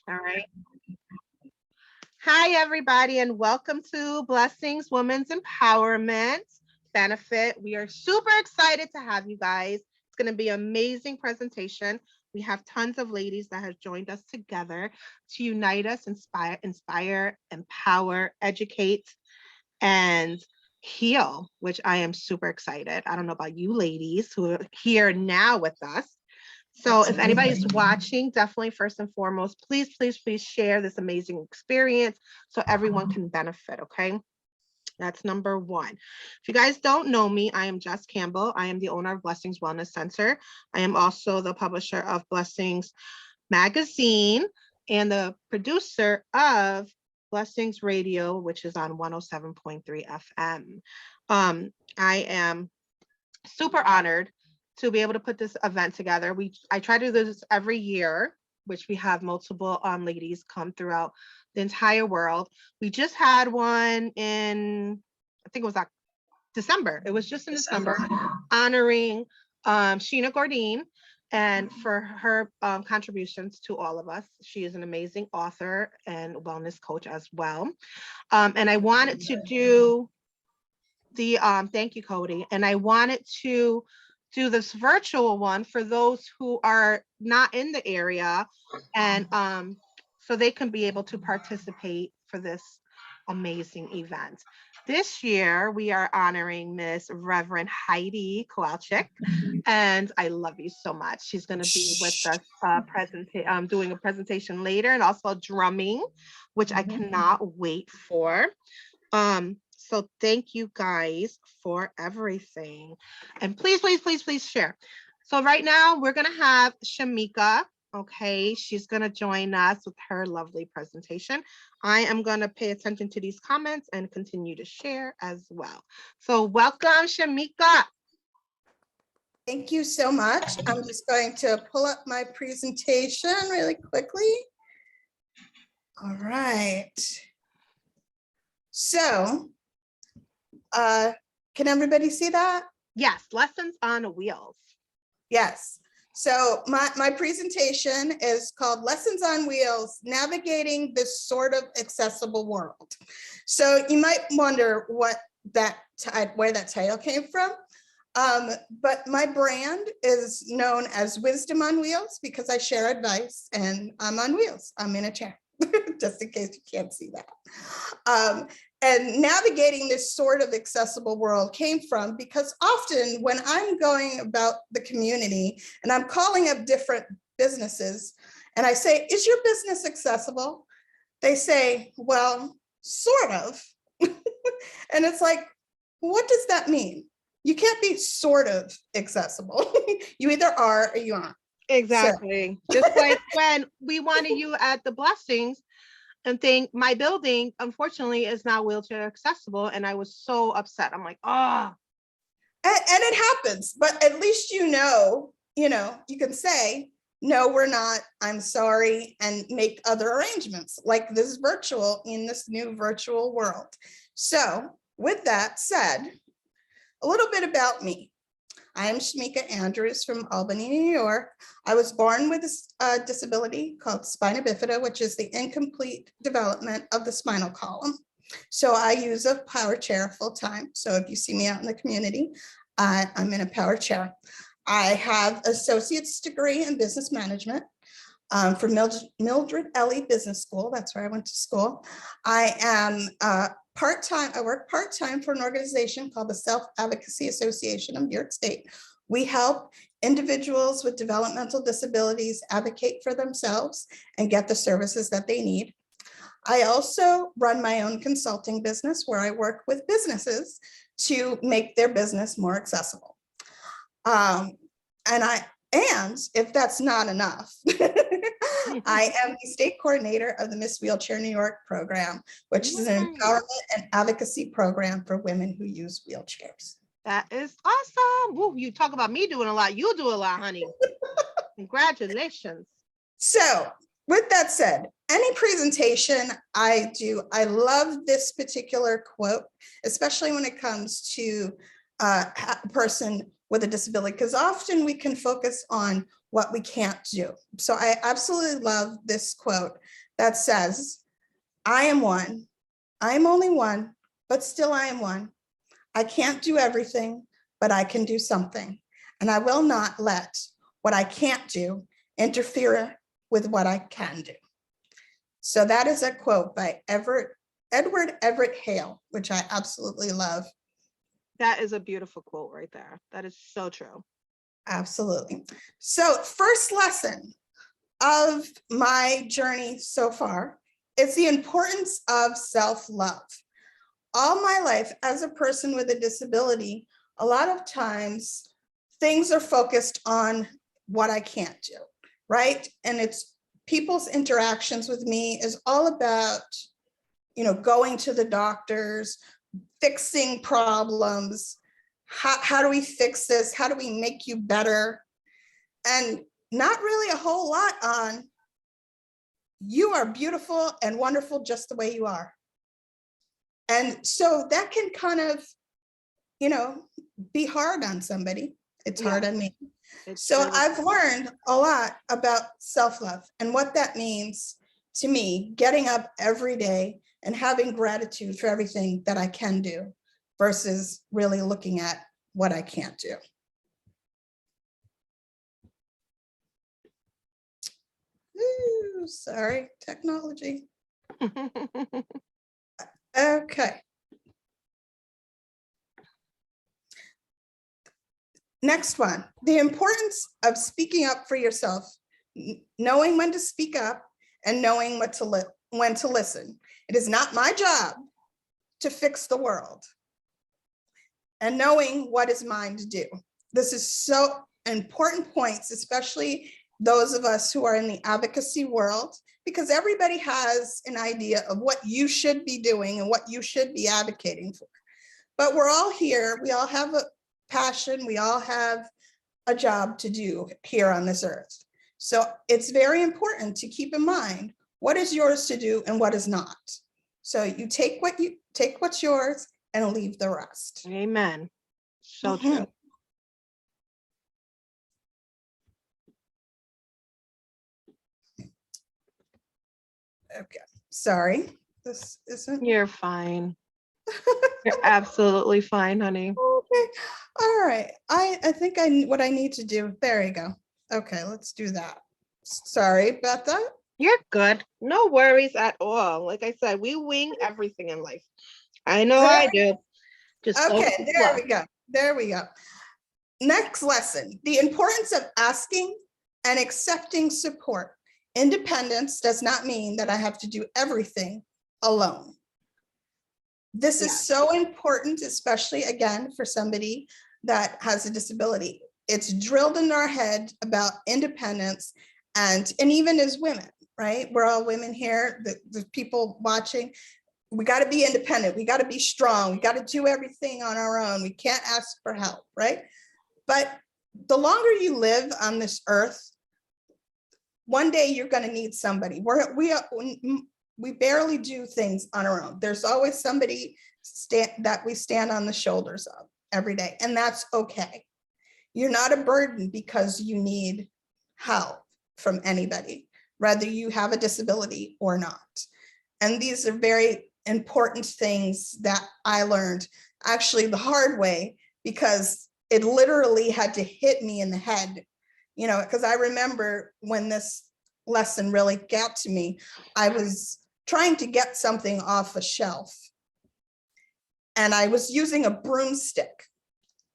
All right. Hi, everybody, and welcome to Blessings Women's Empowerment Benefit. We are super excited to have you guys. It's going to be an amazing presentation. We have tons of ladies that have joined us together to unite us, inspire, empower, educate, and heal, which I am super excited. I don't know about you ladies who are here now with us. So if anybody's watching, definitely first and foremost, please share this amazing experience so everyone can benefit, okay? That's number one. If you guys don't know me, I am Jess Campbell. I am the owner of Blessings Wellness Center. I am also the publisher of Blessings Magazine and the producer of Blessings Radio, which is on 107.3 FM. I am super honored to be able to put this event together. I try to do this every year, which we have multiple ladies come throughout the entire world. We just had one in, I think it was like December. It was just in December, honoring Sheena Gordine and for her contributions to all of us. She is an amazing author and wellness coach as well. And I wanted to do the thank you, Cody. And I wanted to do this virtual one for those who are not in the area, and so they can be able to participate for this amazing event. This year, we are honoring Miss Reverend Heidi Kowalchyk, and I love you so much. She's going to be with us doing a presentation later, and also drumming, which I cannot wait for. So thank you guys for everything. And please share. So right now we're gonna have Shamika. Okay, she's gonna join us with her lovely presentation. I am gonna pay attention to these comments and continue to share as well. So welcome, Shamika. Thank you so much. I'm just going to pull up my presentation really quickly. All right. So, can everybody see that? Yes, lessons on wheels. Yes. So my presentation is called Lessons on Wheels, Navigating this Sort of Accessible World. So you might wonder where that title came from. But my brand is known as Wisdom on Wheels because I share advice and I'm on wheels. I'm in a chair, just in case you can't see that. And navigating this sort of accessible world came from because often when I'm going about the community and I'm calling up different businesses and I say, is your business accessible? They say, well, sort of. And it's like, what does that mean? You can't be sort of accessible. You either are or you aren't. Exactly. So. Just like when we wanted you at the Blessings and think my building, unfortunately, is not wheelchair accessible. And I was so upset. I'm like, oh. And it happens, but at least you can say, no, we're not, I'm sorry, and make other arrangements like this in this new virtual world. So with that said, a little bit about me. I am Shamika Andrews from Albany, New York. I was born with a disability called spina bifida, which is the incomplete development of the spinal column. So I use a power chair full time. So if you see me out in the community, I'm in a power chair. I have associate's degree in business management from Mildred Ellie Business School. That's where I went to school. I am part-time. I work part-time for an organization called the Self-Advocacy Association of New York State. We help individuals with developmental disabilities advocate for themselves and get the services that they need. I also run my own consulting business where I work with businesses to make their business more accessible. And if that's not enough, I am the state coordinator of the Miss Wheelchair New York program, which is an empowerment and advocacy program for women who use wheelchairs. That is awesome. Woo, you talk about me doing a lot. You do a lot, honey. Congratulations. So with that said, any presentation I do, I love this particular quote, especially when it comes to a person with a disability, because often we can focus on what we can't do. So I absolutely love this quote that says, I am one, I am only one, but still I am one. I can't do everything, but I can do something. And I will not let what I can't do interfere with what I can do. So that is a quote by Edward Everett Hale, which I absolutely love. That is a beautiful quote right there. That is so true. Absolutely. So first lesson of my journey so far is the importance of self-love. All my life as a person with a disability, a lot of times things are focused on what I can't do, right? And it's people's interactions with me is all about, going to the doctors, fixing problems. How do we fix this? How do we make you better? And not really a whole lot on, you are beautiful and wonderful just the way you are. And so that can kind of, be hard on somebody. It's hard on me. So I've learned a lot about self-love and what that means to me, getting up every day and having gratitude for everything that I can do versus really looking at what I can't do. Ooh, sorry, technology. Okay. Next one, the importance of speaking up for yourself, knowing when to speak up and knowing when to listen. It is not my job to fix the world, and knowing what is mine to do. This is so important points, especially those of us who are in the advocacy world, because everybody has an idea of what you should be doing and what you should be advocating for. But we're all here, we all have a passion, we all have a job to do here on this earth. So it's very important to keep in mind what is yours to do and what is not. So you take what's yours and leave the rest. Amen. So true. Okay, sorry, this isn't. You're fine. You're absolutely fine, honey. Okay, all right. I think what I need to do. There you go. Okay, let's do that. Sorry about that. You're good. No worries at all. Like I said, we wing everything in life. I know I do. Just okay, there we go. There we go. Next lesson, the importance of asking and accepting support. Independence does not mean that I have to do everything alone. This is so important, especially again, for somebody that has a disability. It's drilled in our head about independence and even as women, right? We're all women here, the people watching. We got to be independent. We got to be strong. We got to do everything on our own. We can't ask for help, right? But the longer you live on this earth, one day you're going to need somebody. We barely do things on our own. There's always somebody that we stand on the shoulders of every day, and that's okay. You're not a burden because you need help from anybody, whether you have a disability or not. And these are very important things that I learned actually the hard way, because it literally had to hit me in the head, because I remember when this lesson really got to me, I was trying to get something off a shelf and I was using a broomstick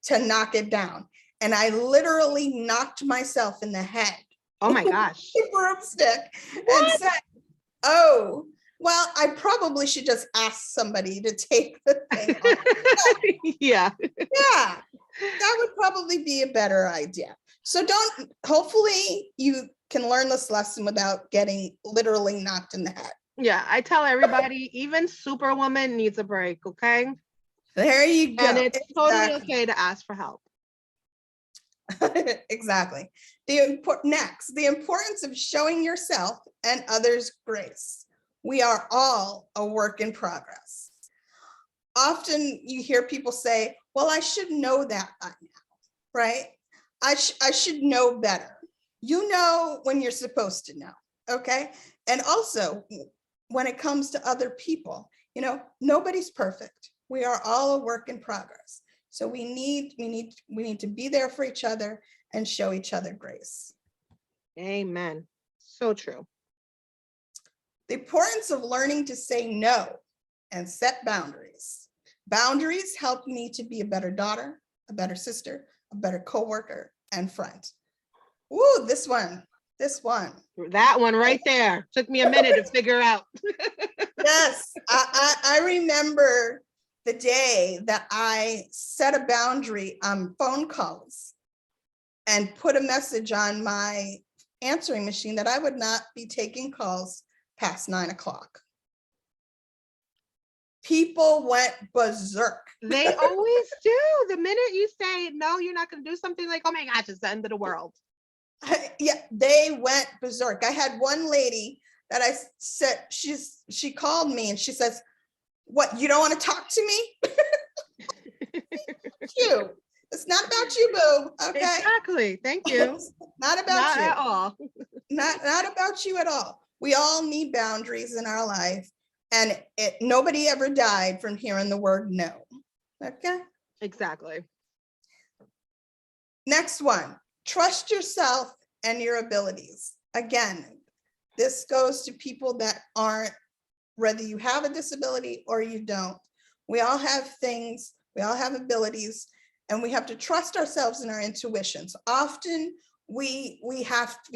to knock it down. And I literally knocked myself in the head. Oh my gosh. With a broomstick. And said, oh, well, I probably should just ask somebody to take the thing off. Yeah. Yeah, that would probably be a better idea. So hopefully you can learn this lesson without getting literally knocked in the head. Yeah, I tell everybody, even Superwoman needs a break, okay? There you go. And it's totally okay to ask for help. Exactly. Next, the importance of showing yourself and others grace. We are all a work in progress. Often you hear people say, well, I should know that by now, right? I should know better. You know when you're supposed to know, okay? And also, when it comes to other people, you know, nobody's perfect. We are all a work in progress. So we need to be there for each other and show each other grace. Amen. So true. The importance of learning to say no and set boundaries. Boundaries help me to be a better daughter, a better sister, a better coworker, and friend. Ooh, this one. That one right there. Took me a minute to figure out. Yes, I remember the day that I set a boundary on phone calls and put a message on my answering machine that I would not be taking calls past 9 o'clock. People went berserk. They always do. The minute you say, no, you're not going to do something, like, oh my gosh, it's the end of the world. Yeah, they went berserk. I had one lady that I said, she called me and she says, what, you don't want to talk to me? You. It's not about you, boo. Okay. Exactly. Thank you. It's not about Not you. at all. Not about you at all. We all need boundaries in our life, and nobody ever died from hearing the word no. Okay. Exactly. Next one, trust yourself and your abilities. Again, this goes to people that aren't, whether you have a disability or you don't. We all have things, we all have abilities, and we have to trust ourselves and our intuitions. Often we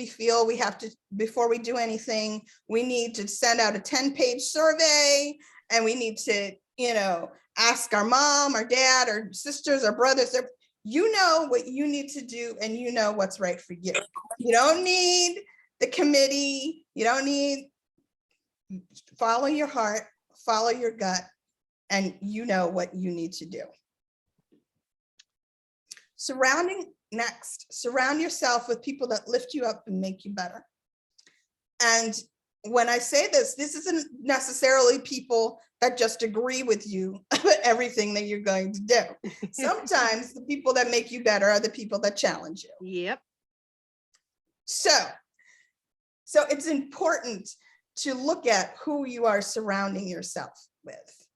feel we have to, before we do anything, we need to send out a 10-page survey, and we need to, you know, ask our mom, our dad, our sisters, our brothers. You know what you need to do, and you know what's right for you. You don't need the committee. You don't need, follow your heart, follow your gut, and you know what you need to do. Surround yourself with people that lift you up and make you better. And when I say this isn't necessarily people that just agree with you about everything that you're going to do. Sometimes the people that make you better are the people that challenge you. Yep. So it's important to look at who you are surrounding yourself with.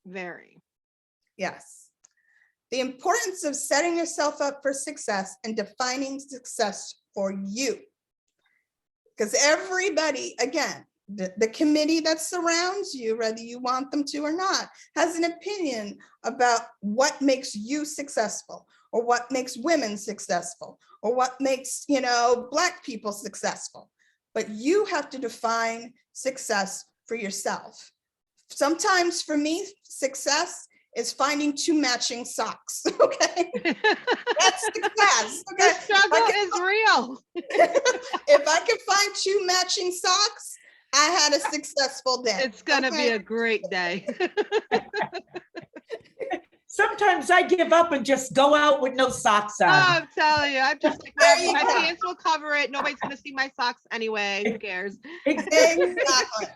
Very. Yes. The importance of setting yourself up for success and defining success for you. Because everybody, again, the committee that surrounds you, whether you want them to or not, has an opinion about what makes you successful, or what makes women successful, or what makes, you know, Black people successful. But you have to define success for yourself. Sometimes for me, success is finding 2 matching socks. Okay. That's success. Okay? The struggle is real. If I can find 2 matching socks, I had a successful day. It's gonna be a great day. Sometimes I give up and just go out with no socks on. I'm telling you, I'm just like, There you my go. pants will cover it. Nobody's gonna see my socks anyway. Who cares? Exactly.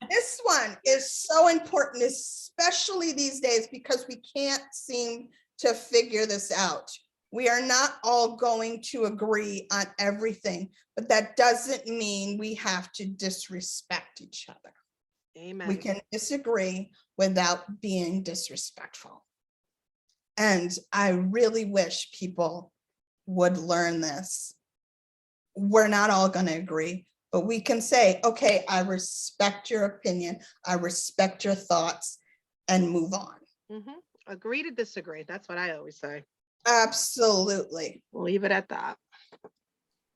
This one is so important, especially these days, because we can't seem to figure this out. We are not all going to agree on everything, but that doesn't mean we have to disrespect each other. Amen. We can disagree without being disrespectful. And I really wish people would learn this. We're not all going to agree, but we can say, okay, I respect your opinion, I respect your thoughts, and move on. Mm-hmm. Agree to disagree. That's what I always say. Absolutely. We'll leave it at that.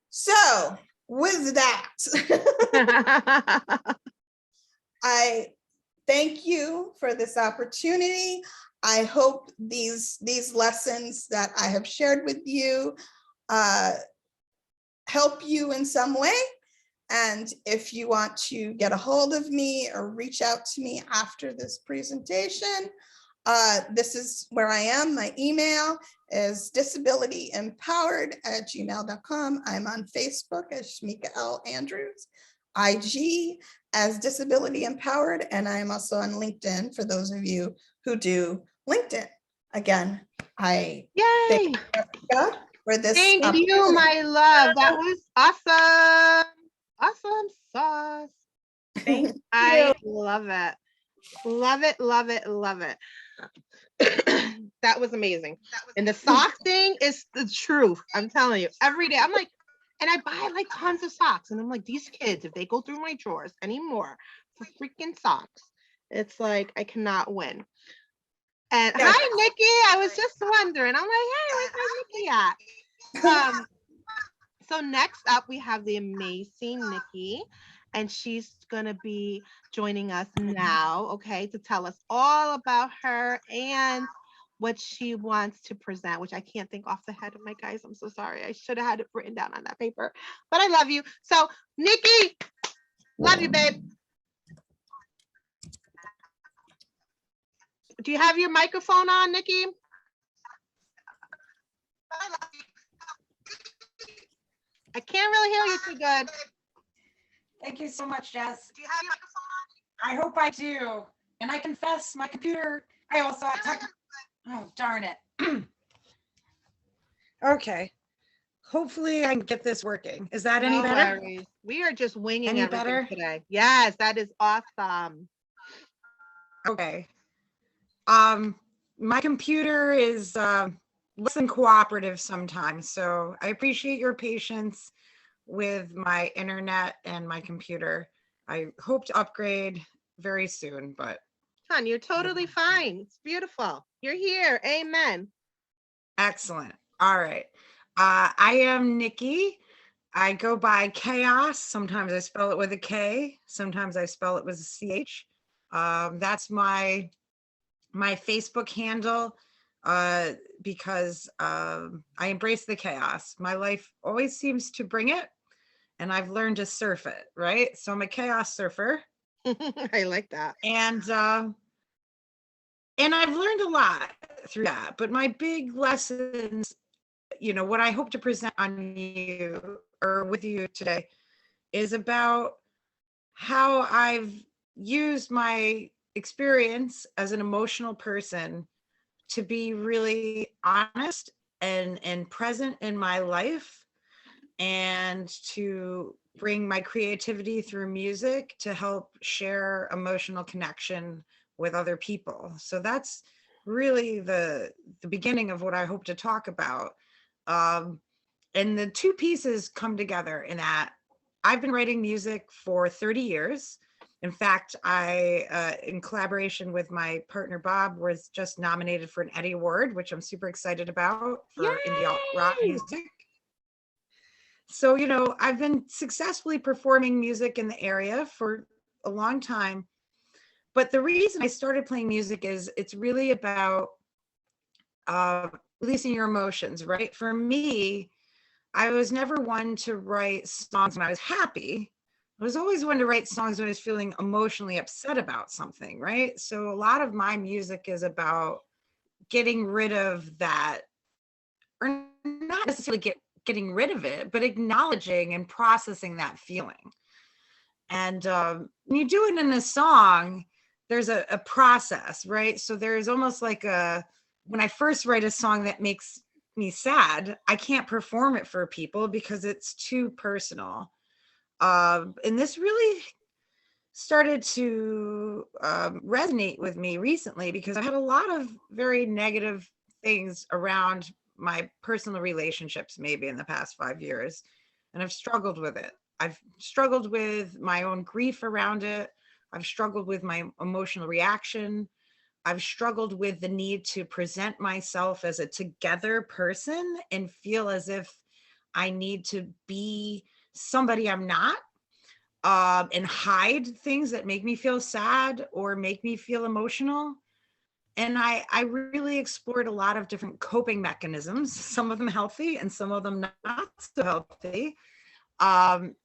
So with that, I thank you for this opportunity. I hope these lessons that I have shared with you help you in some way. And if you want to get a hold of me or reach out to me after this presentation, this is where I am. My email is disabilityempowered@gmail.com. I'm on Facebook as Shamika L. Andrews, IG as Disability Empowered, and I'm also on LinkedIn for those of you who do LinkedIn. Again, I Yay! thank Jessica for this. Thank you, my love. That was awesome. Awesome sauce. Thank I love it. Love it, love it, love it. That was amazing. And the sock thing is the truth. I'm telling you, every day I'm like, and I buy like tons of socks. And I'm like, these kids, if they go through my drawers anymore for freaking socks, it's like I cannot win. And Yeah. hi, Nikki. I was just wondering. I'm like, hey, where's my Nikki at? So next up, we have the amazing Nikki, and she's gonna be joining us now, okay, to tell us all about her and what she wants to present, which I can't think off the head of my guys. I'm so sorry. I should have had it written down on that paper, but I love you. So Nikki, love you, babe. Do you have your microphone on, Nikki? I can't really hear you too good. Thank you so much, Jess. Do you have your microphone on? I hope I do. And I confess, my computer, I also have tech. Oh, darn it. Okay. Hopefully I can get this working. Is that any No better? worries. We are just winging Any everything better? today. Yes, that is awesome. Okay. My computer is less than cooperative sometimes, so I appreciate your patience with my internet and my computer. I hope to upgrade very soon, but Hon, you're totally fine. It's beautiful. You're here. Amen. excellent. All right. I am Nikki. I go by Chaos. Sometimes I spell it with a K. Sometimes I spell it with a CH. That's my Facebook handle because I embrace the chaos. My life always seems to bring it, and I've learned to surf it, right? So I'm a chaos surfer, I like that. and I've learned a lot through that. But my big lessons, what I hope to present on you or with you today is about how I've used my experience as an emotional person to be really honest and present in my life, and to bring my creativity through music to help share emotional connection with other people. So that's really the beginning of what I hope to talk about. And the two pieces come together in that I've been writing music for 30 years. In fact, I, in collaboration with my partner, Bob, was just nominated for an Eddie Award, which I'm super excited about for indie rock Yay! music. So, I've been successfully performing music in the area for a long time. But the reason I started playing music is it's really about releasing your emotions, right? For me, I was never one to write songs when I was happy. I was always one to write songs when I was feeling emotionally upset about something, right? So a lot of my music is about getting rid of that, or not necessarily getting rid of it, but acknowledging and processing that feeling. And when you do it in a song, there's a process, right? So there's almost like when I first write a song that makes me sad, I can't perform it for people because it's too personal. And this really started to resonate with me recently because I had a lot of very negative things around my personal relationships, maybe in the past 5 years. And I've struggled with it. I've struggled with my own grief around it. I've struggled with my emotional reaction. I've struggled with the need to present myself as a together person and feel as if I need to be somebody I'm not, and hide things that make me feel sad or make me feel emotional. And I really explored a lot of different coping mechanisms, some of them healthy and some of them not so healthy,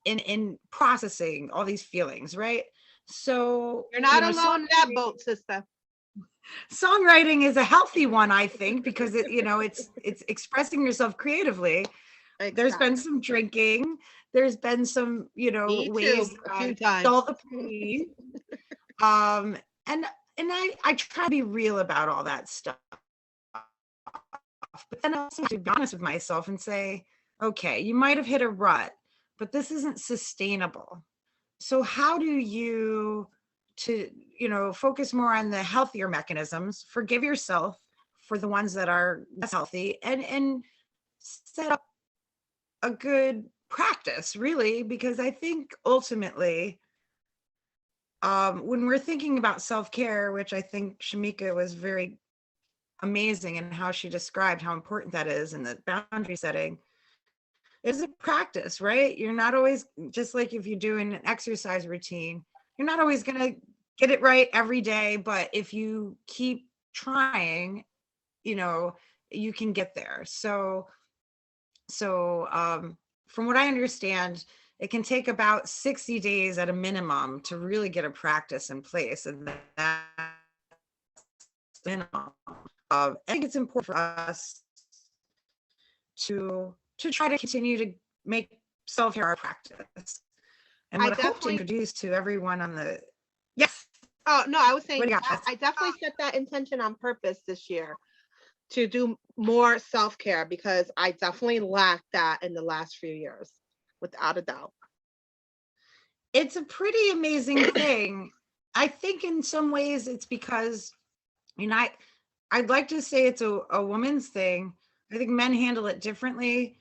in processing all these feelings, right? So You're not alone in that boat, sister. Songwriting is a healthy one, I think, because it's expressing yourself creatively. There's been some drinking, there's been some Me ways too, a few times. dull the pain, and I try to be real about all that stuff. But then I also have to be honest with myself and say, okay, you might have hit a rut, but this isn't sustainable. So how do you focus more on the healthier mechanisms, forgive yourself for the ones that are less healthy, and set up a good practice, really, because I think ultimately, when we're thinking about self-care, which I think Shamika was very amazing in how she described how important that is in the boundary setting, is a practice, right? You're not always, just like if you're doing an exercise routine, you're not always going to get it right every day, but if you keep trying, you can get there. So from what I understand, it can take about 60 days at a minimum to really get a practice in place. And that's the minimum. I think it's important for us to try to continue to make self-care our practice. And what I hope to introduce to everyone on the, yes. Oh, no, I was saying, got, I definitely set that intention on purpose this year to do more self-care, because I definitely lacked that in the last few years, without a doubt. It's a pretty amazing thing. I think in some ways it's because, I'd like to say it's a woman's thing. I think men handle it differently.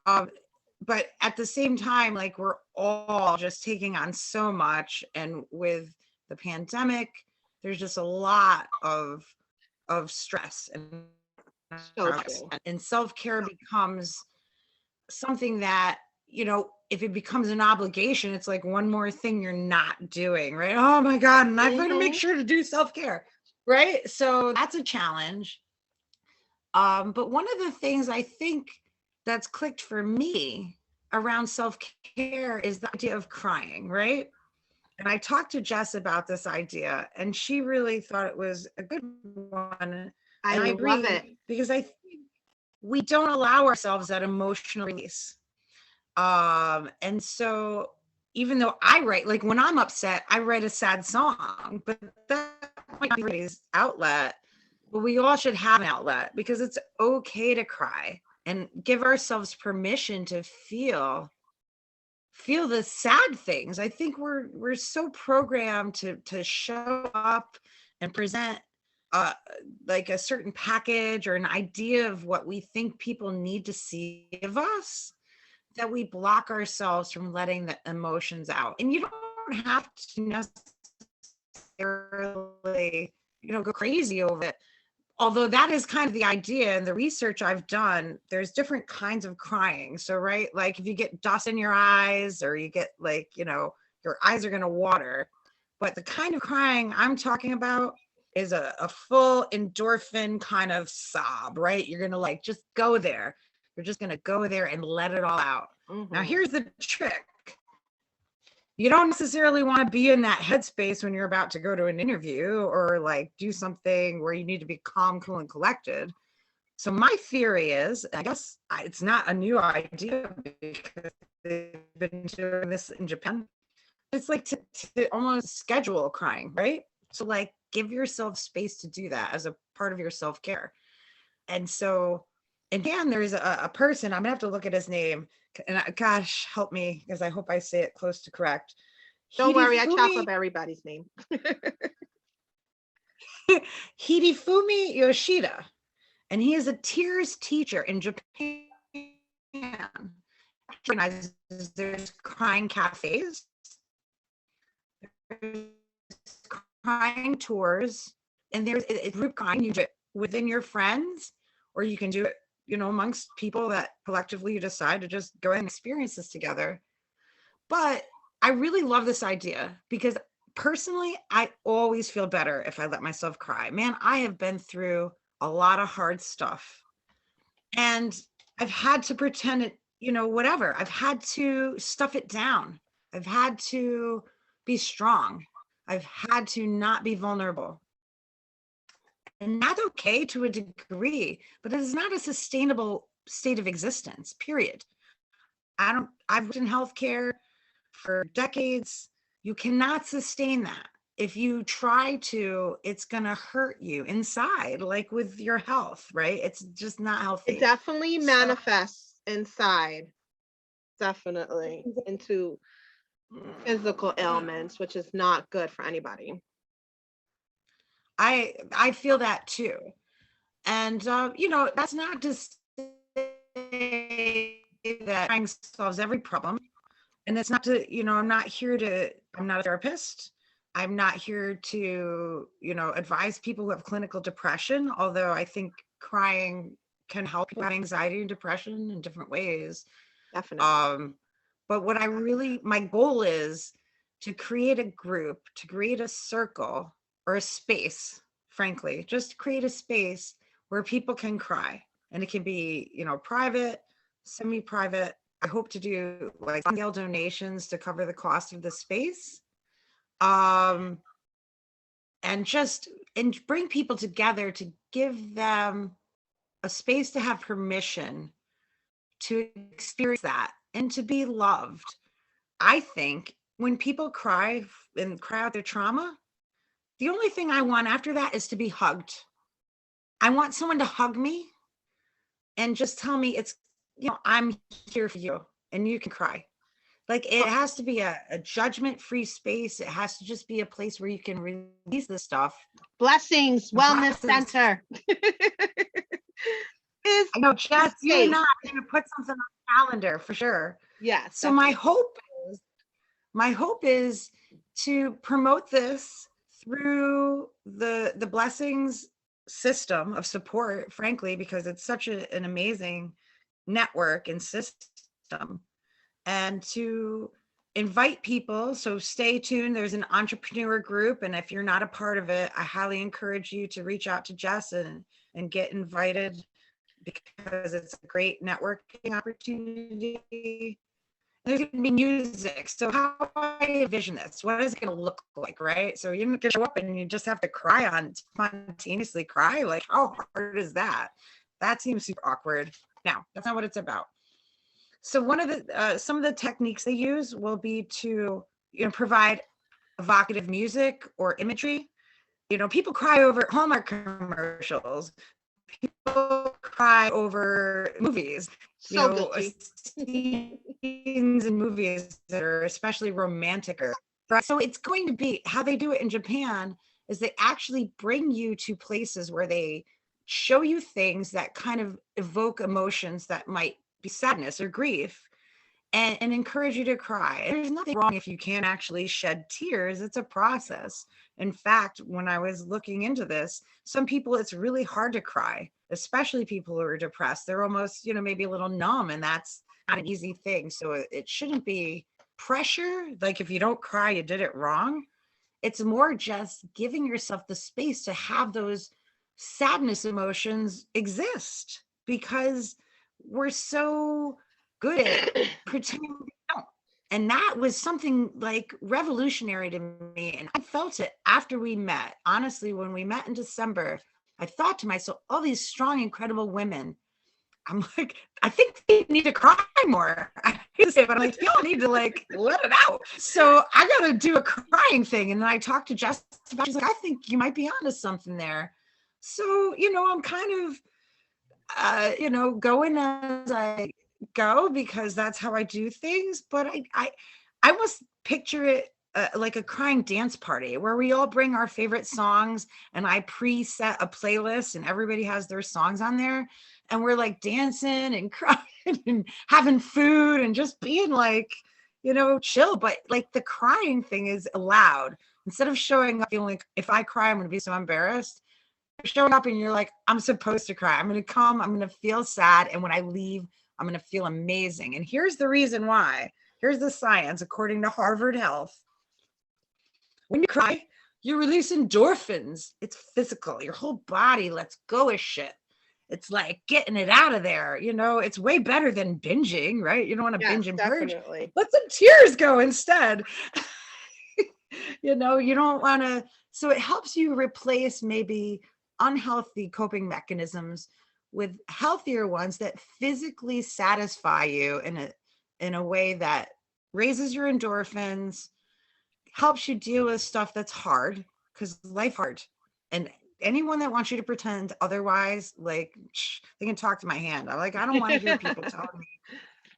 But at the same time, like, we're all just taking on so much. And with the pandemic, there's just a lot of stress and self-care becomes something that, if it becomes an obligation, it's like one more thing you're not doing, right? Oh my God, and I'm going to make sure to do self-care, right? So that's a challenge. But one of the things I think that's clicked for me around self-care is the idea of crying, right? And I talked to Jess about this idea, and she really thought it was a good one. I agree, love it, because I think we don't allow ourselves that emotional release. And so even though I write, like when I'm upset, I write a sad song, but that might be everybody's outlet. But we all should have an outlet, because it's okay to cry and give ourselves permission to feel the sad things. I think we're so programmed to show up and present like a certain package or an idea of what we think people need to see of us, that we block ourselves from letting the emotions out. And you don't have to necessarily, go crazy over it. Although that is kind of the idea, and the research I've done, there's different kinds of crying. So, right, like if you get dust in your eyes, or you get like, your eyes are going to water. But the kind of crying I'm talking about is a full endorphin kind of sob, right? You're going to like just go there. You're just going to go there and let it all out. Mm-hmm. Now, here's the trick. You don't necessarily want to be in that headspace when you're about to go to an interview or like do something where you need to be calm, cool, and collected. So my theory is, I guess it's not a new idea because they've been doing this in Japan. It's like to almost schedule crying, right? So like give yourself space to do that as a part of your self-care. And so, again, there's a person, I'm gonna have to look at his name, and gosh, help me, because I hope I say it close to correct. Don't worry, I chop up everybody's name. Hidefumi Yoshida, and he is a tears teacher in Japan. There's crying cafes, there's crying tours, and there's group crying. You do it within your friends, or you can do it, amongst people that collectively you decide to just go and experience this together. But I really love this idea, because personally, I always feel better if I let myself cry. Man, I have been through a lot of hard stuff, and I've had to pretend it, whatever. I've had to stuff it down. I've had to be strong. I've had to not be vulnerable. And that's okay to a degree, but it is not a sustainable state of existence, period. I've worked in healthcare for decades. You cannot sustain that. if you try to, it's gonna hurt you inside, like with your health, right? It's just not It healthy. definitely So manifests inside, definitely into physical ailments, which is not good for anybody. I feel that too. And you know, that's not to say that crying solves every problem. And it's not to, you know, I'm not a therapist. I'm not here to, you know, advise people who have clinical depression, although I think crying can help people have anxiety and depression in different ways. Definitely. But what my goal is to create a group, to create a circle or a space, frankly, just create a space where people can cry. And it can be, you know, private, semi-private. I hope to do like scale donations to cover the cost of the space. And bring people together to give them a space to have permission to experience that and to be loved. I think when people cry and cry out their trauma, the only thing I want after that is to be hugged. I want someone to hug me and just tell me it's, you know, I'm here for you and you can cry. Like it has to be a judgment-free space. It has to just be a place where you can release this stuff. Blessings and Wellness process. Center is I know, Jess, the you and space. I are going to put something on the calendar for sure. Yes. So Definitely. my hope is to promote this through the blessings system of support, frankly, because it's such an amazing network and system, and to invite people. So stay tuned. There's an entrepreneur group, and if you're not a part of it, I highly encourage you to reach out to Jess and get invited, because it's a great networking opportunity. There's going to be music. So how I envision this, what is it going to look like, right? So you're going to show up and you just have to cry spontaneously cry. Like, how hard is that? That seems super awkward. Now, that's not what it's about. So one of the some of the techniques they use will be to, you know, provide evocative music or imagery. You know, people cry over Hallmark commercials. People cry over movies, you So know, guilty. scenes in movies that are especially romantic. So it's going to be how they do it in Japan is they actually bring you to places where they show you things that kind of evoke emotions that might be sadness or grief, and encourage you to cry. And there's nothing wrong if you can't actually shed tears. It's a process. In fact, when I was looking into this, some people, it's really hard to cry, especially people who are depressed. They're almost, you know, maybe a little numb, and that's not an easy thing. So it shouldn't be pressure. Like if you don't cry, you did it wrong. It's more just giving yourself the space to have those sadness emotions exist, because we're so good at pretending we don't. And that was something like revolutionary to me. And I felt it after we met. Honestly, when we met in December, I thought to myself, all these strong, incredible women. I'm like, I think they need to cry more. I hate to say it, but I'm like, y'all need to like let it out. So I got to do a crying thing. And then I talked to Jess about, she's like, I think you might be onto something there. So, you know, I'm kind of, you know, going as I go, because that's how I do things. But I almost picture it like a crying dance party where we all bring our favorite songs, and I preset a playlist and everybody has their songs on there, and we're like dancing and crying and having food and just being like, you know, chill. But like the crying thing is allowed. Instead of showing up feeling like if I cry, I'm going to be so embarrassed, showing up and you're like, I'm supposed to cry. I'm going to come, I'm going to feel sad. And when I leave, I'm going to feel amazing. And here's the reason why. Here's the science, according to Harvard Health. When you cry, you release endorphins. It's physical. Your whole body lets go of shit. It's like getting it out of there. You know, it's way better than binging, right? You don't want to Yes, binge and purge. definitely. Let some tears go instead. You know, you don't want to. So it helps you replace maybe unhealthy coping mechanisms with healthier ones that physically satisfy you in a way that raises your endorphins, helps you deal with stuff that's hard, because life hard. And anyone that wants you to pretend otherwise, like, they can talk to my hand. I'm like, I don't want to hear people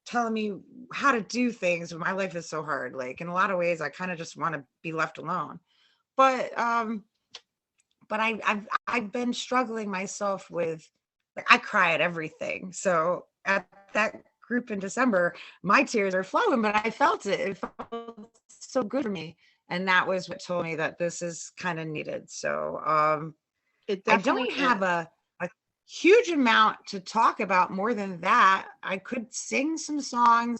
telling me how to do things when my life is so hard. Like, in a lot of ways, I kind of just want to be left alone. But I've been struggling myself with, like, I cry at everything. So at that group in December, my tears are flowing, but I felt it. It felt so good for me. And that was what told me that this is kind of needed. So It I definitely don't have is. a huge amount to talk about more than that. I could sing some songs.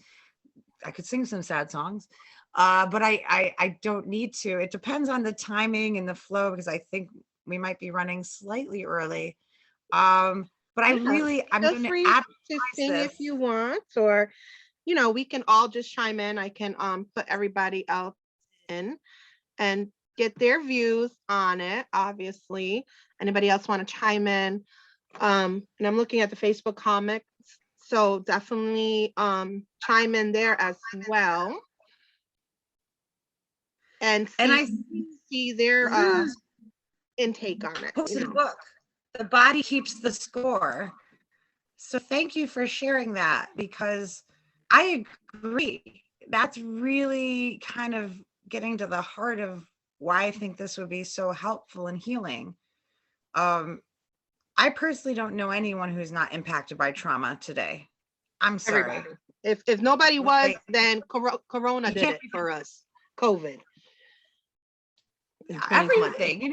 I could sing some sad songs. But I don't need to. It depends on the timing and the flow, because I think we might be running slightly early. But I'm Yeah. going Feel to free to advertise sing if this. you want, or we can all just chime in. I can put everybody else in and get their views on it, obviously. Anybody else want to chime in? And I'm looking at the Facebook comments, so definitely chime in there as well and And see I see their lose intake on it, posted a book. The body keeps the score. So thank you for sharing that, because I agree. That's really kind of getting to the heart of why I think this would be so helpful and healing. I personally don't know anyone who's not impacted by trauma today. I'm sorry. Everybody. If nobody was, Like, then Corona you did can't it for us. COVID. In 2020. everything,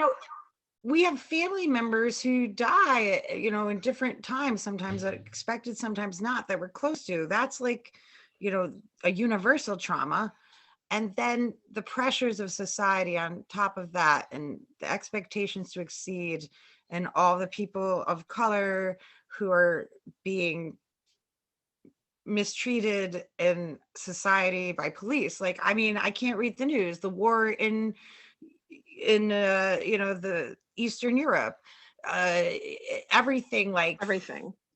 we have family members who die, in different times, sometimes expected, sometimes not, that we're close to. That's like, a universal trauma. And then the pressures of society on top of that, and the expectations to exceed, and all the people of color who are being mistreated in society by police. Like, I mean, I can't read the news. The war in the Eastern Europe, everything, like,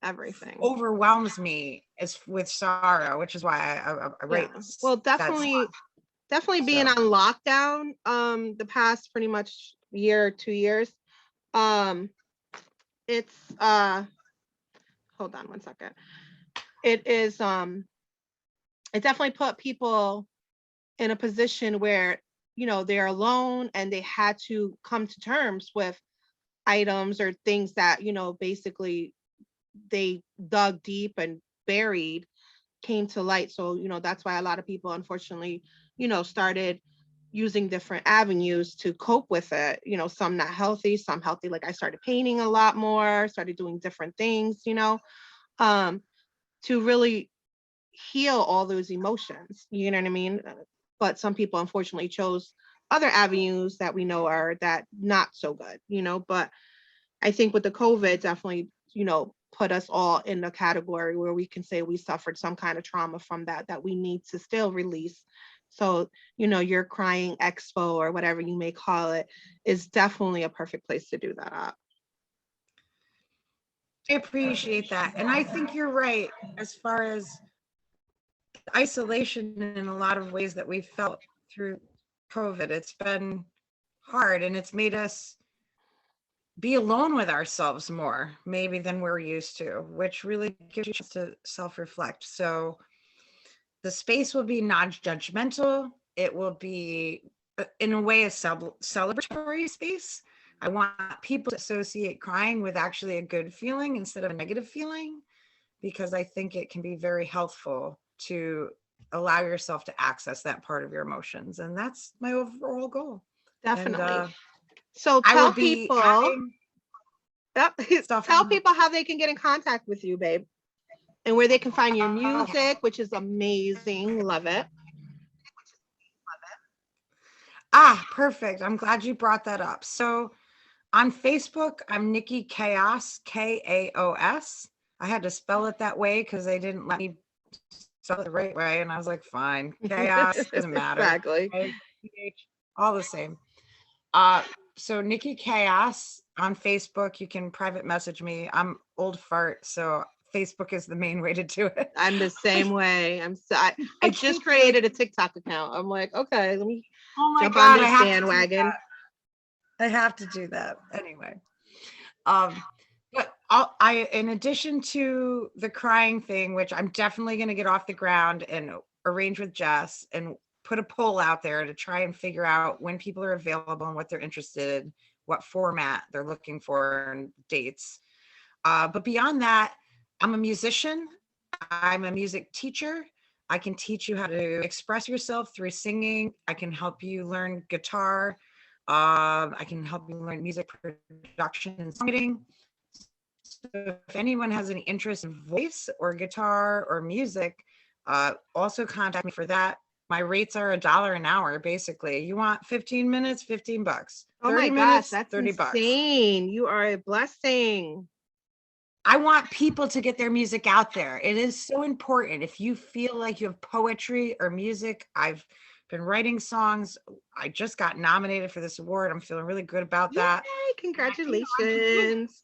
Everything. overwhelms me as with sorrow, which is why I write Yeah. Well, that song. definitely being So on lockdown the past pretty much year, 2 years. It's hold on one second. It is it definitely put people in a position where they're alone, and they had to come to terms with items or things that basically they dug deep and buried, came to light. So that's why a lot of people, unfortunately, started using different avenues to cope with it. Some not healthy, some healthy. Like, I started painting a lot more, started doing different things, um to really heal all those emotions, you know what I mean? But some people unfortunately chose other avenues that we know are that not so good, but I think with the COVID definitely, put us all in the category where we can say we suffered some kind of trauma from that we need to still release. So, your crying expo, or whatever you may call it, is definitely a perfect place to do that at. I appreciate that. And I think you're right as far as isolation in a lot of ways that we've felt through COVID. It's been hard, and it's made us be alone with ourselves more maybe than we're used to, which really gives you a chance to self-reflect. So the space will be non-judgmental. It will be, in a way, a celebratory space. I want people to associate crying with actually a good feeling instead of a negative feeling, because I think it can be very healthful to allow yourself to access that part of your emotions. And that's my overall goal. Definitely. And So I will tell be people, adding yep, stuff. tell people how they can get in contact with you, babe, and where they can find your Okay. music, which is amazing. Love it. Perfect. I'm glad you brought that up. So on Facebook, I'm Nikki Chaos, Kaos. I had to spell it that way because they didn't let me spell it the right way. And I was like, fine, chaos, doesn't matter. Exactly. All the same. So Nikki Chaos on Facebook, you can private message me. I'm old fart, so Facebook is the main way to do it. I'm the same way. I just can't created a TikTok account. I'm like, okay, let me Oh my jump God, on I this have to do bandwagon. that. I have to do that anyway. But I, in addition to the crying thing, which I'm definitely going to get off the ground and arrange with Jess and put a poll out there to try and figure out when people are available and what they're interested in, what format they're looking for, and dates. But beyond that, I'm a musician. I'm a music teacher. I can teach you how to express yourself through singing. I can help you learn guitar. I can help you learn music production and songwriting. So if anyone has any interest in voice or guitar or music, also contact me for that. My rates are $1 an hour, basically. You want 15 minutes, $15. Oh 30 my minutes, gosh, that's $30. insane. You are a blessing. I want people to get their music out there. It is so important. If you feel like you have poetry or music, I've been writing songs. I just got nominated for this award. I'm feeling really good about that. Yay, congratulations.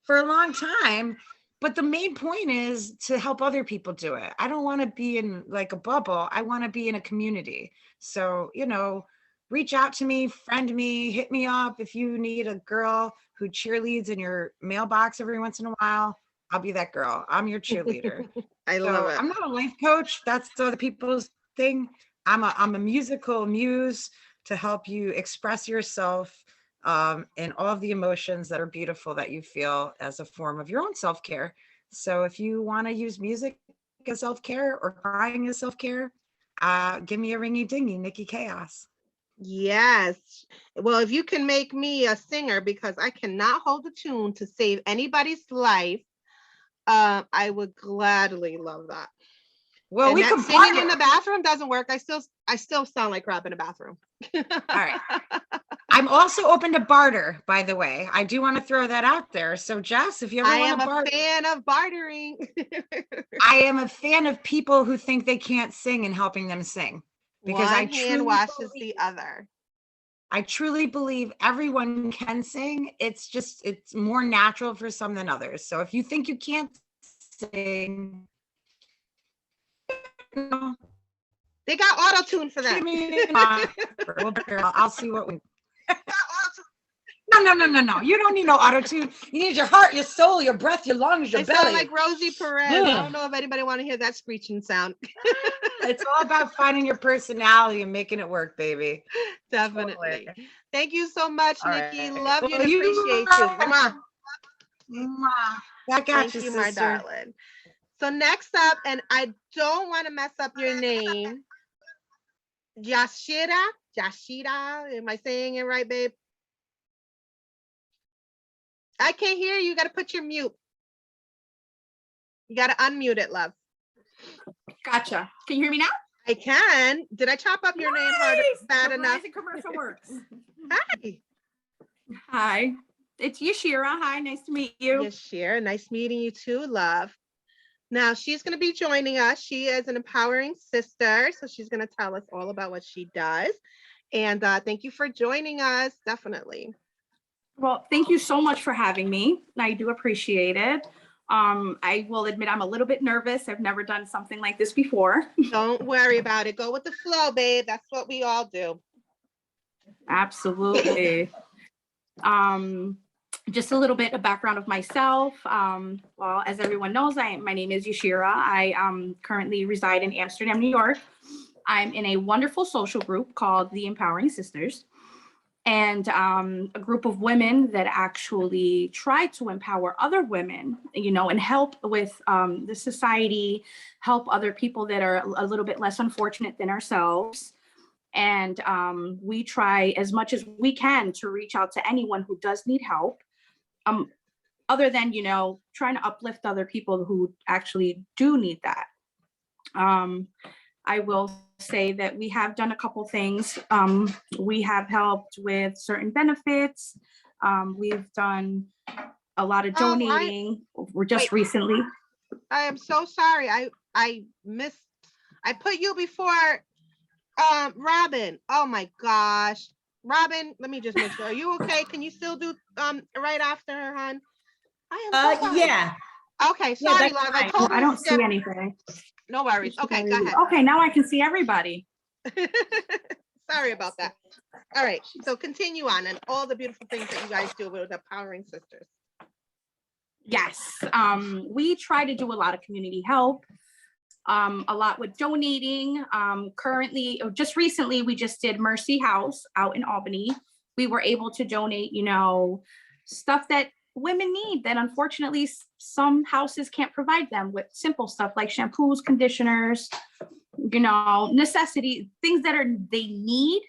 For a long time. But the main point is to help other people do it. I don't want to be in like a bubble. I want to be in a community. So, reach out to me, friend me, hit me up if you need a girl who cheerleads in your mailbox every once in a while. I'll be that girl. I'm your cheerleader. I So love it. I'm not a life coach. That's other people's thing. I'm a musical muse to help you express yourself and all of the emotions that are beautiful that you feel as a form of your own self-care. So if you want to use music as self-care or crying as self-care, give me a ringy dingy, Nikki Chaos. Yes. Well, if you can make me a singer, because I cannot hold a tune to save anybody's life, I would gladly love that. Well, and we that can singing in partner. the bathroom doesn't work. I still sound like crap in the bathroom. All right. I'm also open to barter, by the way. I do want to throw that out there. So Jess, if you ever I want am to a barter, fan of bartering. I am a fan of people who think they can't sing and helping them sing. Because One hand washes the other. I truly believe everyone can sing. It's more natural for some than others. So if you think you can't sing, They got auto tune for that. I'll see what we. No. You don't need no auto tune. You need your heart, your soul, your breath, your lungs, your I belly. sound like Rosie Perez. I don't know if anybody want to hear that screeching sound. It's all about finding your personality and making it work, baby. Definitely. Totally. Thank you so much, All Nikki. right. Love you Well, and appreciate you. I got Thank you, you, my sister. darling. So next up, and I don't want to mess up your name, Yashira. Am I saying it right, babe? I can't hear you. You got to put your mute. You got to unmute it, love. Gotcha. Can you hear me now? I can. Did I chop up your name hard, bad The enough? Verizon commercial works. Hi. Hi, it's Yashira. Hi, nice to meet you. Yashira, nice meeting you too, love. Now she's going to be joining us. She is an empowering sister, so she's going to tell us all about what she does. And thank you for joining us. Definitely. Well, thank you so much for having me. I do appreciate it. I will admit I'm a little bit nervous. I've never done something like this before. Don't worry about it. Go with the flow, babe. That's what we all do. Absolutely. Just a little bit of background of myself. Well, as everyone knows, my name is Yashira. I currently reside in Amsterdam, New York. I'm in a wonderful social group called the Empowering Sisters, and a group of women that actually try to empower other women, and help with the society, help other people that are a little bit less unfortunate than ourselves. And we try as much as we can to reach out to anyone who does need help, other than, trying to uplift other people who actually do need that. I will say that we have done a couple things. We have helped with certain benefits. We've done a lot of donating. We're just recently. I am so sorry. I missed. I put you before Robin. Oh my gosh. Robin, let me just make sure. Are you okay? Can you still do right after her, hon? I am so sorry. Yeah. Okay, sorry, love. I don't see anything. No worries. Okay, go ahead. Okay, now I can see everybody. Sorry about that. All right, so continue on and all the beautiful things that you guys do with Empowering Sisters. Yes, we try to do a lot of community help, a lot with donating. Currently, or just recently, we just did Mercy House out in Albany. We were able to donate, stuff that women need that unfortunately some houses can't provide them, with simple stuff like shampoos, conditioners, necessity, things that they need.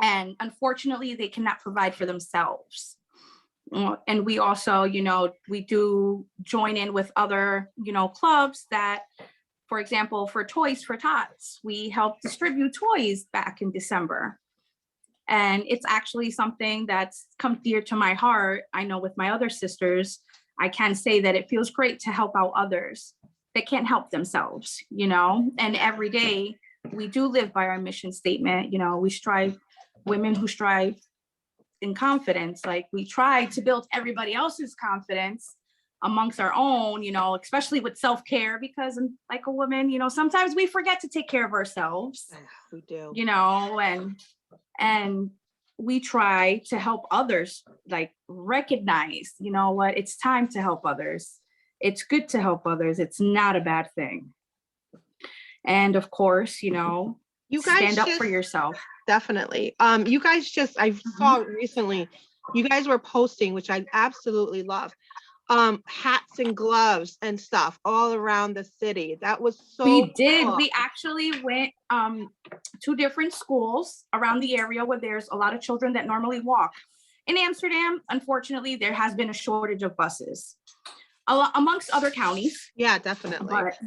And unfortunately, they cannot provide for themselves. And we also, we do join in with other, clubs that, for example, for Toys for Tots, we help distribute toys back in December. And it's actually something that's come dear to my heart. I know with my other sisters, I can say that it feels great to help out others that can't help themselves, and every day we do live by our mission statement. We strive, women who strive in confidence, like we try to build everybody else's confidence amongst our own, especially with self-care, because like a woman, sometimes we forget to take care of ourselves. We do. And we try to help others, like recognize, what, it's time to help others. It's good to help others. It's not a bad thing. And of course, you guys stand up for yourself. Definitely. You guys just, I saw recently, you guys were posting, which I absolutely love, hats and gloves and stuff all around the city. That was so We did. cool. We actually went to different schools around the area where there's a lot of children that normally walk. In Amsterdam, unfortunately, there has been a shortage of buses, amongst other counties. Yeah, definitely. But,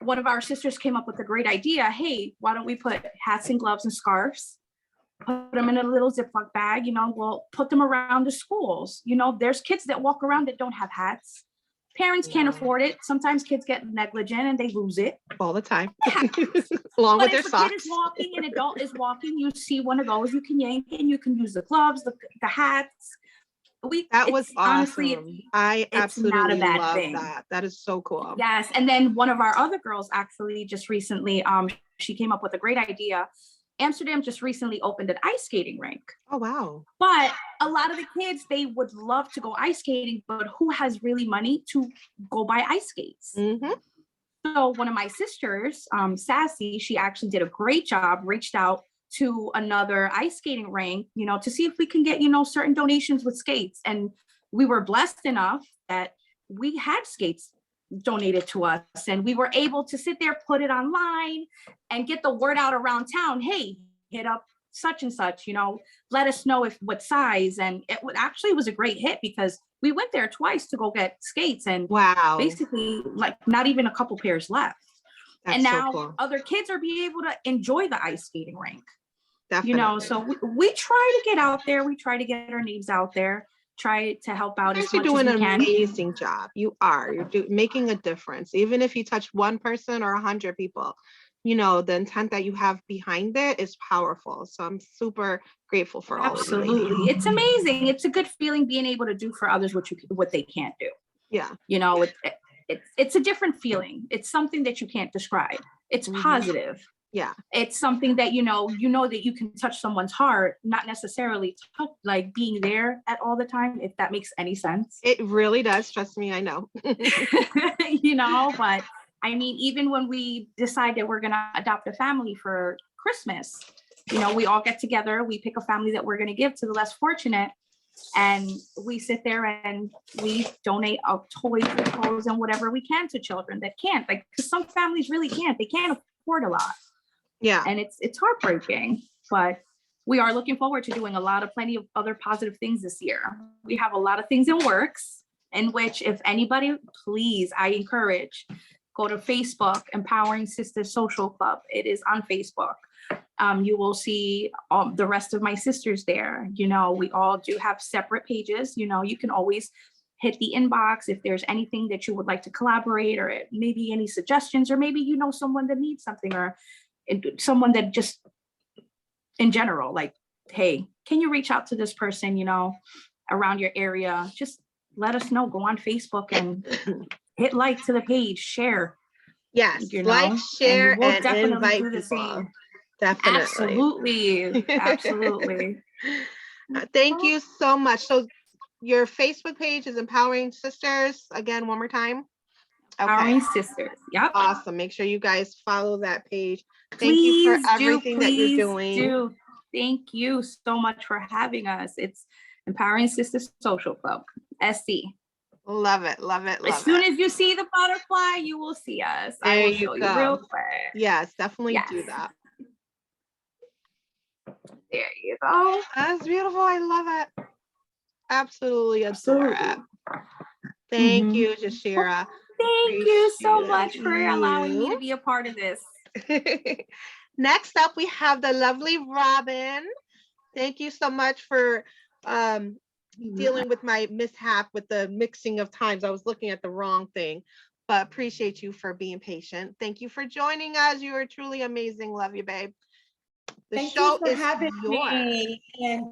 one of our sisters came up with a great idea. Hey, why don't we put hats and gloves and scarves, put them in a little Ziploc bag, we'll put them around the schools. There's kids that walk around that don't have hats. Parents can't afford it. Sometimes kids get negligent and they lose it. All the time. Along But with their if a socks. kid is walking, an adult is walking, you see one of those, you can yank it and you can use the gloves, the hats. That was awesome. Honestly, I absolutely not a bad love thing. that. That is so cool. Yes. And then one of our other girls actually just recently, she came up with a great idea. Amsterdam just recently opened an ice skating rink. Oh, wow. But a lot of the kids, they would love to go ice skating, but who has really money to go buy ice skates? Mm-hmm. So one of my sisters, Sassy, she actually did a great job, reached out to another ice skating rink, to see if we can get, certain donations with skates. And we were blessed enough that we had skates donated to us, and we were able to sit there, put it online and get the word out around town. Hey, hit up such and such, let us know what size. And it actually was a great hit, because we went there twice to go get skates, and wow, basically like not even a couple pairs left. That's and now so cool. other kids are being able to enjoy the ice skating rink. Definitely. So we try to get out there. We try to get our names out there, try to help out as much as we can. You're doing an amazing job. You are. You're making a difference. Even if you touch one person or 100 people, the intent that you have behind it is powerful. So I'm super grateful for all of you. Absolutely. It's amazing. It's a good feeling being able to do for others what they can't do. Yeah. It's a different feeling. It's something that you can't describe. It's positive. Yeah. It's something that, you know that you can touch someone's heart, not necessarily like being there at all the time, if that makes any sense. It really does. Trust me, I know. But I mean, even when we decide that we're going to adopt a family for Christmas, we all get together, we pick a family that we're going to give to the less fortunate. And we sit there and we donate toys and clothes and whatever we can to children that can't, like, because some families really can't. They can't afford a lot. Yeah. And it's heartbreaking, but we are looking forward to doing plenty of other positive things this year. We have a lot of things in works, in which, if anybody, please, I encourage, go to Facebook, Empowering Sisters Social Club. It is on Facebook. You will see the rest of my sisters there. We all do have separate pages. You can always hit the inbox if there's anything that you would like to collaborate, or maybe any suggestions, or maybe someone that needs something, or someone that just in general, like, hey, can you reach out to this person, around your area? Just let us know. Go on Facebook and hit like to the page, share. Yes, like, share, and we'll and definitely invite do the people. same. Definitely. Absolutely. Absolutely. Thank you so much. So your Facebook page is Empowering Sisters. Again, one more time. Okay. Empowering Sisters. Yep. Awesome. Make sure you guys follow that page. Thank you for everything that you're doing. Do. Thank you so much for having us. It's Empowering Sisters Social Club, SC. Love it. Love it. Love As soon it. as you see the butterfly, you will see us. I There will you show you go. real quick. Yes, definitely do Yes. that. There you go. That's beautiful. I love it. Absolutely adore it. Thank you, Jashira. Thank you so Appreciate much for allowing me you. to be a part of this. Next up, we have the lovely Robin. Thank you so much for dealing with my mishap with the mixing of times. I was looking at the wrong thing, but appreciate you for being patient. Thank you for joining us. You are truly amazing. Love you, babe. The Thank show you for is having yours. me. And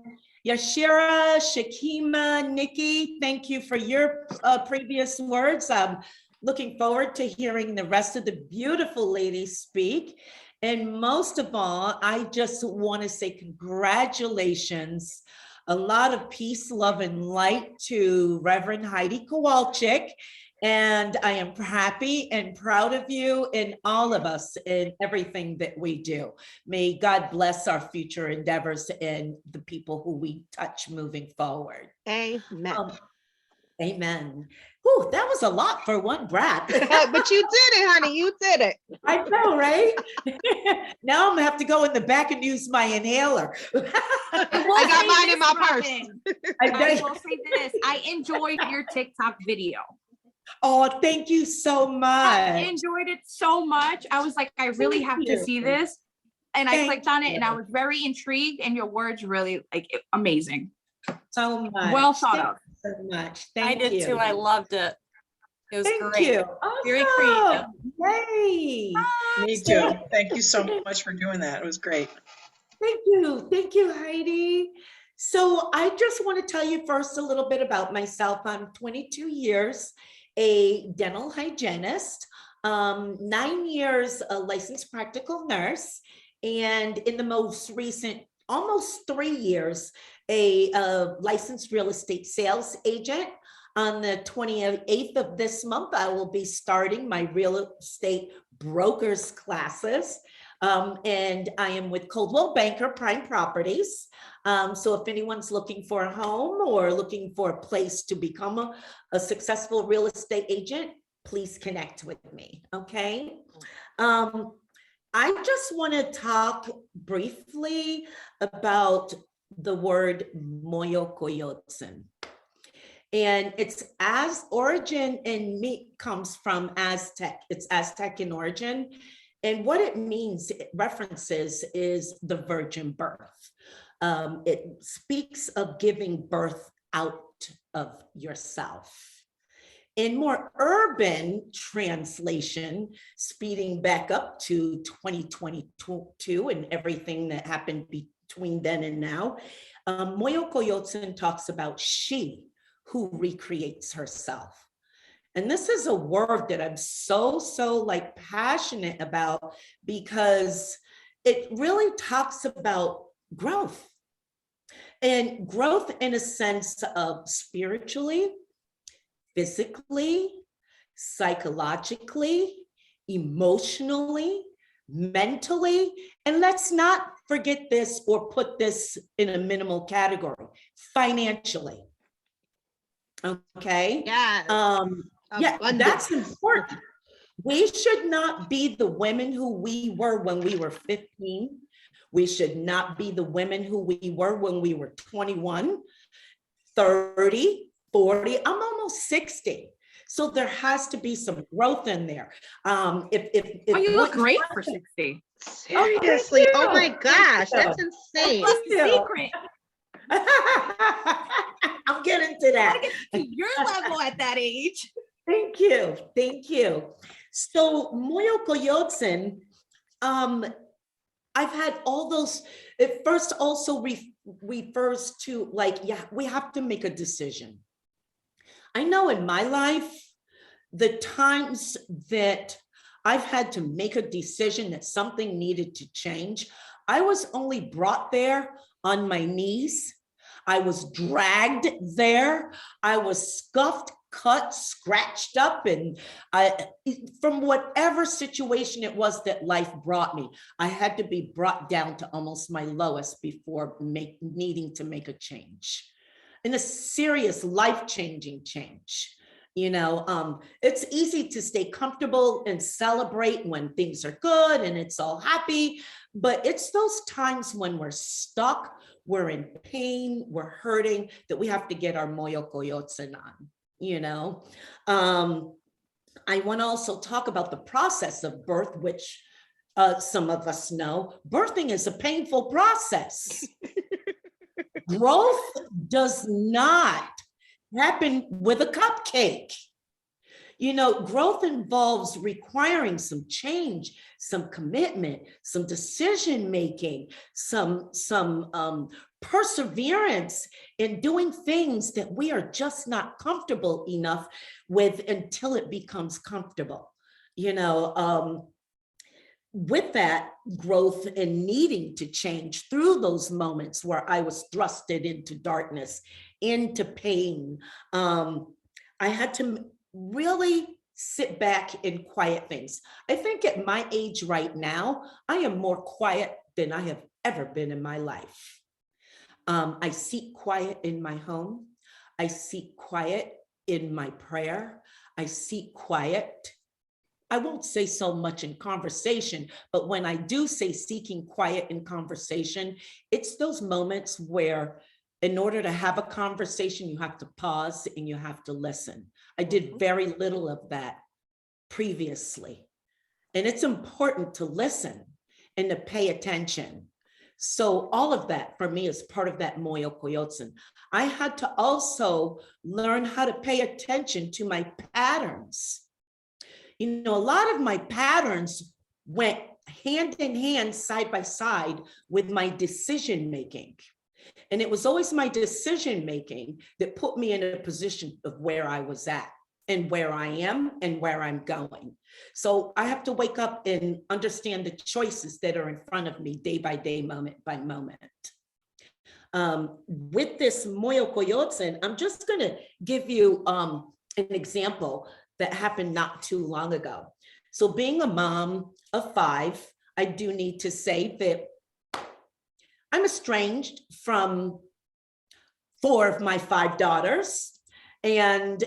Yashira, Shakima, Nikki, thank you for your previous words. I'm looking forward to hearing the rest of the beautiful ladies speak. And most of all, I just want to say congratulations. A lot of peace, love, and light to Reverend Heidi Kowalchyk. And I am happy and proud of you and all of us in everything that we do. May God bless our future endeavors and the people who we touch moving forward. Amen. Amen. Whew, that was a lot for one brat. But you did it, honey. You did it. I know, right? Now I'm gonna have to go in the back and use my inhaler. I got mine in my purse. I will say this. I enjoyed your TikTok video. Oh, thank you so much. I enjoyed it so much. I was like, I really have to see this. And I clicked on it and I was very intrigued, and your words really amazing. So much. Well thought of. So much. I Thank did you. too. I loved it. It was Thank great. you. Very Awesome. creative. Yay. Me too. Thank you so much for doing that. It was great. Thank you. Thank you, Heidi. So I just want to tell you first a little bit about myself. I'm 22 years, a dental hygienist, 9 years a licensed practical nurse, and in the most recent, almost 3 years, a licensed real estate sales agent. On the 28th of this month, I will be starting my real estate brokers classes. And I am with Coldwell Banker Prime Properties. So if anyone's looking for a home or looking for a place to become a successful real estate agent, please connect with me, okay? I just want to talk briefly about the word moyokoyotsen. And its origin in meat comes from Aztec. It's Aztec in origin. And what it means, it references, is the virgin birth. It speaks of giving birth out of yourself. In more urban translation, speeding back up to 2022 and everything that happened between then and now, Moyokoyotsen talks about she who recreates herself. And this is a word that I'm so passionate about, because it really talks about growth, and growth in a sense of spiritually, physically, psychologically, emotionally, mentally, and let's not forget this or put this in a minimal category, financially. Okay. Yes. Yeah, that's important. We should not be the women who we were when we were 15. We should not be the women who we were when we were 21, 30, 40. I'm almost 60. So there has to be some growth in there. If you look great for 60. Seriously. Oh my gosh. That's insane. What's the secret? I'm getting to that. Get to your level at that age. Thank you. Thank you. So Moyokoyotsen, I've had all those, it first also refers to we have to make a decision. I know in my life, the times that I've had to make a decision that something needed to change, I was only brought there on my knees. I was dragged there. I was scuffed, cut, scratched up, and from whatever situation it was that life brought me, I had to be brought down to almost my lowest before needing to make a change, and a serious life-changing change. It's easy to stay comfortable and celebrate when things are good and it's all happy, but it's those times when we're stuck, we're in pain, we're hurting, that we have to get our moyo koyotsen on. I want to also talk about the process of birth, which some of us know. Birthing is a painful process. Growth does not happen with a cupcake. Growth involves requiring some change, some commitment, some decision making, some perseverance in doing things that we are just not comfortable enough with until it becomes comfortable. With that growth and needing to change through those moments where I was thrusted into darkness, into pain, I had to really sit back and quiet things. I think at my age right now, I am more quiet than I have ever been in my life. I seek quiet in my home. I seek quiet in my prayer. I seek quiet. I won't say so much in conversation, but when I do say seeking quiet in conversation, it's those moments where in order to have a conversation, you have to pause and you have to listen. I did very little of that previously. And it's important to listen and to pay attention. So all of that for me is part of that moyo koyotsen. I had to also learn how to pay attention to my patterns. A lot of my patterns went hand in hand, side by side with my decision making. And it was always my decision making that put me in a position of where I was at and where I am and where I'm going. So I have to wake up and understand the choices that are in front of me day by day, moment by moment. With this moyo koyotsen, I'm just going to give you an example that happened not too long ago. So being a mom of 5, I do need to say that I'm estranged from 4 of my 5 daughters. And,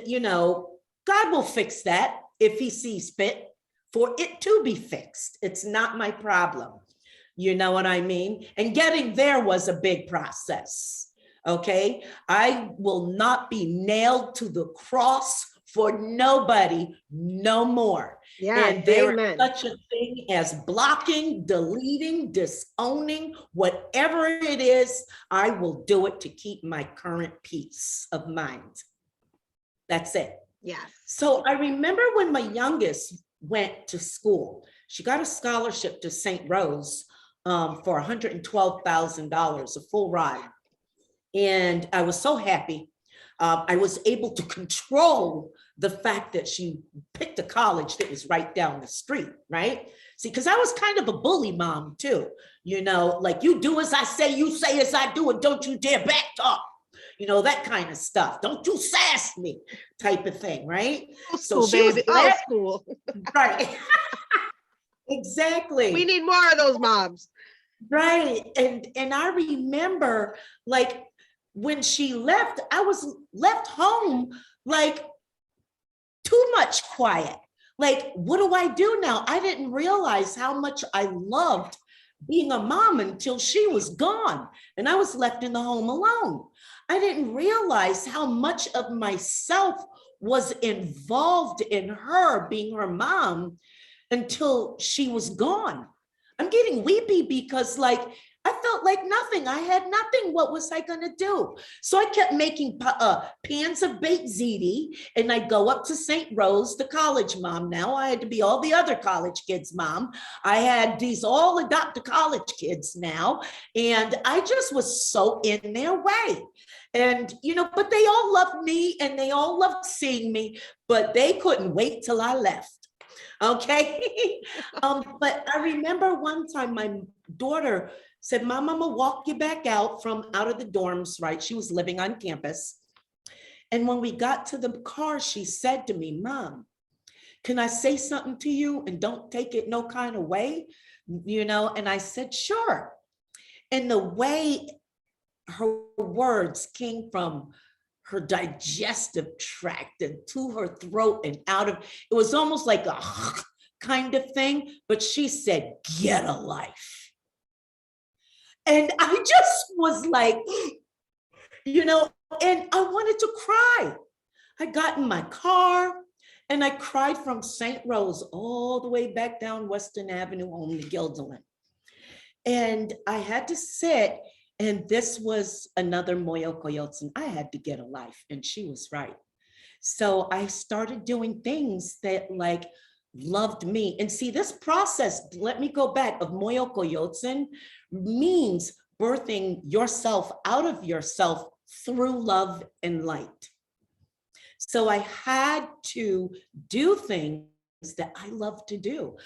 God will fix that if he sees fit for it to be fixed. It's not my problem. You know what I mean? And getting there was a big process. Okay. I will not be nailed to the cross for nobody no more. Yeah, and there amen. is such a thing as blocking, deleting, disowning, whatever it is, I will do it to keep my current peace of mind. That's it. Yes. So I remember when my youngest went to school, she got a scholarship to St. Rose for $112,000, a full ride. And I was so happy. I was able to control the fact that she picked a college that was right down the street, right? See, because I was kind of a bully mom too, like you do as I say, you say as I do, and don't you dare back talk, that kind of stuff. Don't you sass me type of thing, right? Old So school, she was baby. glad- Old school. right. Exactly. We need more of those moms. Right. And I remember like when she left, I was left home like too much quiet. Like, what do I do now? I didn't realize how much I loved being a mom until she was gone and I was left in the home alone. I didn't realize how much of myself was involved in her being her mom until she was gone. I'm getting weepy because I felt like nothing. I had nothing. What was I going to do? So I kept making pans of baked ziti, and I go up to St. Rose, the college mom now. I had to be all the other college kids' mom. I had these all adopted college kids now, and I just was so in their way. And, but they all loved me, and they all loved seeing me, but they couldn't wait till I left. Okay. But I remember one time my daughter said, Mom, I'm gonna walk you back out of the dorms, right? She was living on campus. And when we got to the car, she said to me, Mom, can I say something to you and don't take it no kind of way? And I said, sure. And the way her words came from her digestive tract and to her throat and out of, it was almost like a kind of thing, but she said, get a life. And I just was like, and I wanted to cry. I got in my car and I cried from St. Rose all the way back down Western Avenue home to Guilderland. And I had to sit, and this was another Moyo Koyotsun. I had to get a life, and she was right. So I started doing things that like loved me. And see, this process, let me go back, of Moyo Koyotsun means birthing yourself out of yourself through love and light. So I had to do things that I love to do,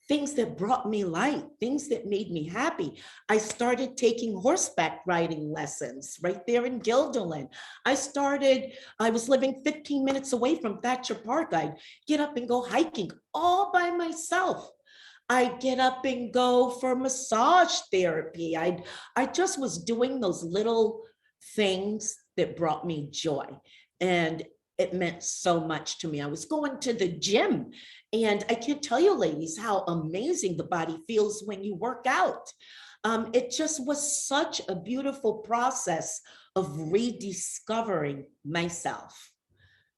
things that brought me light, things that made me happy. I started taking horseback riding lessons right there in Guilderland. I was living 15 minutes away from Thatcher Park. I'd get up and go hiking all by myself. I'd get up and go for massage therapy. I just was doing those little things that brought me joy. And it meant so much to me. I was going to the gym, and I can't tell you, ladies, how amazing the body feels when you work out. It just was such a beautiful process of rediscovering myself.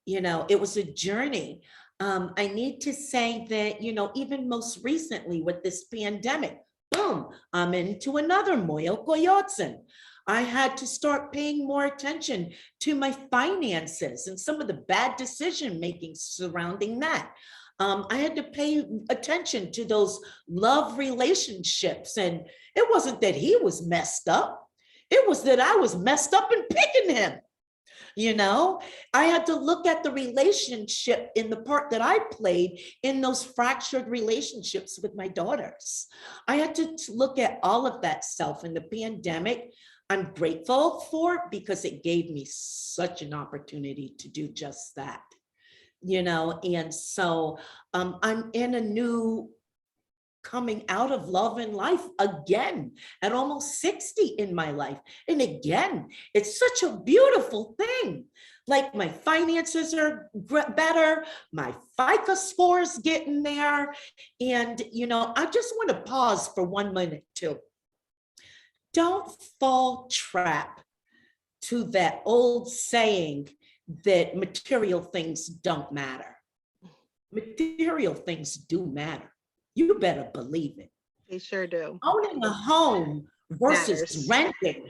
It was a journey. I need to say that, even most recently with this pandemic, boom, I'm into another Moyo Koyotsun. I had to start paying more attention to my finances and some of the bad decision-making surrounding that. I had to pay attention to those love relationships. And it wasn't that he was messed up. It was that I was messed up and picking him. I had to look at the relationship in the part that I played in those fractured relationships with my daughters. I had to look at all of that stuff in the pandemic. I'm grateful for it because it gave me such an opportunity to do just that, and so I'm in a new coming out of love and life again at almost 60 in my life. And again, it's such a beautiful thing. Like my finances are better, my FICO score is getting there. And, I just want to pause for 1 minute too. Don't fall trap to that old saying that material things don't matter. Material things do matter. You better believe it. They sure do. Owning a home versus renting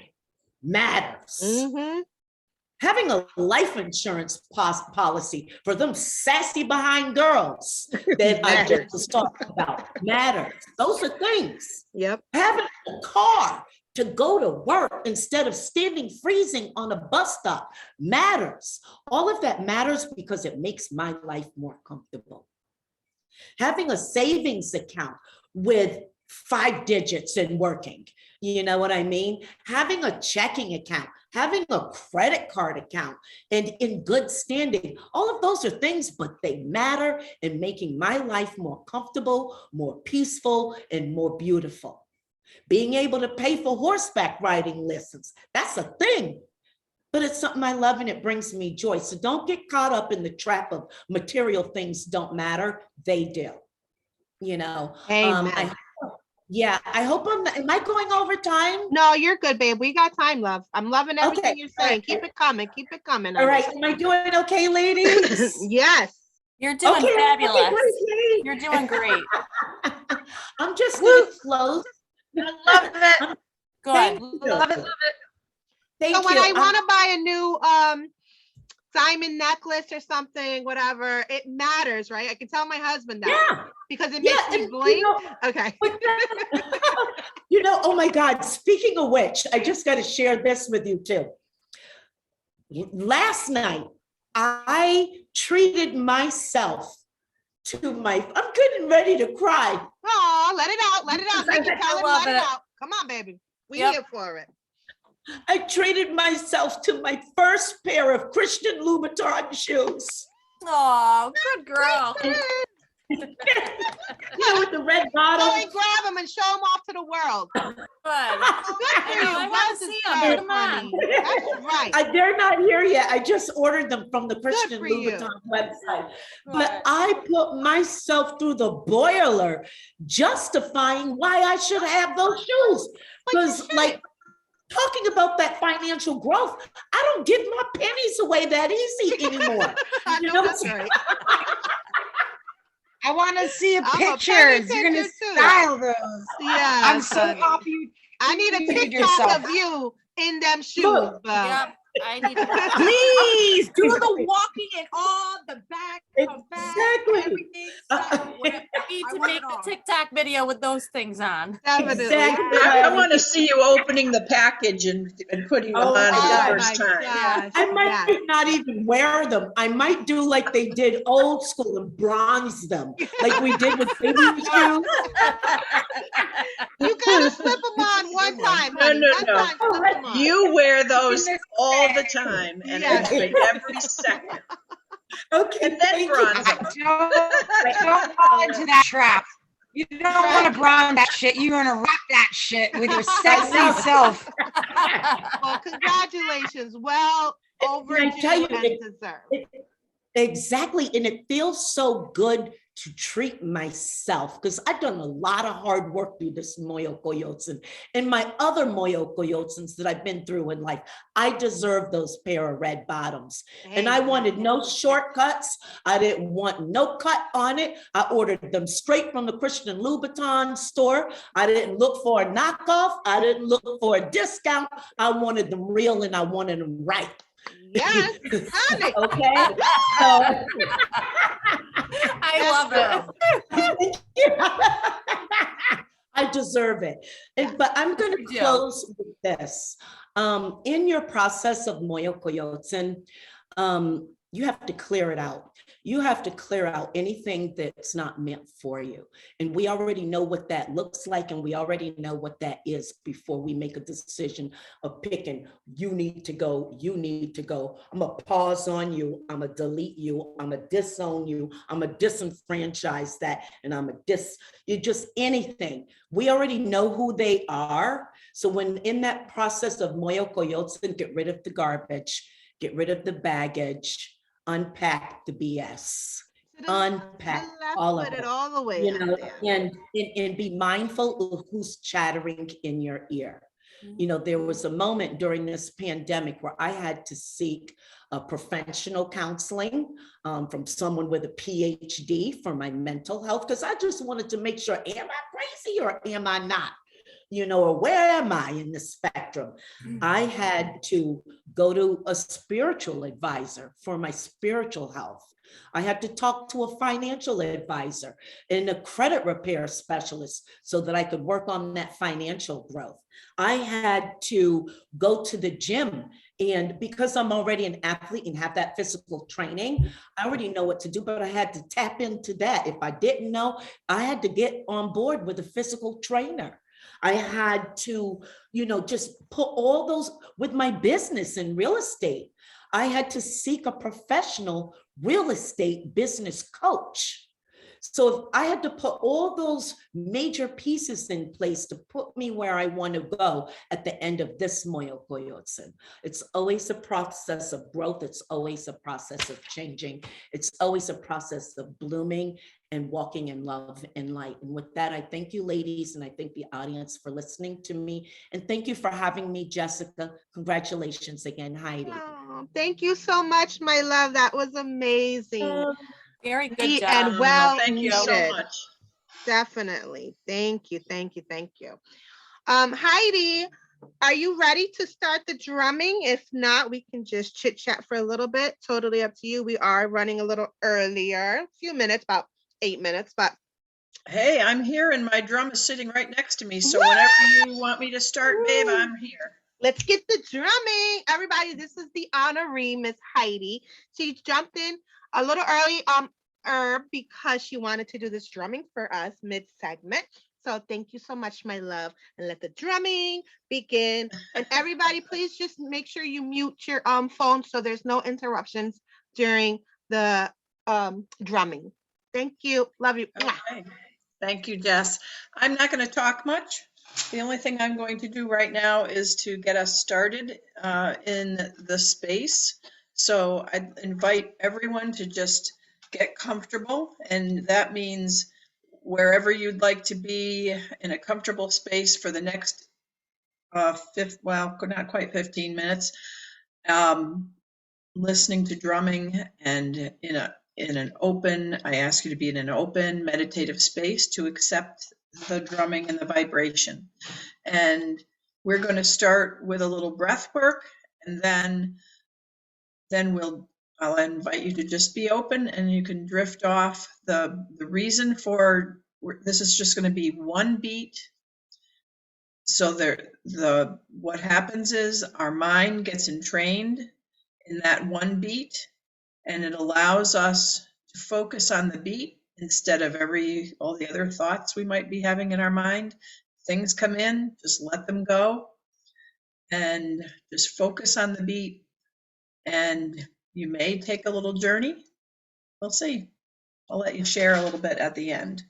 matters. Mm-hmm. Having a life insurance policy for them sassy behind girls that I just was talking about matters. Those are things. Yep. Having a car to go to work instead of standing freezing on a bus stop matters. All of that matters because it makes my life more comfortable. Having a savings account with 5 digits and working, you know what I mean? Having a checking account, having a credit card account and in good standing, all of those are things, but they matter in making my life more comfortable, more peaceful, and more beautiful. Being able to pay for horseback riding lessons, that's a thing. But it's something I love and it brings me joy. So don't get caught up in the trap of material things don't matter. They do. Amen. I hope am I going over time? No, you're good, babe. We got time, love. I'm loving everything Okay. you're saying. Keep it coming. Keep it coming. All right. Am I doing okay, ladies? Yes. You're doing fabulous. Okay, great. You're doing great. I'm just going to close. I love it. Good. Love it. Love it. Thank So when you. I want to buy a new diamond necklace or something, whatever, it matters, right? I can tell my husband that because it makes me blink. Okay. Oh my God, speaking of which, I just got to share this with you too. Last night, I treated myself to I'm good and ready to cry. Oh, let it out. Let it out. Thank you, Kelly. love Let it it. out. Come on, baby. We Yep. here for it. I treated myself to my first pair of Christian Louboutin shoes. Oh, good girl. Yeah, with the red Go bottom. and grab them and show them off to the world. Good. Good I for know, you. I Well wanna see 'em. Put deserved, 'em on. honey. That's right. They're not here yet. I just ordered them from the Christian for you. Louboutin website. But Good. I put myself through the boiler justifying why I should have those shoes. Because like talking about that financial growth, I don't give my pennies away that easy anymore. I You know know, that's right. I want to see I'm a penny pictures. You're gonna pincher, too. style those. Yeah. I'm so happy you I need a treated TikTok yourself. of you in them shoes, Look. bro. Yep. I need to please Do the walking and all the back, Exactly. everything. I need to make a TikTok video with those things on. Definitely. Exactly. I want to see you opening the package and putting them Oh, on Oh the my first time. gosh. I might yes. not even wear them. I might do like they did old school and bronze them, like we did with baby shoes. You gotta slip them on one time, No, honey. no, One no. time, slip them on. You wear those all the time and Yes. enjoy every second. Okay, And then thank you. bronze them. Don't fall into that trap. You don't want to brown that shit. You're gonna rock that shit with your sexy self. Well, congratulations. Well overdue tell you, and deserved. Exactly. And it feels so good to treat myself because I've done a lot of hard work through this Moyo Koyotsun and my other Moyo Koyotsons that I've been through in life. I deserve those pair of red bottoms. And I wanted no shortcuts. I didn't want no cut on it. I ordered them straight from the Christian Louboutin store. I didn't look for a knockoff. I didn't look for a discount. I wanted them real and I wanted them right. Yes, honey. Okay. So, I love it. I deserve it. But I'm going You to do. close with this. In your process of Moyo Koyotsun, you have to clear it out. You have to clear out anything that's not meant for you. And we already know what that looks like, and we already know what that is before we make a decision of picking, you need to go, you need to go. I'm gonna pause on you, I'm gonna delete you, I'm gonna disown you, I'm gonna disenfranchise that, and I'm gonna you just anything. We already know who they are. So when in that process of Moyo Koyotsun, get rid of the garbage, get rid of the baggage, unpack the BS, unpack all of Put it it, all the way you out know, there. and be mindful of who's chattering in your ear. You know, there was a moment during this pandemic where I had to seek a professional counseling from someone with a PhD for my mental health, because I just wanted to make sure, am I crazy or am I not? You know, or where am I in the spectrum? I had to go to a spiritual advisor for my spiritual health. I had to talk to a financial advisor and a credit repair specialist so that I could work on that financial growth. I had to go to the gym, and because I'm already an athlete and have that physical training, I already know what to do, but I had to tap into that. If I didn't know, I had to get on board with a physical trainer. I had to, you know, just put all those with my business in real estate. I had to seek a professional real estate business coach. So if I had to put all those major pieces in place to put me where I want to go at the end of this Moyo Koyotsun. It's always a process of growth. It's always a process of changing. It's always a process of blooming and walking in love and light. And with that, I thank you, ladies, and I thank the audience for listening to me. And thank you for having me, Jessica. Congratulations again, Heidi. Oh, thank you so much, my love. That was amazing. Very good Sweet job. and well Thank you so needed. much. Definitely. Thank you. Thank you. Thank you. Heidi, are you ready to start the drumming? If not, we can just chit chat for a little bit. Totally up to you. We are running a little earlier, a few minutes, about 8 minutes, but Hey, I'm here and my drum is sitting right next to me. So whenever you want me to start, babe, I'm here. let's get the drumming. Everybody, this is the honoree, Miss Heidi. She jumped in a little early, because she wanted to do this drumming for us mid-segment. So thank you so much, my love. And let the drumming begin. And everybody, please just make sure you mute your phone so there's no interruptions during the drumming. Thank you. Love you. Mwah. Okay. Thank you, Jess. I'm not going to talk much. The only thing I'm going to do right now is to get us started in the space. So I invite everyone to just get comfortable, and that means wherever you'd like to be in a comfortable space for the next not quite 15 minutes, listening to drumming and I ask you to be in an open meditative space to accept the drumming and the vibration. And we're going to start with a little breath work, and then I'll invite you to just be open, and you can drift off. The reason for this is just going to be one beat. So what happens is our mind gets entrained in that one beat, and it allows us to focus on the beat instead of all the other thoughts we might be having in our mind. Things come in, just let them go and just focus on the beat. And you may take a little journey. We'll see. I'll let you share a little bit at the end.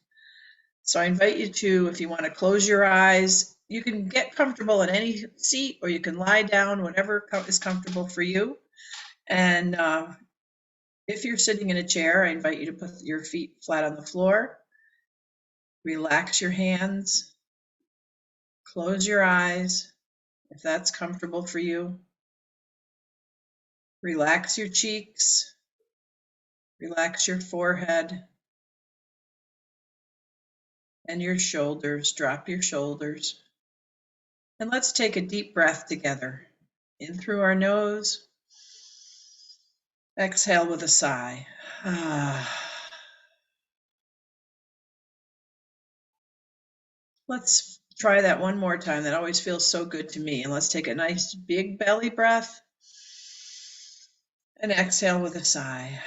So I invite you to, if you want to close your eyes, you can get comfortable in any seat, or you can lie down, whatever is comfortable for you. And if you're sitting in a chair, I invite you to put your feet flat on the floor. Relax your hands. Close your eyes if that's comfortable for you. Relax your cheeks. Relax your forehead and your shoulders. Drop your shoulders. And let's take a deep breath together. In through our nose. Exhale with a sigh. Let's try that one more time. That always feels so good to me. And let's take a nice big belly breath. And exhale with a sigh.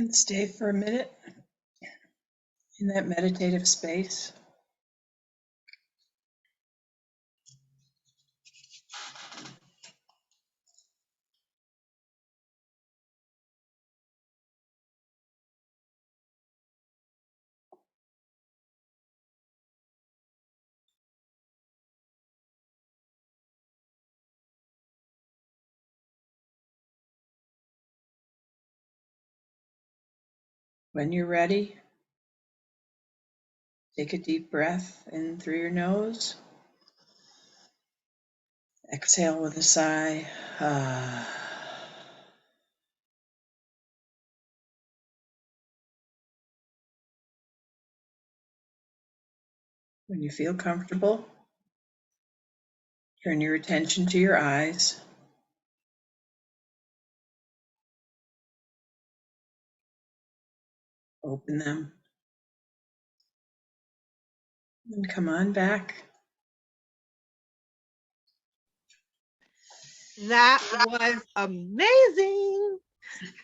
And stay for a minute in that meditative space. When you're ready, take a deep breath in through your nose. Exhale with a sigh. When you feel comfortable, turn your attention to your eyes. Open them. And come on back. That was amazing.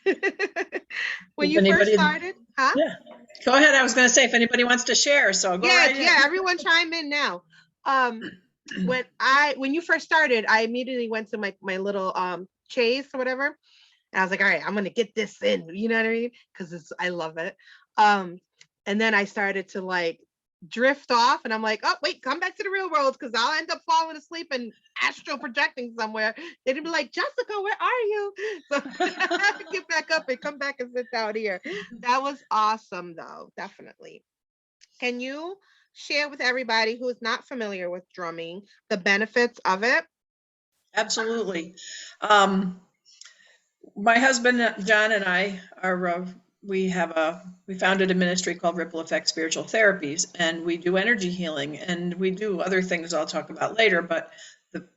When If you first anybody- started, huh? Yeah. Go ahead. I was going to say if anybody wants to share, so go right ahead. Yeah, everyone chime in now. When you first started, I immediately went to my little chase or whatever. And I was like, all right, I'm gonna get this in, you know what I mean? Because I love it. And then I started to like drift off, and I'm like, oh wait, come back to the real world, because I'll end up falling asleep and astral projecting somewhere. They'd be like, Jessica, where are you? So I have to get back up and come back and sit down here. That was awesome, though, definitely. Can you share with everybody who is not familiar with drumming the benefits of it? Absolutely. My husband John and I are we founded a ministry called Ripple Effect Spiritual Therapies, and we do energy healing, and we do other things I'll talk about later. But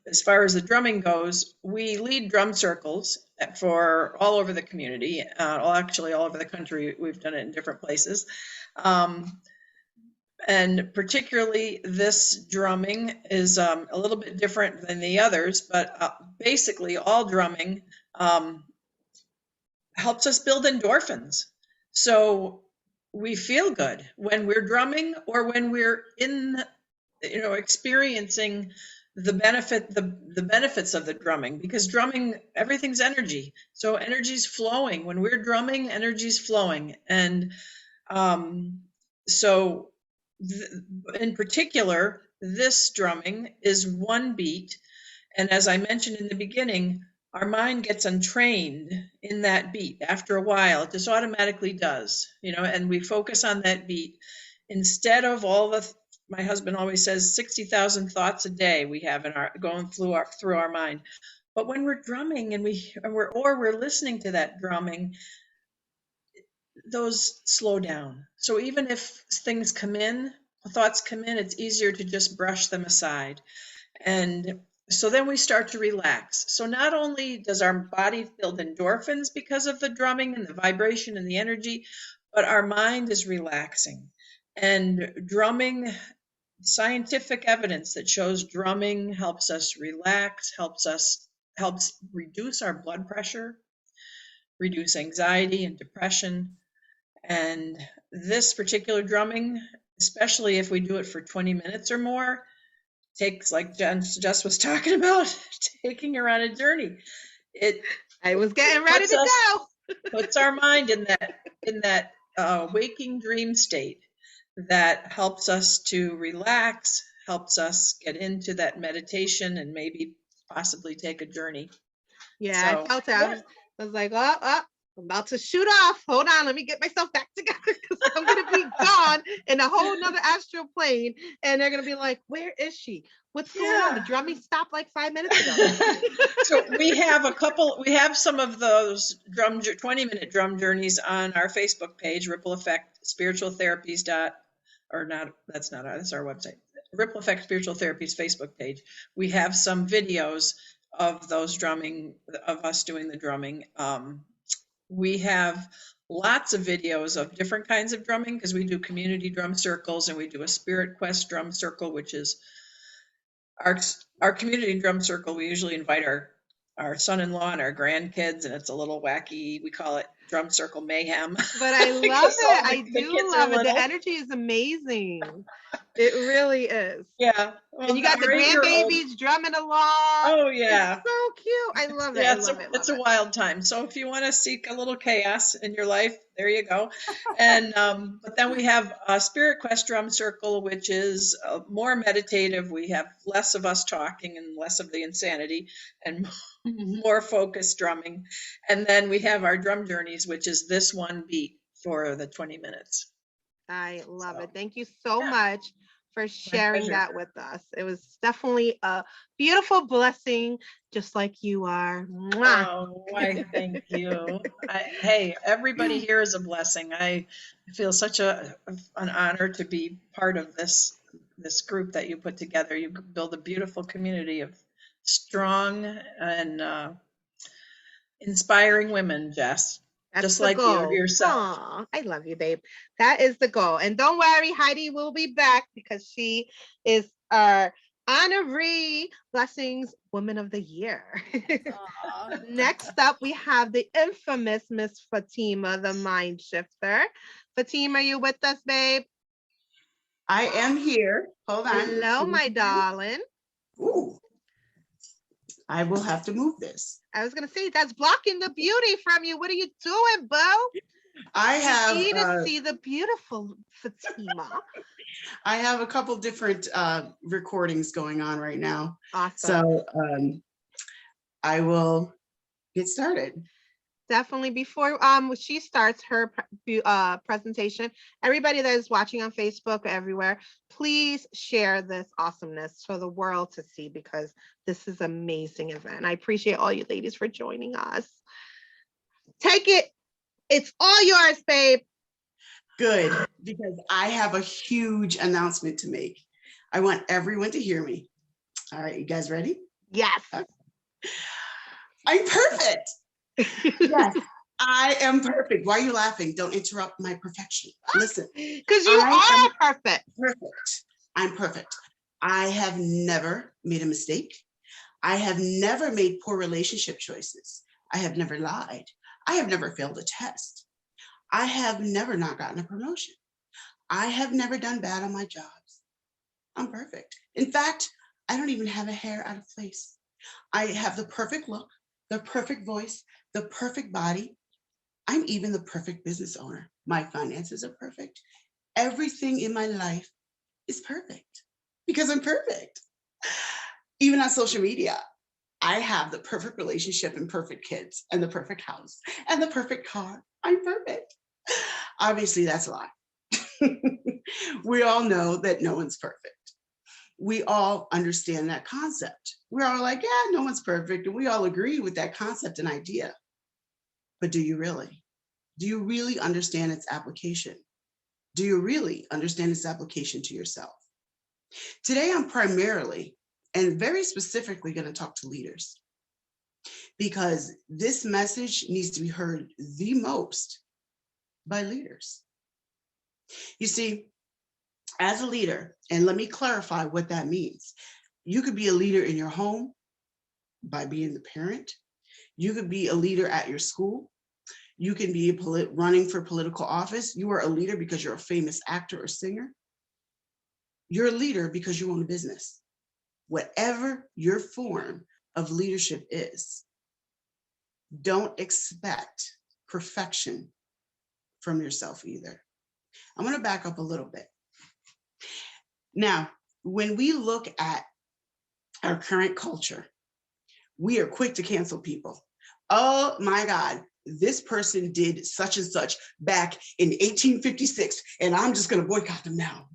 as far as the drumming goes, we lead drum circles for all over the community, actually all over the country. We've done it in different places. And particularly this drumming is a little bit different than the others, but basically all drumming helps us build endorphins. So we feel good when we're drumming or when we're experiencing the benefits of the drumming, because drumming, everything's energy. So energy's flowing. When we're drumming, energy's flowing. And so in particular, this drumming is one beat. And as I mentioned in the beginning, our mind gets untrained in that beat. After a while, it just automatically does, and we focus on that beat instead of my husband always says 60,000 thoughts a day we have going through our mind. But when we're drumming and we're listening to that drumming, those slow down. So even if thoughts come in, it's easier to just brush them aside. And so then we start to relax. So not only does our body build endorphins because of the drumming and the vibration and the energy, but our mind is relaxing. And drumming, scientific evidence that shows drumming helps us relax, helps reduce our blood pressure, reduce anxiety and depression. And this particular drumming, especially if we do it for 20 minutes or more, takes, like Jess was talking about, taking her on a journey. I was getting ready to go. Puts our mind in that waking dream state that helps us to relax, helps us get into that meditation and maybe possibly take a journey. Yeah, so, I felt it. I was like, I'm about to shoot off. Hold on, let me get myself back together, because I'm going to be gone in a whole nother astral plane. And they're going to be like, where is she? What's going on? The drumming stopped like 5 minutes ago. So we have some of those 20-minute drum journeys on our Facebook page, Ripple Effect Spiritual Therapies. That's our website. Ripple Effect Spiritual Therapies Facebook page. We have some videos of those drumming, of us doing the drumming. We have lots of videos of different kinds of drumming, because we do community drum circles, and we do a Spirit Quest drum circle, which is our community drum circle. We usually invite our son-in-law and our grandkids, and it's a little wacky, we call it. drum circle mayhem. But I love Because all it. I the do kids are love it. The little. energy is amazing. It really is. Yeah. Well, And you got the our 8-year-old. grandbabies drumming along. Oh It's yeah. so cute. I love it. Yeah, I love it. it's Love a it. wild time. So if you want to seek a little chaos in your life, there you go. And but then we have a Spirit Quest Drum Circle, which is more meditative. We have less of us talking and less of the insanity, and more focused drumming. And then we have our drum journeys, which is this one beat for the 20 minutes. I love So, it. Thank you so yeah. much for sharing pleasure. that with us. It was definitely a beautiful blessing, just like you are. Mwah. Oh, why, thank you. Hey, everybody here is a blessing. I feel such an honor to be part of this group that you put together. You build a beautiful community of strong and inspiring women, Jess, That's just the like you goal. yourself. Aw, I love you, babe. That is the goal. And don't worry, Heidi will be back because she is our honoree Blessings Woman of the Year. Aw. Next up, we have the infamous Miss Fatima, the mind shifter. Fatima, you with us, babe? I am here. Hold on. Hello, my darling. Ooh. I will have to move this. I was gonna say that's blocking the beauty from you. What are you doing, Bo? I We need to have see the beautiful Fatima. I have a couple different recordings going on right now. Awesome. So I will get started. Definitely before she starts her presentation, everybody that is watching on Facebook or everywhere, please share this awesomeness for the world to see because this is an amazing event. I appreciate all you ladies for joining us. Take it. It's all yours, babe. Good, because I have a huge announcement to make. I want everyone to hear me. All right, you guys ready? Yes. I'm perfect. Yes, I am perfect. Why are you laughing? Don't interrupt my perfection. Listen. Because you are perfect. Perfect. I'm perfect. I have never made a mistake. I have never made poor relationship choices. I have never lied. I have never failed a test. I have never not gotten a promotion. I have never done bad on my jobs. I'm perfect. In fact, I don't even have a hair out of place. I have the perfect look, the perfect voice, the perfect body. I'm even the perfect business owner. My finances are perfect. Everything in my life is perfect because I'm perfect. Even on social media, I have the perfect relationship and perfect kids and the perfect house and the perfect car. I'm perfect. Obviously, that's a lie. We all know that no one's perfect. We all understand that concept. We're all like, yeah, no one's perfect. And we all agree with that concept and idea. But do you really? Do you really understand its application? Do you really understand its application to yourself? Today, I'm primarily and very specifically going to talk to leaders because this message needs to be heard the most by leaders. You see, as a leader, and let me clarify what that means. You could be a leader in your home by being the parent. You could be a leader at your school. You can be running for political office. You are a leader because you're a famous actor or singer. You're a leader because you own a business. Whatever your form of leadership is, don't expect perfection from yourself either. I'm going to back up a little bit. Now, when we look at our current culture, we are quick to cancel people. Oh my God, this person did such and such back in 1856, and I'm just going to boycott them now.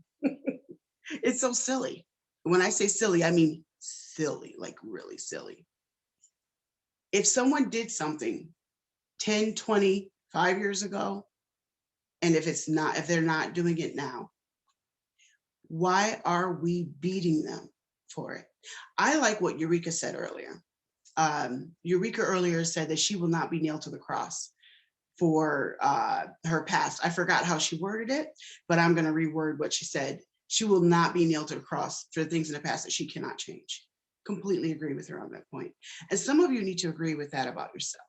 It's so silly. When I say silly, I mean silly, like really silly. If someone did something 10, 20, 5 years ago, and if they're not doing it now, why are we beating them for it? I like what Eureka said earlier. Eureka earlier said that she will not be nailed to the cross for her past. I forgot how she worded it, but I'm going to reword what she said. She will not be nailed to the cross for things in the past that she cannot change. Completely agree with her on that point. And some of you need to agree with that about yourself.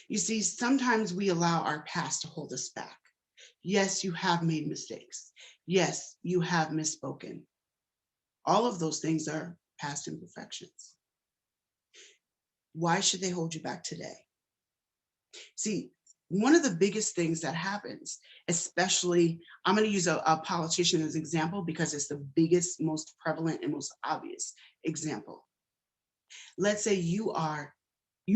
You see, sometimes we allow our past to hold us back. Yes, you have made mistakes. Yes, you have misspoken. All of those things are past imperfections. Why should they hold you back today? See, one of the biggest things that happens, especially, I'm going to use a politician as an example because it's the biggest, most prevalent, and most obvious example. Let's say you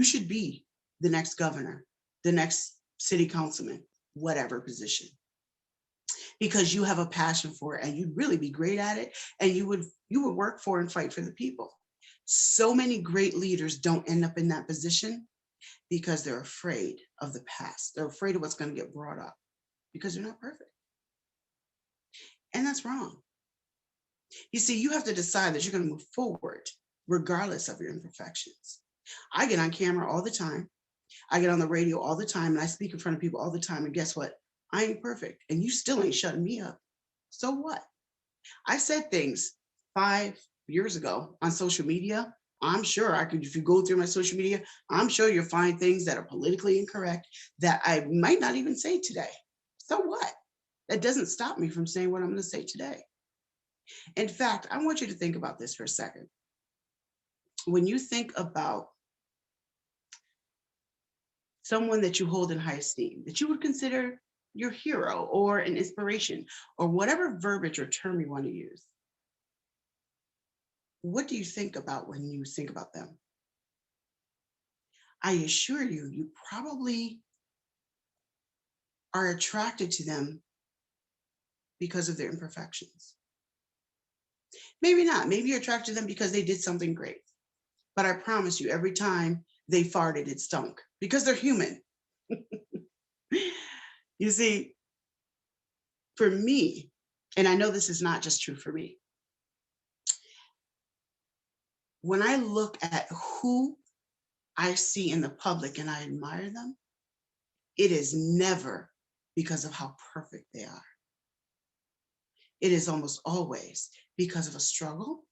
should be the next governor, the next city councilman, whatever position, because you have a passion for it and you'd really be great at it, and you would work for and fight for the people. So many great leaders don't end up in that position because they're afraid of the past. They're afraid of what's going to get brought up because they're not perfect. And that's wrong. You see, you have to decide that you're going to move forward regardless of your imperfections. I get on camera all the time. I get on the radio all the time, and I speak in front of people all the time. And guess what? I ain't perfect, and you still ain't shutting me up. So what? I said things 5 years ago on social media. I'm sure I could, if you go through my social media, I'm sure you'll find things that are politically incorrect that I might not even say today. So what? That doesn't stop me from saying what I'm going to say today. In fact, I want you to think about this for a second. When you think about someone that you hold in high esteem, that you would consider your hero or an inspiration, or whatever verbiage or term you want to use, what do you think about when you think about them? I assure you, you probably are attracted to them because of their imperfections. Maybe not. Maybe you're attracted to them because they did something great. But I promise you, every time they farted, it stunk because they're human. You see, for me, and I know this is not just true for me, when I look at who I see in the public and I admire them, it is never because of how perfect they are. It is almost always because of a struggle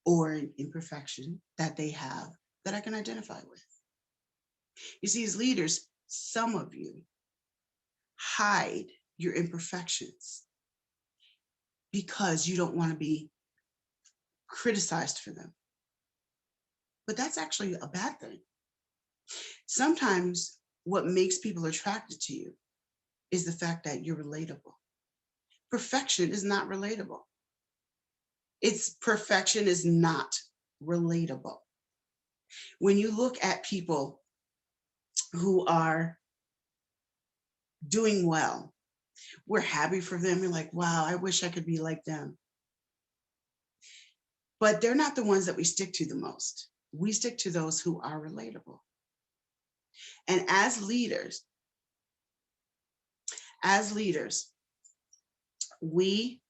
or an imperfection that they have that I can identify with. You see, as leaders, some of you hide your imperfections because you don't want to be criticized for them. But that's actually a bad thing. Sometimes what makes people attracted to you is the fact that you're relatable. Perfection is not relatable. Perfection is not relatable. When you look at people who are doing well, we're happy for them. You're like, wow, I wish I could be like them. But they're not the ones that we stick to the most. We stick to those who are relatable. And as leaders, we,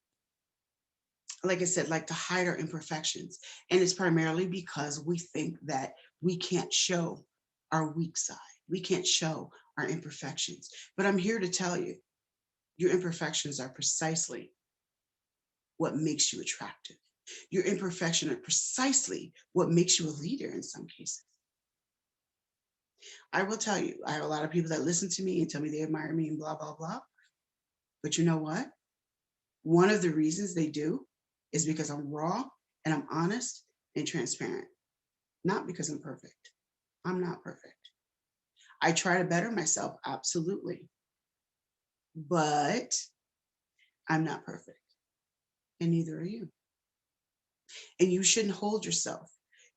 like I said, like to hide our imperfections. And it's primarily because we think that we can't show our weak side. We can't show our imperfections. But I'm here to tell you, your imperfections are precisely what makes you attractive. Your imperfection are precisely what makes you a leader in some cases. I will tell you, I have a lot of people that listen to me and tell me they admire me and blah, blah, blah. But you know what? One of the reasons they do is because I'm raw and I'm honest and transparent, not because I'm perfect. I'm not perfect. I try to better myself, absolutely. But I'm not perfect, and neither are you. And you shouldn't hold yourself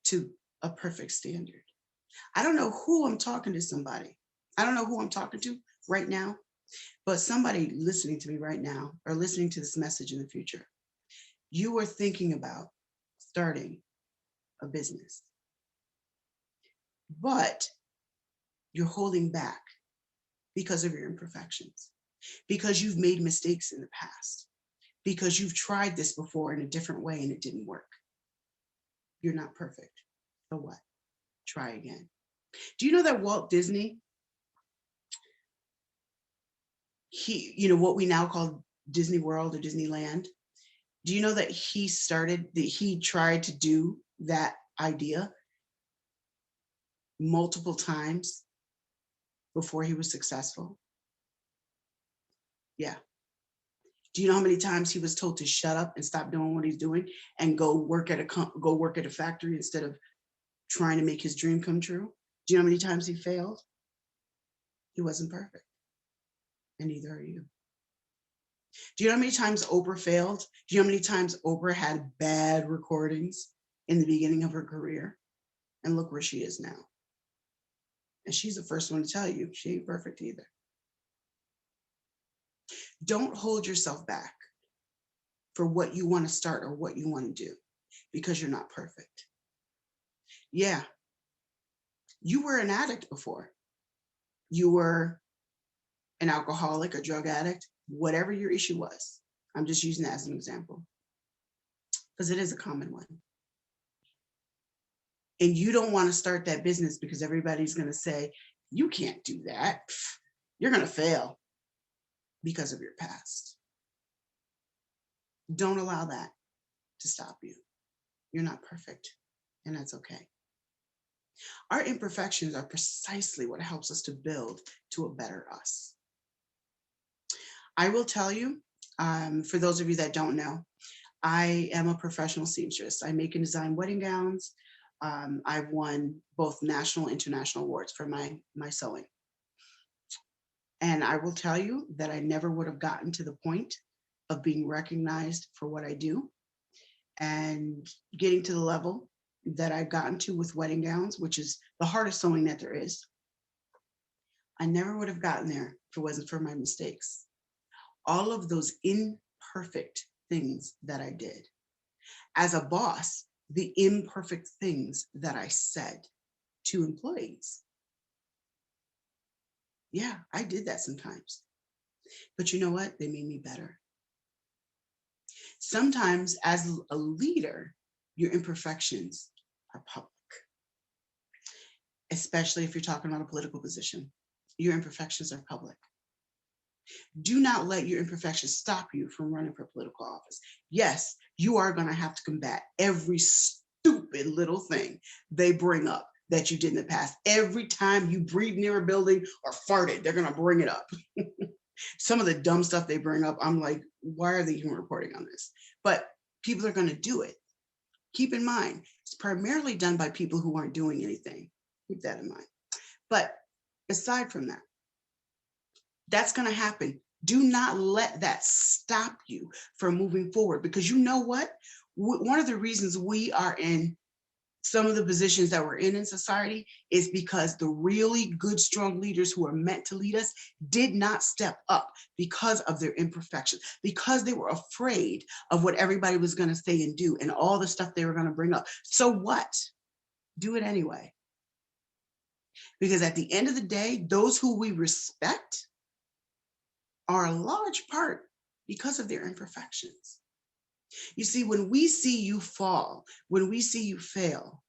to a perfect standard. I don't know who I'm talking to somebody. I don't know who I'm talking to right now, but somebody listening to me right now or listening to this message in the future, you are thinking about starting a business, but you're holding back because of your imperfections, because you've made mistakes in the past, because you've tried this before in a different way and it didn't work. You're not perfect. So what? Try again. Do you know that Walt Disney, what we now call Disney World or Disneyland, do you know that he tried to do that idea multiple times before he was successful? Yeah. Do you know how many times he was told to shut up and stop doing what he's doing and go work at a factory instead of trying to make his dream come true? Do you know how many times he failed? He wasn't perfect, and neither are you. Do you know how many times Oprah failed? Do you know how many times Oprah had bad recordings in the beginning of her career? And look where she is now. And she's the first one to tell you she ain't perfect either. Don't hold yourself back for what you want to start or what you want to do because you're not perfect. Yeah, you were an addict before. You were an alcoholic, a drug addict, whatever your issue was. I'm just using that as an example because it is a common one. And you don't want to start that business because everybody's going to say, you can't do that. You're going to fail because of your past. Don't allow that to stop you. You're not perfect, and that's okay. Our imperfections are precisely what helps us to build to a better us. I will tell you, for those of you that don't know, I am a professional seamstress. I make and design wedding gowns. I've won both national and international awards for my sewing. And I will tell you that I never would have gotten to the point of being recognized for what I do and getting to the level that I've gotten to with wedding gowns, which is the hardest sewing that there is. I never would have gotten there if it wasn't for my mistakes. All of those imperfect things that I did. As a boss, the imperfect things that I said to employees. Yeah, I did that sometimes. But you know what? They made me better. Sometimes as a leader, your imperfections are public, especially if you're talking about a political position. Your imperfections are public. Do not let your imperfections stop you from running for political office. Yes, you are going to have to combat every stupid little thing they bring up that you did in the past. Every time you breathed near a building or farted, they're going to bring it up. Some of the dumb stuff they bring up, I'm like, why are they even reporting on this? But people are going to do it. Keep in mind, it's primarily done by people who aren't doing anything. Keep that in mind. But aside from that, that's going to happen. Do not let that stop you from moving forward, because you know what? One of the reasons we are in some of the positions that we're in society is because the really good, strong leaders who are meant to lead us did not step up because of their imperfections, because they were afraid of what everybody was going to say and do and all the stuff they were going to bring up. So what? Do it anyway. Because at the end of the day, those who we respect are a large part because of their imperfections. You see, when we see you fall, when we see you fail,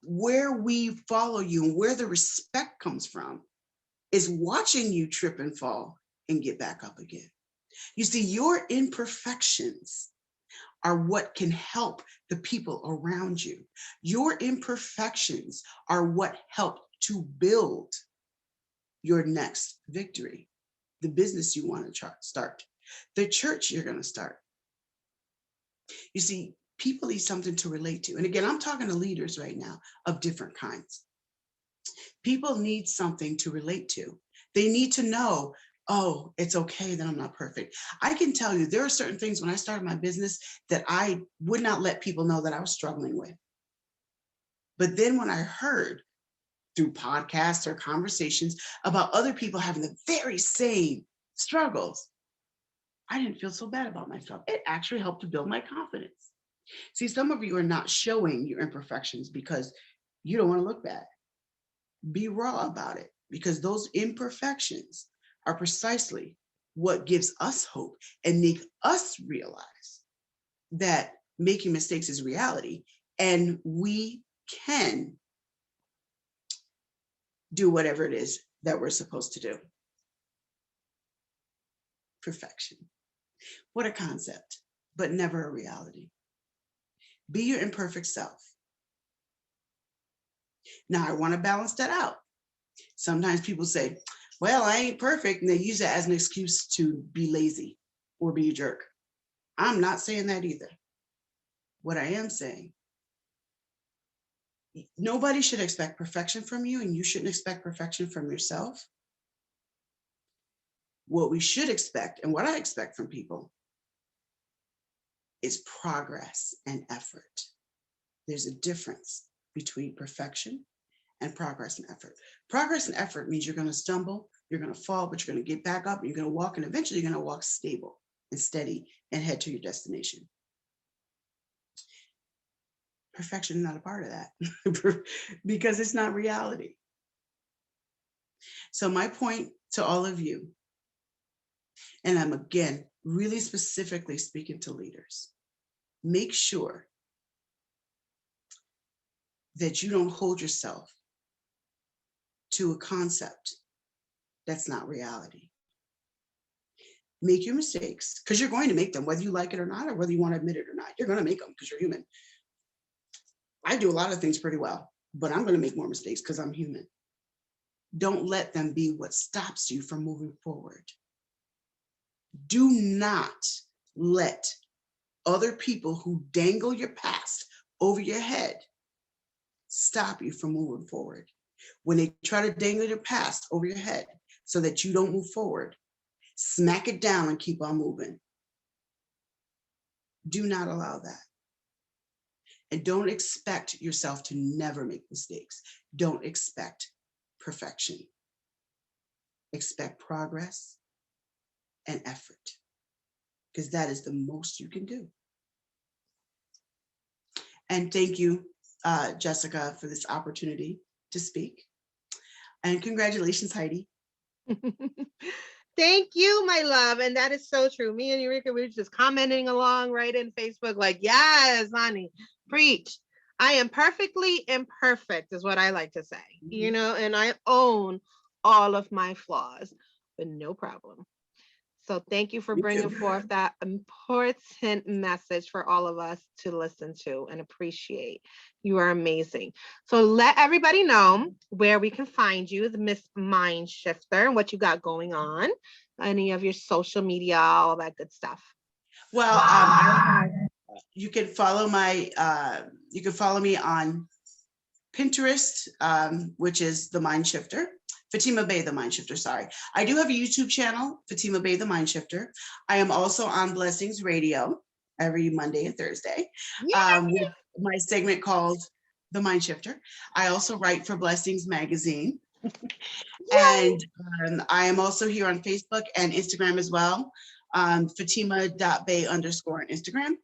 where we follow you and where the respect comes from is watching you trip and fall and get back up again. You see, your imperfections are what can help the people around you. Your imperfections are what help to build your next victory, the business you want to start, the church you're going to start. You see, people need something to relate to. And again, I'm talking to leaders right now of different kinds. People need something to relate to. They need to know, oh, it's okay that I'm not perfect. I can tell you there are certain things when I started my business that I would not let people know that I was struggling with. But then when I heard through podcasts or conversations about other people having the very same struggles, I didn't feel so bad about myself. It actually helped to build my confidence. See, some of you are not showing your imperfections because you don't want to look bad. Be raw about it, because those imperfections are precisely what gives us hope and make us realize that making mistakes is reality and we can do whatever it is that we're supposed to do. Perfection. What a concept, but never a reality. Be your imperfect self. Now, I want to balance that out. Sometimes people say, well, I ain't perfect, and they use it as an excuse to be lazy or be a jerk. I'm not saying that either. What I am saying, nobody should expect perfection from you, and you shouldn't expect perfection from yourself. What we should expect, and what I expect from people, is progress and effort. There's a difference between perfection and progress and effort. Progress and effort means you're going to stumble, you're going to fall, but you're going to get back up, you're going to walk, and eventually you're going to walk stable and steady and head to your destination. Perfection is not a part of that because it's not reality. So my point to all of you, and I'm again really specifically speaking to leaders, make sure that you don't hold yourself to a concept that's not reality. Make your mistakes, because you're going to make them, whether you like it or not, or whether you want to admit it or not. You're going to make them because you're human. I do a lot of things pretty well, but I'm going to make more mistakes because I'm human. Don't let them be what stops you from moving forward. Do not let other people who dangle your past over your head stop you from moving forward. When they try to dangle your past over your head so that you don't move forward, smack it down and keep on moving. Do not allow that. And don't expect yourself to never make mistakes. Don't expect perfection. Expect progress and effort, because that is the most you can do. And thank you, Jessica, for this opportunity to speak. And congratulations, Heidi. Thank you, my love. And that is so true. Me and Eureka, we were just commenting along right in Facebook, like, yes, honey, preach. I am perfectly imperfect is what I like to say, you know, and I own all of my flaws, but no problem. So thank you for bringing forth that important message for all of us to listen to and appreciate. You are amazing. So let everybody know where we can find you, the Miss Mind Shifter, and what you got going on, any of your social media, all that good stuff. Well, you can follow me on Pinterest, which is the Mind Shifter. Fatima Bay, the Mind Shifter, sorry. I do have a YouTube channel, Fatima Bay, the Mind Shifter. I am also on Blessings Radio every Monday and Thursday with my segment called The Mind Shifter. I also write for Blessings Magazine. And I am also here on Facebook and Instagram as well, Fatima.bay_ on Instagram.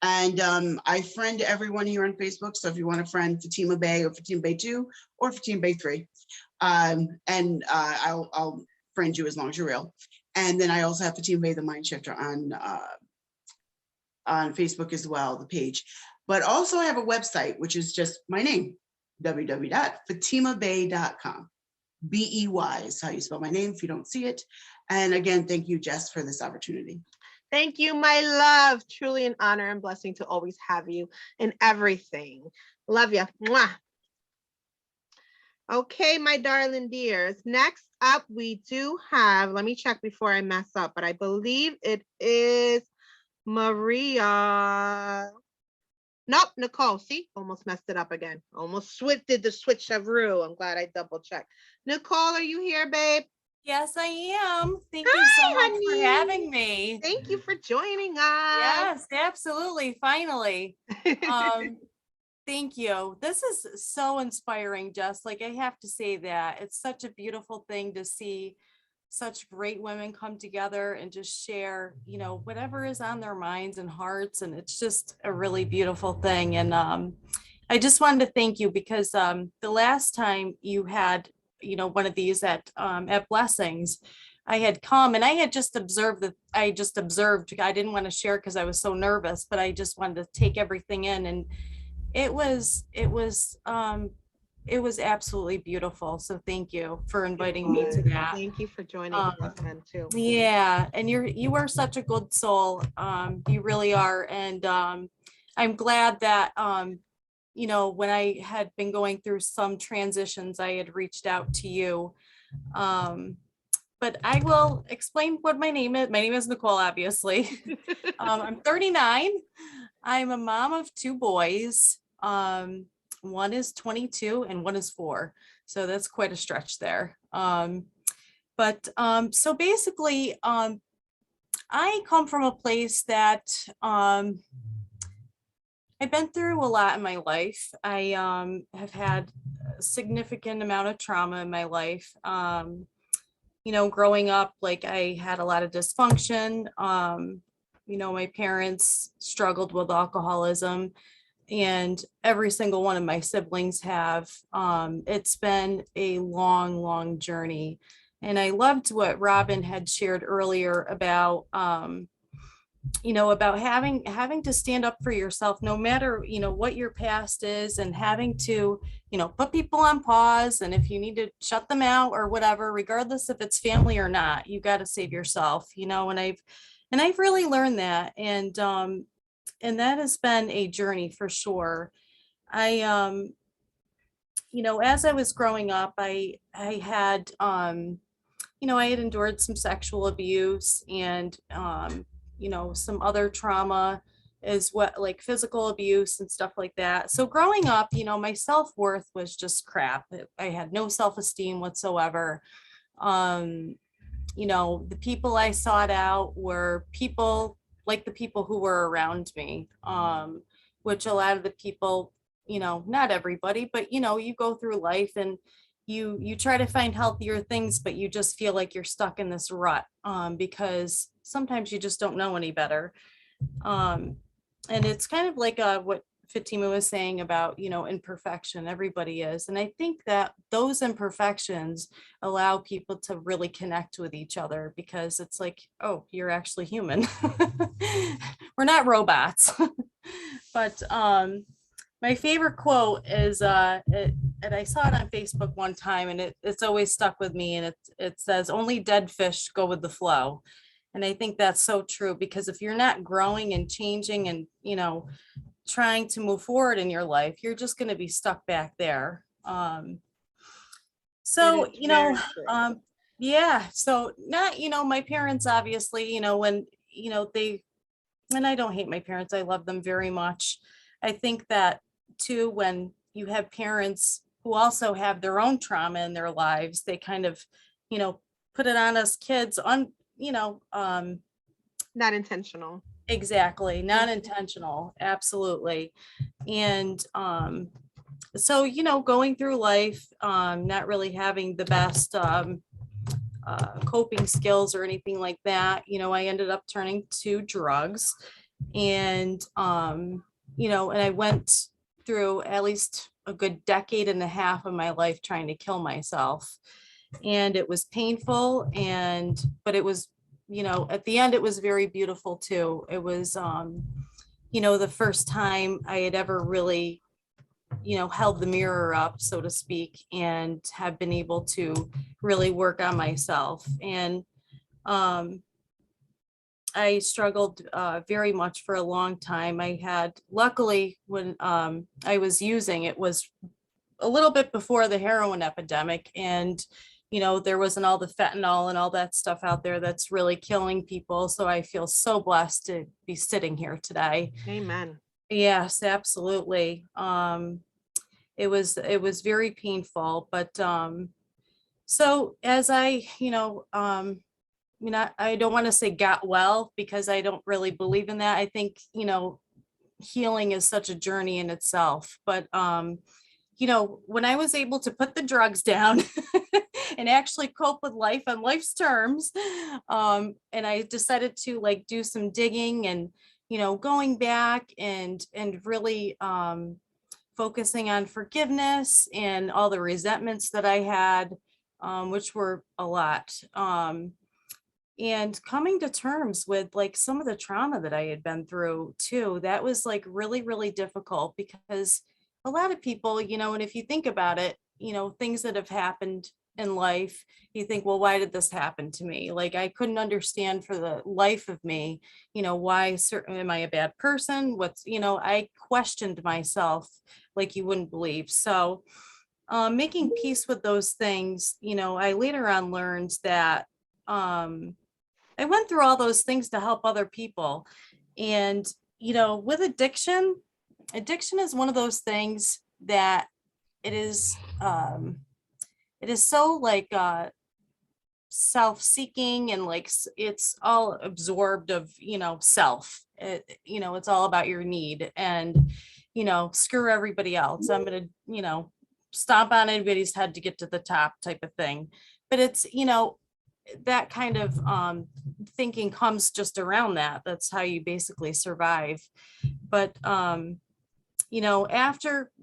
And I friend everyone here on Facebook. So if you want to friend Fatima Bay or Fatima Bay 2 or Fatima Bay 3, I'll friend you as long as you're real. And then I also have Fatima Bay, the Mind Shifter on Facebook as well, the page. But also I have a website, which is just my name, www.fatimabay.com. BEY is how you spell my name if you don't see it. And again, thank you, Jess, for this opportunity. Thank you, my love. Truly an honor and blessing to always have you in everything. Love you. Mwah. Okay, my darling dears. Next up, we do have, let me check before I mess up, but I believe it is Maria. Nope, Nicole. See, almost messed it up again. Almost did the switcheroo. I'm glad I double checked. Nicole, are you here, babe? Yes, I am. Thank you so much for having me. Thank you for joining us. Yes, absolutely. Finally. Thank you. This is so inspiring, Jess. Like, I have to say that it's such a beautiful thing to see such great women come together and just share, you know, whatever is on their minds and hearts. And it's just a really beautiful thing. And I just wanted to thank you because the last time you had, you know, one of these at Blessings, I had come and I had just observed that I didn't want to share because I was so nervous, but I just wanted to take everything in. And it was absolutely beautiful. So thank you for inviting me to that. Thank you for joining us then too. Yeah, and you are such a good soul. You really are. And I'm glad that when I had been going through some transitions, I had reached out to you. But I will explain what my name is. My name is Nicole, obviously. I'm 39. I'm a mom of 2 boys. One is 22 and one is 4. So that's quite a stretch there. So basically, I come from a place that I've been through a lot in my life. I have had a significant amount of trauma in my life. Growing up, like I had a lot of dysfunction. My parents struggled with alcoholism, and every single one of my siblings have. It's been a long, long journey. And I loved what Robin had shared earlier about, about having to stand up for yourself, no matter, what your past is, and having to, put people on pause. And if you need to shut them out or whatever, regardless if it's family or not, you got to save yourself, and I've really learned that. And that has been a journey for sure. I, as I was growing up, I had, I had endured some sexual abuse and, some other trauma as well, like physical abuse and stuff like that. So growing up, my self-worth was just crap. I had no self-esteem whatsoever. The people I sought out were people like the people who were around me, which a lot of the people, not everybody, but, you go through life and you try to find healthier things, but you just feel like you're stuck in this rut, because sometimes you just don't know any better. And it's kind of like what Fatima was saying about, imperfection. Everybody is. And I think that those imperfections allow people to really connect with each other, because it's like, oh, you're actually human. We're not robots. But my favorite quote is, and I saw it on Facebook one time, and it's always stuck with me. And it says, "Only dead fish go with the flow." And I think that's so true, because if you're not growing and changing and, trying to move forward in your life, you're just going to be stuck back there. So, It is very true. yeah. So not, my parents, obviously, when, and I don't hate my parents. I love them very much. I think that too, when you have parents who also have their own trauma in their lives, they kind of, put it on us kids on, Not intentional. exactly, not intentional. Absolutely. And so, going through life, not really having the best coping skills or anything like that, I ended up turning to drugs. And and I went through at least a good decade and a half of my life trying to kill myself. And it was painful, but it was, at the end, it was very beautiful too. It was, the first time I had ever really, held the mirror up, so to speak, and have been able to really work on myself. And I struggled very much for a long time. I had, luckily, when I was using, it was a little bit before the heroin epidemic. And, there wasn't all the fentanyl and all that stuff out there that's really killing people. So I feel so blessed to be sitting here today. Amen. Yes, absolutely. It was very painful, but so as I, I don't want to say got well, because I don't really believe in that. I think, healing is such a journey in itself. But, when I was able to put the drugs down and actually cope with life on life's terms, and I decided to like do some digging and, going back and really focusing on forgiveness and all the resentments that I had, which were a lot. And coming to terms with like some of the trauma that I had been through too, that was like really, really difficult, because a lot of people, and if you think about it, things that have happened in life, you think, well, why did this happen to me? Like, I couldn't understand for the life of me, why certain, am I a bad person? I questioned myself like you wouldn't believe. So making peace with those things, I later on learned that I went through all those things to help other people. And, with addiction is one of those things that it is so like self-seeking, and like it's all absorbed of self. It's all about your need, and screw everybody else. I'm gonna stomp on anybody's head to get to the top type of thing. But it's that kind of thinking comes just around that. That's how you basically survive. But after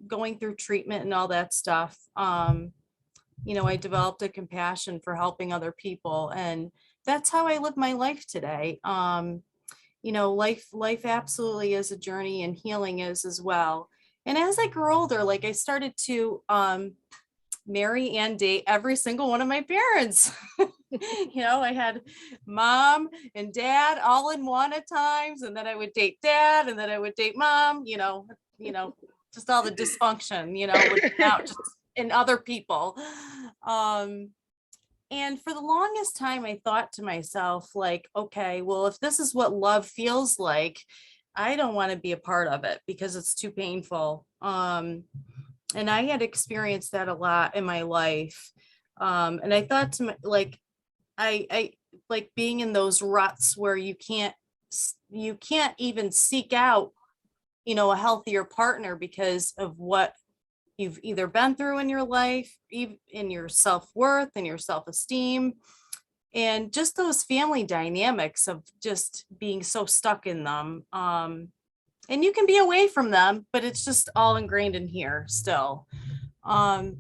going through treatment and all that stuff, I developed a compassion for helping other people, and that's how I live my life today. Life absolutely is a journey, and healing is as well. And as I grew older, like I started to marry and date every single one of my parents. I had mom and dad all in one at times, and then I would date dad, and then I would date mom, just all the dysfunction, would come out just in other people. And for the longest time, I thought to myself, like, okay, well, if this is what love feels like, I don't want to be a part of it because it's too painful. And I had experienced that a lot in my life. And I thought to like, I like being in those ruts where you can't even seek out, a healthier partner because of what you've either been through in your life, in your self-worth and your self-esteem, and just those family dynamics of just being so stuck in them. And you can be away from them, but it's just all ingrained in here still. And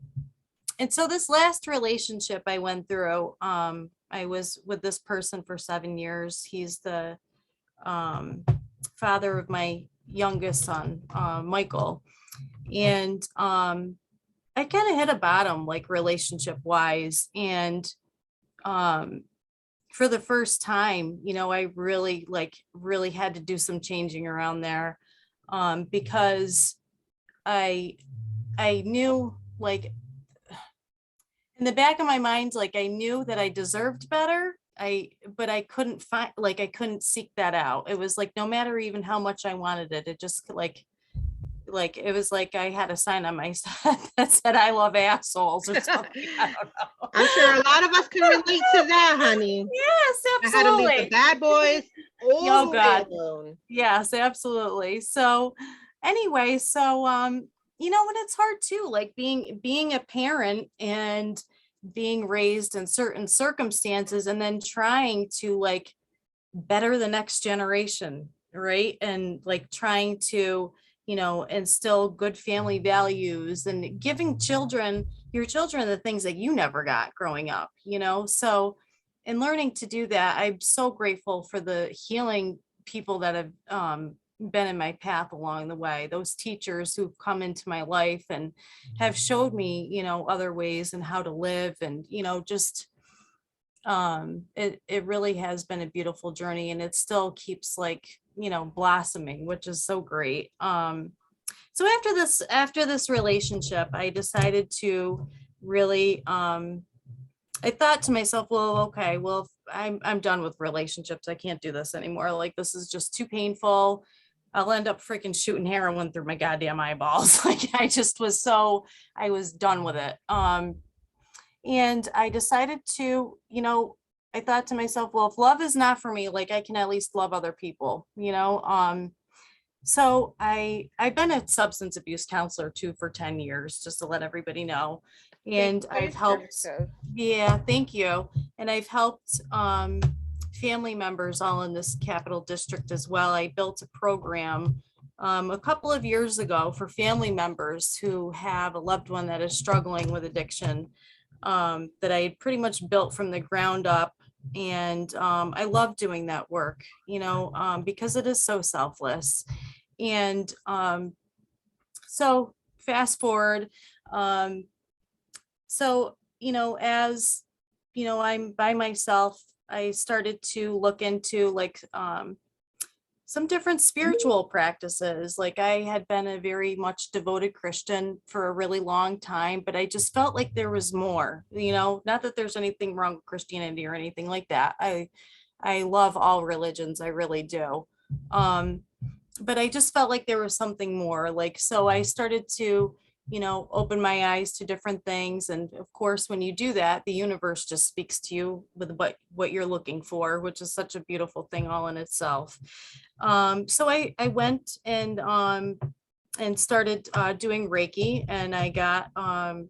so this last relationship I went through, I was with this person for 7 years. He's the father of my youngest son, Michael. And I kind of hit a bottom, like relationship wise. And for the first time, I really had to do some changing around there, because I knew, like, in the back of my mind, like I knew that I deserved better. But I couldn't I couldn't seek that out. It was like, no matter even how much I wanted it, it just like it was like I had a sign on my side that said I love assholes or something. I don't know. I'm sure a lot of us can relate to that, honey. Yes, I had to leave absolutely. the bad boys all the way God. alone. Yes, absolutely. So anyway, so and it's hard too, like being a parent and being raised in certain circumstances, and then trying to like better the next generation, right? And like trying to instill good family values and giving your children the things that you never got growing up, so in learning to do that, I'm so grateful for the healing people that have been in my path along the way, those teachers who've come into my life and have showed me other ways and how to live, and just it really has been a beautiful journey, and it still keeps like blossoming, which is so great. So after this relationship, I decided to really I thought to myself, well, okay, well, I'm done with relationships. I can't do this anymore. Like, this is just too painful. I'll end up freaking shooting heroin through my goddamn eyeballs. Like, I was done with it. And I decided to, I thought to myself, well, if love is not for me, like I can at least love other people, So I've been a substance abuse counselor too for 10 years, just to let everybody know. And I've helped, yeah, thank you. And I've helped family members all in this Capital District as well. I built a program a couple of years ago for family members who have a loved one that is struggling with addiction, that I had pretty much built from the ground up. And I love doing that work, because it is so selfless. And so fast forward. So as I'm by myself, I started to look into like some different spiritual practices. Like I had been a very much devoted Christian for a really long time, but I just felt like there was more, not that there's anything wrong with Christianity or anything like that. I love all religions, I really do. But I just felt like there was something more. Like, so I started to, open my eyes to different things. And of course, when you do that, the universe just speaks to you with what you're looking for, which is such a beautiful thing all in itself. So I went and started doing Reiki, and I got, I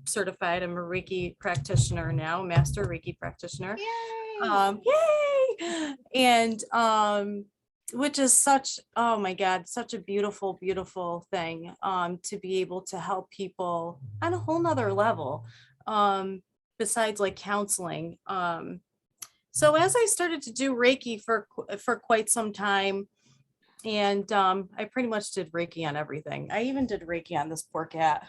certified. I'm a Reiki practitioner now, master Reiki practitioner. Yay! Yay! And which is such, oh my God, such a beautiful, beautiful thing, to be able to help people on a whole nother level, besides like counseling. So as I started to do Reiki for quite some time, and I pretty much did Reiki on everything. I even did Reiki on this poor cat.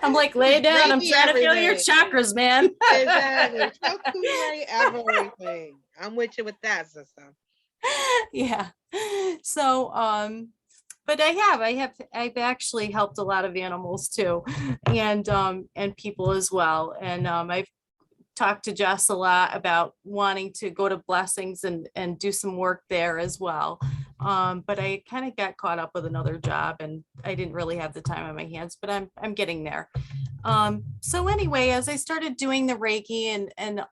I'm like, lay it down. I'm Reiki trying to feel your everything. chakras, man. Exactly. Charcuterie everything. I'm with you with that, sister. Yeah. So, but I've actually helped a lot of animals too, and people as well. And I've talked to Jess a lot about wanting to go to Blessings and do some work there as well. But I kind of got caught up with another job, and I didn't really have the time on my hands, but I'm getting there. So anyway, as I started doing the Reiki and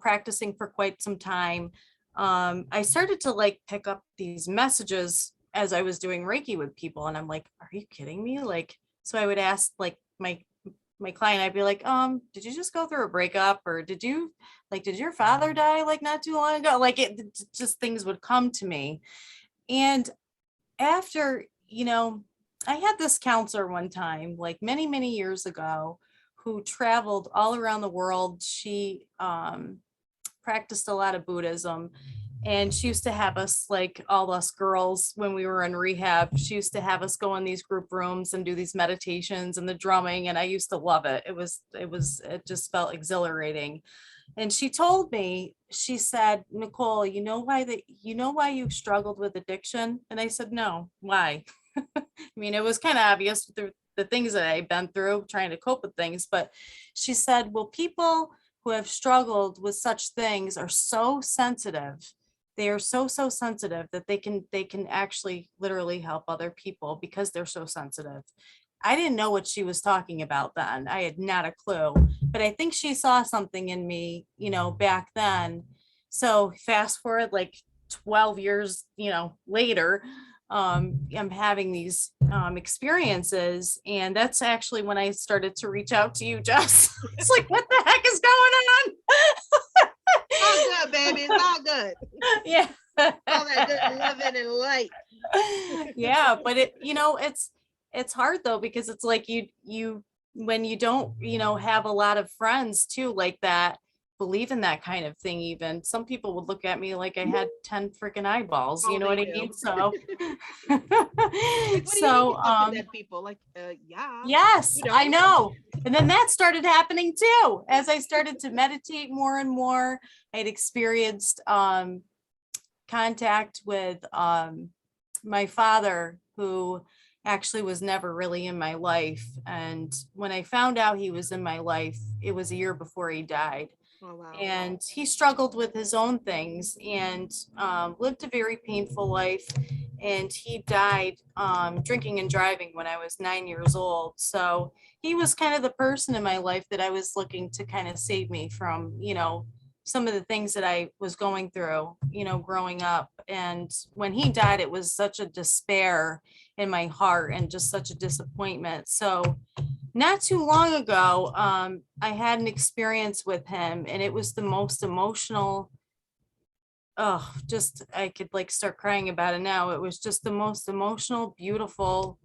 practicing for quite some time, I started to like pick up these messages as I was doing Reiki with people. And I'm like, are you kidding me? Like, so I would ask like my client, I'd be like, did you just go through a breakup, or did your father die like not too long ago? Like it just, things would come to me. And after, I had this counselor one time, like many, many years ago, who traveled all around the world. She practiced a lot of Buddhism. And she used to have us, like all us girls, when we were in rehab, she used to have us go in these group rooms and do these meditations and the drumming. And I used to love it. It just felt exhilarating. And she told me, she said, Nicole, you know why you struggled with addiction? And I said, no, why? I mean, it was kind of obvious through the things that I've been through trying to cope with things. But she said, well, people who have struggled with such things are so sensitive. They are so sensitive that they can actually literally help other people because they're so sensitive. I didn't know what she was talking about then. I had not a clue, but I think she saw something in me, back then. So fast forward like 12 years, later, I'm having these experiences, and that's actually when I started to reach out to you, Jess. It's like, what the heck is going on? All good, baby. It's all good. Yeah. All that good loving and light. Yeah, but it's hard though, because it's like you when you don't, have a lot of friends too, like that believe in that kind of thing. Even some people would look at me like I had 10 freaking eyeballs, you know what I mean? So Like, what do you mean you're talking to people? Like, yeah. Yes, You know? I know. And then that started happening too. As I started to meditate more and more, I'd experienced contact with my father, who actually was never really in my life. And when I found out he was in my life, it was a year before he died. Oh, wow. And he struggled with his own things and lived a very painful life. And he died drinking and driving when I was 9 years old. So he was kind of the person in my life that I was looking to kind of save me from, some of the things that I was going through, growing up. And when he died, it was such a despair in my heart and just such a disappointment. So not too long ago, I had an experience with him, and it was the most emotional. I could like start crying about it now. It was just the most emotional, beautiful.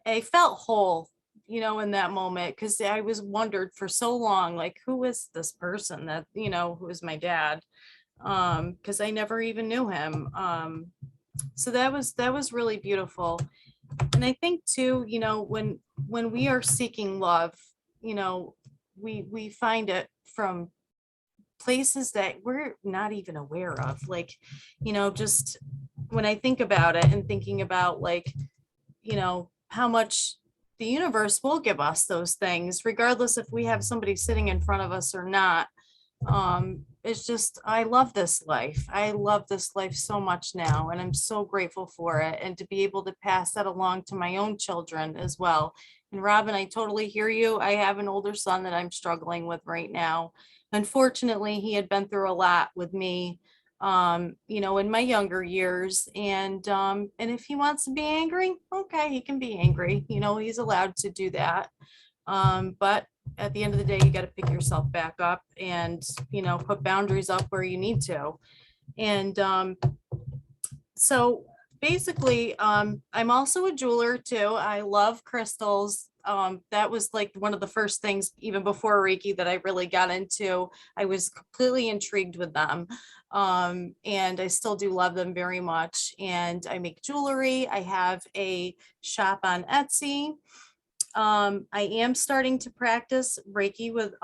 I felt whole, in that moment, because I was wondered for so long, like, who is this person that, who is my dad? Because I never even knew him. So that was really beautiful. And I think too, you know, when we are seeking love, you know, we find it from places that we're not even aware of. Like, you know, just when I think about it and thinking about like, you know, how much the universe will give us those things, regardless if we have somebody sitting in front of us or not. It's just, I love this life. I love this life so much now, and I'm so grateful for it. And to be able to pass that along to my own children as well. And Robin, I totally hear you. I have an older son that I'm struggling with right now. Unfortunately, he had been through a lot with me, you know, in my younger years. And if he wants to be angry, okay, he can be angry. You know, he's allowed to do that. But at the end of the day, you got to pick yourself back up and, you know, put boundaries up where you need to. And so basically, I'm also a jeweler too. I love crystals. That was like one of the first things, even before Reiki, that I really got into. I was completely intrigued with them. And I still do love them very much. And I make jewelry. I have a shop on Etsy. I am starting to practice Reiki with,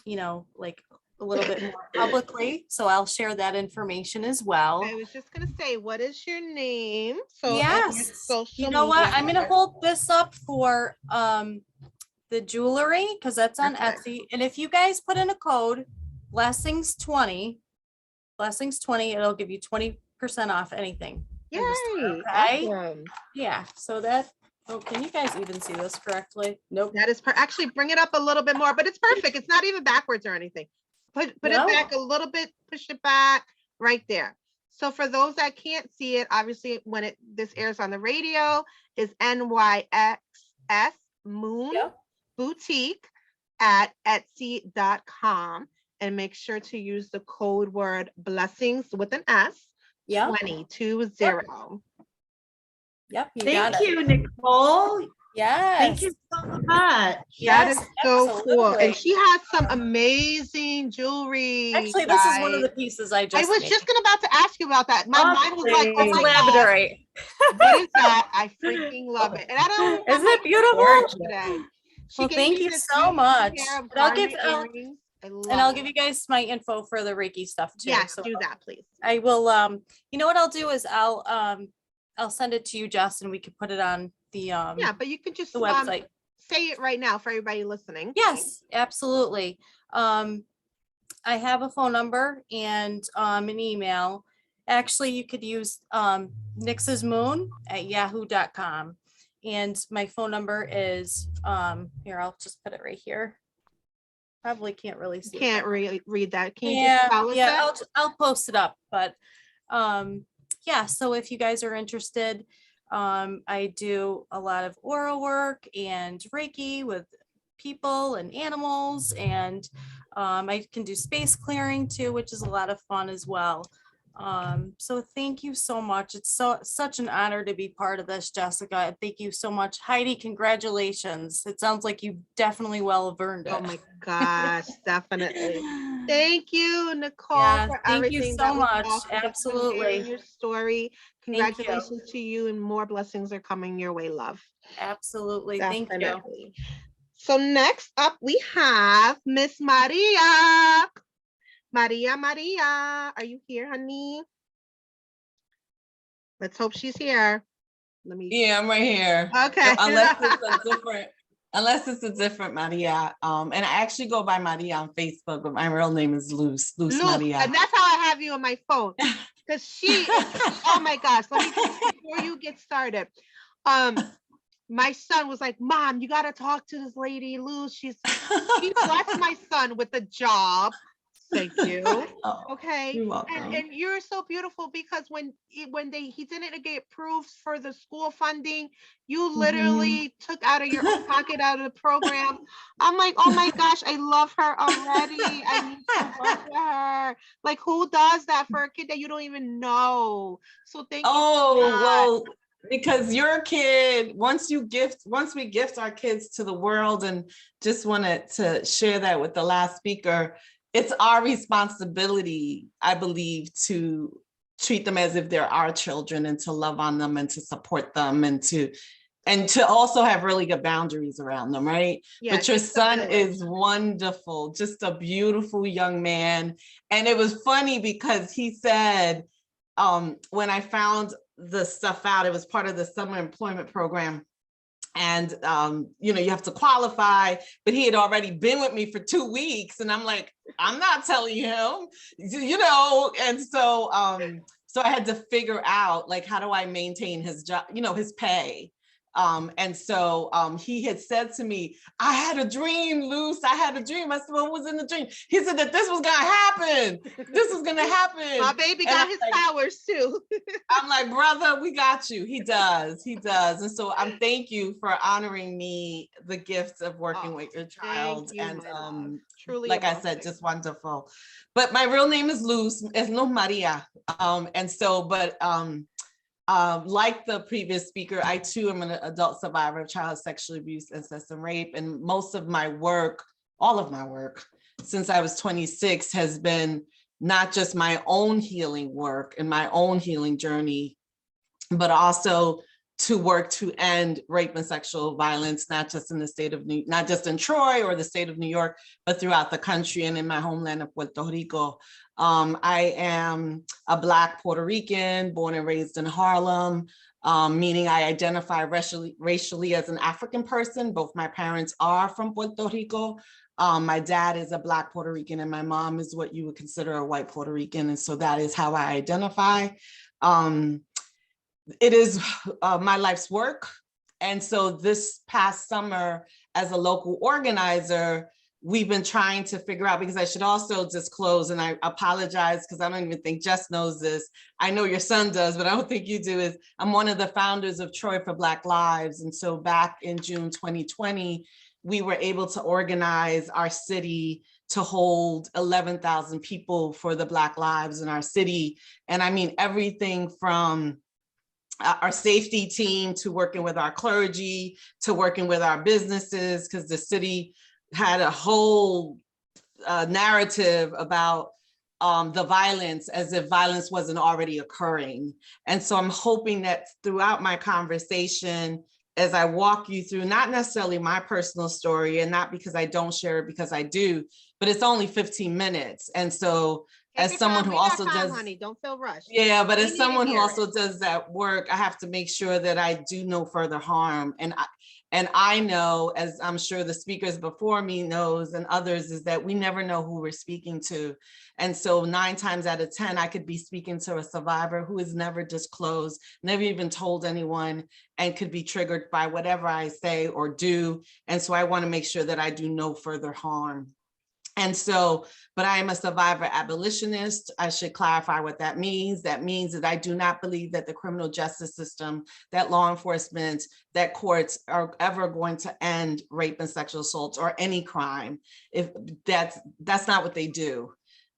you know, like a little bit more publicly. So I'll share that information as well. I was just gonna say, what is your name? So and your Yes. social You know what? media I'm going to handle. hold this up for the jewelry, because that's on Perfect. Etsy. And if you guys put in a code, blessings20, it'll give you 20% off anything. Yay! Okay. Awesome. Yeah. So that, oh, can you guys even see this correctly? Nope. That is actually bring it up a little bit more, but it's perfect. It's not even backwards or anything. Put No? it back a little bit, push it back right there. So for those that can't see it, obviously when this airs on the radio, is NYXS Moon Yep. Boutique at Etsy.com, and make sure to use the code word blessings with an S, Yep. 2020. Yep. You got Thank it. you, Nicole. Yes. Thank you so much. That is Yes, so cool. absolutely. And she has some amazing jewelry. Actually, this is one of the guys. pieces I I just was made. just about to ask you about that. My mind was like, oh It's my God, labradorite. what is that? I freaking love it. And I don't Isn't it beautiful? today. She Well, gave thank me you this so beautiful much. pair of And I'll give garnet earrings. I love and I'll it. give you guys my info for the Reiki stuff too. Yes, So do that, please. I will you know what I'll do is I'll send it to you, Jess, and we can put it on the Yeah, but you can just the website. say it right now for everybody listening. Yes, absolutely. I have a phone number and an email. Actually, you could use nixsmoon@yahoo.com. And my phone number is here, I'll just put it right here. Probably can't really see. Can't read that. Can you just tell us that? I'll post it up. But yeah, so if you guys are interested, I do a lot of aura work and Reiki with people and animals, and I can do space clearing too, which is a lot of fun as well. So thank you so much. It's such an honor to be part of this, Jessica. Thank you so much. Heidi, congratulations. It sounds like you definitely well have earned it. Oh my gosh, definitely. Thank you, Nicole, Yeah, for thank you everything. so That was much. awesome. Thank you for Absolutely. sharing your story. Thank you. Congratulations to you, and more blessings are coming your way, love. Absolutely. Thank you. Definitely. So next up, we have Miss Maria. Maria, are you here, honey? Let's hope she's here. Yeah, I'm right here. Okay. Unless it's a different Maria. And I actually go by Maria on Facebook, but my real name is Luz Maria. And that's how I have you on my phone. Because she, oh my gosh, let me before you get started. My son was like, Mom, you got to talk to this lady, Luz. She blessed my son with a job. Thank you. Oh, okay. You're welcome. And you're so beautiful, because when he didn't get approved for the school funding, you literally took out of your own pocket out of the program. I'm like, oh my gosh, I love her already. I need to work with her. Like, who does that for a kid that you don't even know? So thank you. Well, because you're a kid, once we gift our kids to the world, and just wanted to share that with the last speaker, it's our responsibility, I believe, to treat them as if they're our children, and to love on them and to support them, and to also have really good boundaries around them, right? Yes, But your it's a son village. is wonderful, just a beautiful young man. And it was funny because he said, when I found the stuff out, it was part of the summer employment program. And, you know, you have to qualify, but he had already been with me for 2 weeks. And I'm like, I'm not telling him, you know, and so, so I had to figure out, like, how do I maintain his job, you know, his pay. And so he had said to me, I had a dream, Luce. I had a dream. I said, what was in the dream? He said that this was gonna happen. This was gonna happen. My baby And got I'm his like, powers too. I'm like, brother, we got you. He does. He does. And so I'm thank you for honoring me the gift of working Oh, with your thank child. you, And my love. Truly a like I said, blessing. just wonderful. But my real name is Luz, es no Maria. And so, but like the previous speaker, I too am an adult survivor of child sexual abuse, incest, and rape. And most of my work, all of my work, since I was 26 has been not just my own healing work and my own healing journey, but also to work to end rape and sexual violence, not just in the state of not just in Troy or the state of New York, but throughout the country and in my homeland of Puerto Rico. I am a Black Puerto Rican, born and raised in Harlem, meaning I identify racially as an African person. Both my parents are from Puerto Rico. My dad is a Black Puerto Rican and my mom is what you would consider a white Puerto Rican. And so that is how I identify. It is my life's work. And so this past summer, as a local organizer, we've been trying to figure out, because I should also disclose, and I apologize because I don't even think Jess knows this. I know your son does, but I don't think you do, is I'm one of the founders of Troy for Black Lives. And so back in June 2020, we were able to organize our city to hold 11,000 people for the Black lives in our city. And I mean, everything from our safety team to working with our clergy, to working with our businesses, because the city had a whole narrative about the violence, as if violence wasn't already occurring. And so I'm hoping that throughout my conversation, as I walk you through, not necessarily my personal story, and not because I don't share it, because I do, but it's only 15 minutes. And so Take as your someone time. who We got also time, does, honey. Don't feel rushed. yeah, but We as need to someone who hear also it. does that work, I have to make sure that I do no further harm. And I know, as I'm sure the speakers before me knows, and others, is that we never know who we're speaking to. And so 9 times out of 10, I could be speaking to a survivor who is never disclosed, never even told anyone, and could be triggered by whatever I say or do. And so I want to make sure that I do no further harm. And so, but I am a survivor abolitionist. I should clarify what that means. That means that I do not believe that the criminal justice system, that law enforcement, that courts are ever going to end rape and sexual assaults or any crime. If that's not what they do.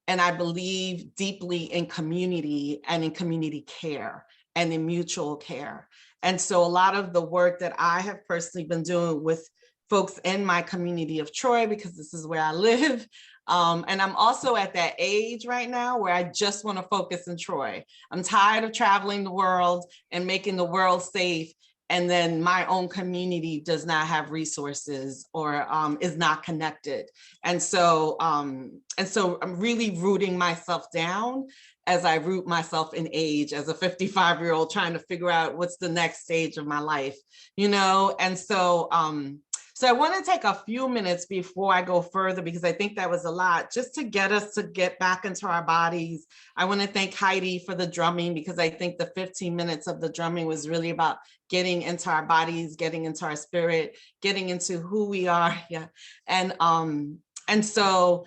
And I believe deeply in community and in community care and in mutual care. And so a lot of the work that I have personally been doing with folks in my community of Troy, because this is where I live. And I'm also at that age right now where I just want to focus in Troy. I'm tired of traveling the world and making the world safe. And then my own community does not have resources or is not connected. And so I'm really rooting myself down as I root myself in age as a 55-year-old trying to figure out what's the next stage of my life, you know? And so, so I want to take a few minutes before I go further, because I think that was a lot, just to get us to get back into our bodies. I want to thank Heidi for the drumming, because I think the 15 minutes of the drumming was really about getting into our bodies, getting into our spirit, getting into who we are. Yeah. And so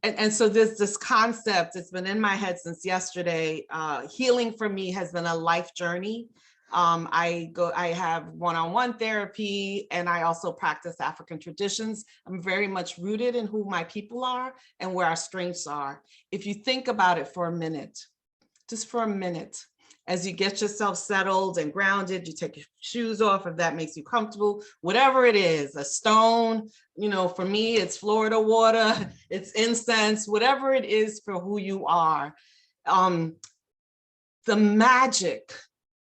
there's this concept, it's been in my head since yesterday. Healing for me has been a life journey. I have one-on-one therapy, and I also practice African traditions. I'm very much rooted in who my people are and where our strengths are. If you think about it for a minute, just for a minute, as you get yourself settled and grounded, you take your shoes off if that makes you comfortable, whatever it is, a stone, you know, for me, it's Florida water, it's incense, whatever it is for who you are. the magic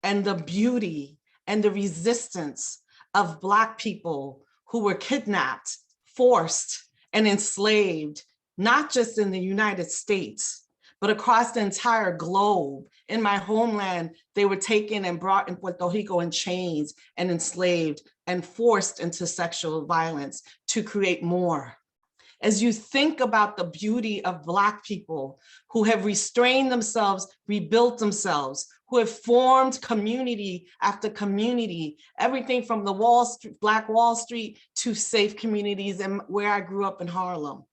and the beauty and the resistance of Black people who were kidnapped, forced, and enslaved, not just in the United States, but across the entire globe. In my homeland, they were taken and brought in Puerto Rico in chains and enslaved and forced into sexual violence to create more. As you think about the beauty of Black people who have restrained themselves, rebuilt themselves, who have formed community after community, everything from the Black Wall Street to safe communities and where I grew up in Harlem.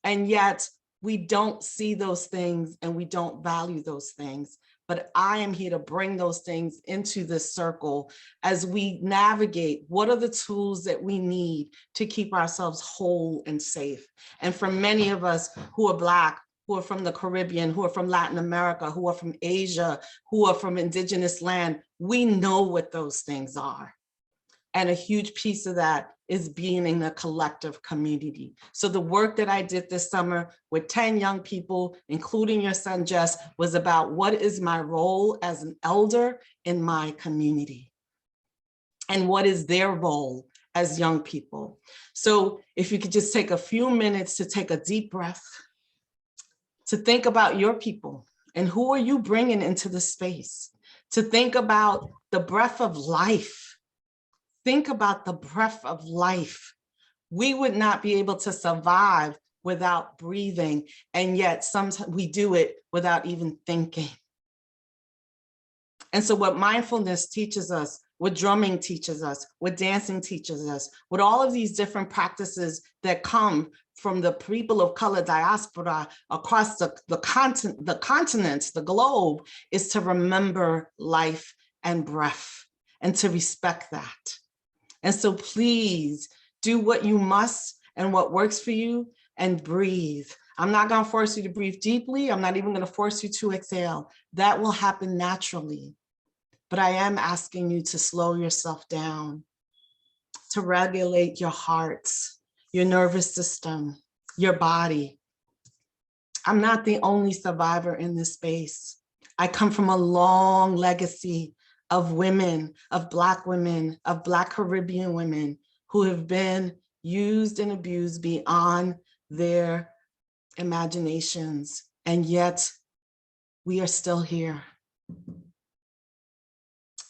And yet we don't see those things and we don't value those things. But I am here to bring those things into this circle as we navigate what are the tools that we need to keep ourselves whole and safe. And for many of us who are Black, who are from the Caribbean, who are from Latin America, who are from Asia, who are from indigenous land, we know what those things are. And a huge piece of that is being in a collective community. So the work that I did this summer with 10 young people, including your son, Jess, was about what is my role as an elder in my community? And what is their role as young people? So if you could just take a few minutes to take a deep breath, to think about your people and who are you bringing into the space, to think about the breath of life. Think about the breath of life. We would not be able to survive without breathing, and yet sometimes we do it without even thinking. And so what mindfulness teaches us, what drumming teaches us, what dancing teaches us, what all of these different practices that come from the people of color diaspora across the continents, the globe, is to remember life and breath and to respect that. And so please do what you must and what works for you and breathe. I'm not going to force you to breathe deeply. I'm not even going to force you to exhale. That will happen naturally. But I am asking you to slow yourself down, to regulate your heart, your nervous system, your body. I'm not the only survivor in this space. I come from a long legacy of women, of Black Caribbean women who have been used and abused beyond their imaginations. And yet we are still here.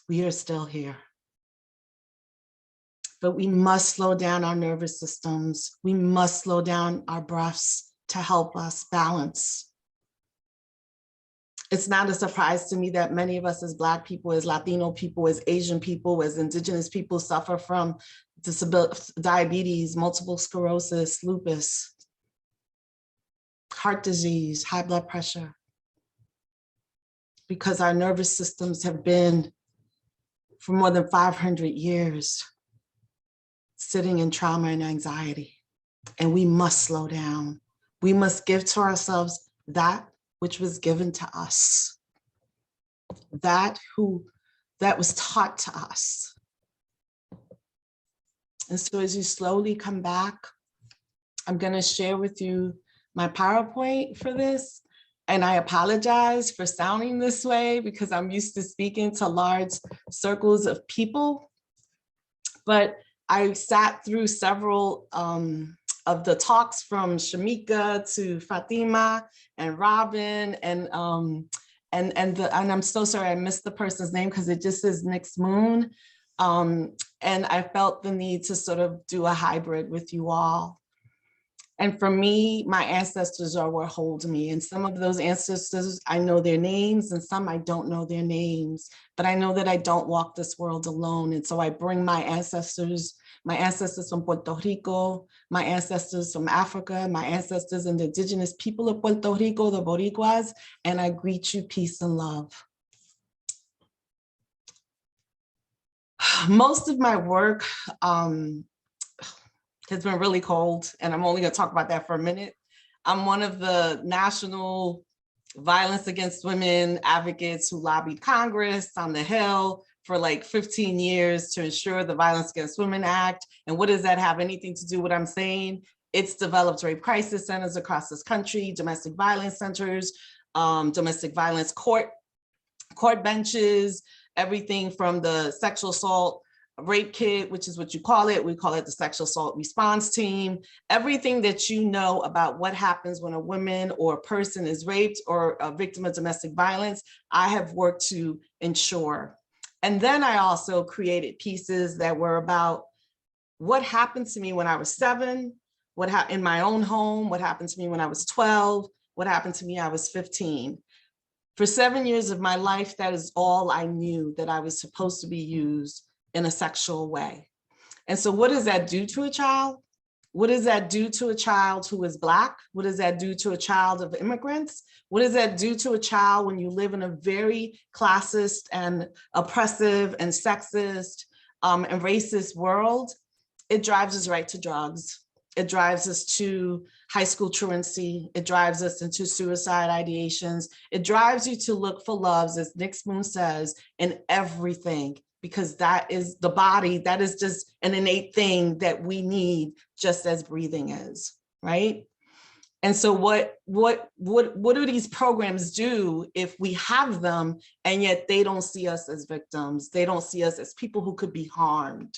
We are still here. But we must slow down our nervous systems. We must slow down our breaths to help us balance. It's not a surprise to me that many of us as Black people, as Latino people, as Asian people, as indigenous people suffer from diabetes, multiple sclerosis, lupus, heart disease, high blood pressure, because our nervous systems have been for more than 500 years sitting in trauma and anxiety. And we must slow down. We must give to ourselves that which was given to us, that was taught to us. And so as you slowly come back, I'm gonna share with you my PowerPoint for this. And I apologize for sounding this way because I'm used to speaking to large circles of people. But I sat through several of the talks from Shamika to Fatima and Robin and I'm so sorry I missed the person's name because it just says Next Moon. And I felt the need to sort of do a hybrid with you all. And for me, my ancestors are what holds me. And some of those ancestors, I know their names, and some I don't know their names, but I know that I don't walk this world alone. And so I bring my ancestors from Puerto Rico, my ancestors from Africa, my ancestors and the indigenous people of Puerto Rico, the Boricuas, and I greet you peace and love. Most of my work has been really cold, and I'm only gonna talk about that for a minute. I'm one of the national violence against women advocates who lobbied Congress on the Hill for like 15 years to ensure the Violence Against Women Act. And what does that have anything to do with what I'm saying? It's developed rape crisis centers across this country, domestic violence centers, domestic violence court court benches, everything from the sexual assault rape kit, which is what you call it. We call it the sexual assault response team. Everything that you know about what happens when a woman or a person is raped or a victim of domestic violence, I have worked to ensure. And then I also created pieces that were about what happened to me when I was 7, what happened in my own home, what happened to me when I was 12, what happened to me when I was 15. For 7 years of my life, that is all I knew, that I was supposed to be used in a sexual way. And so what does that do to a child? What does that do to a child who is Black? What does that do to a child of immigrants? What does that do to a child when you live in a very classist and oppressive and sexist and racist world? It drives us right to drugs. It drives us to high school truancy. It drives us into suicide ideations. It drives you to look for loves, as Nick Spoon says, in everything, because that is the body, that is just an innate thing that we need, just as breathing is, right? And so what do these programs do if we have them and yet they don't see us as victims? They don't see us as people who could be harmed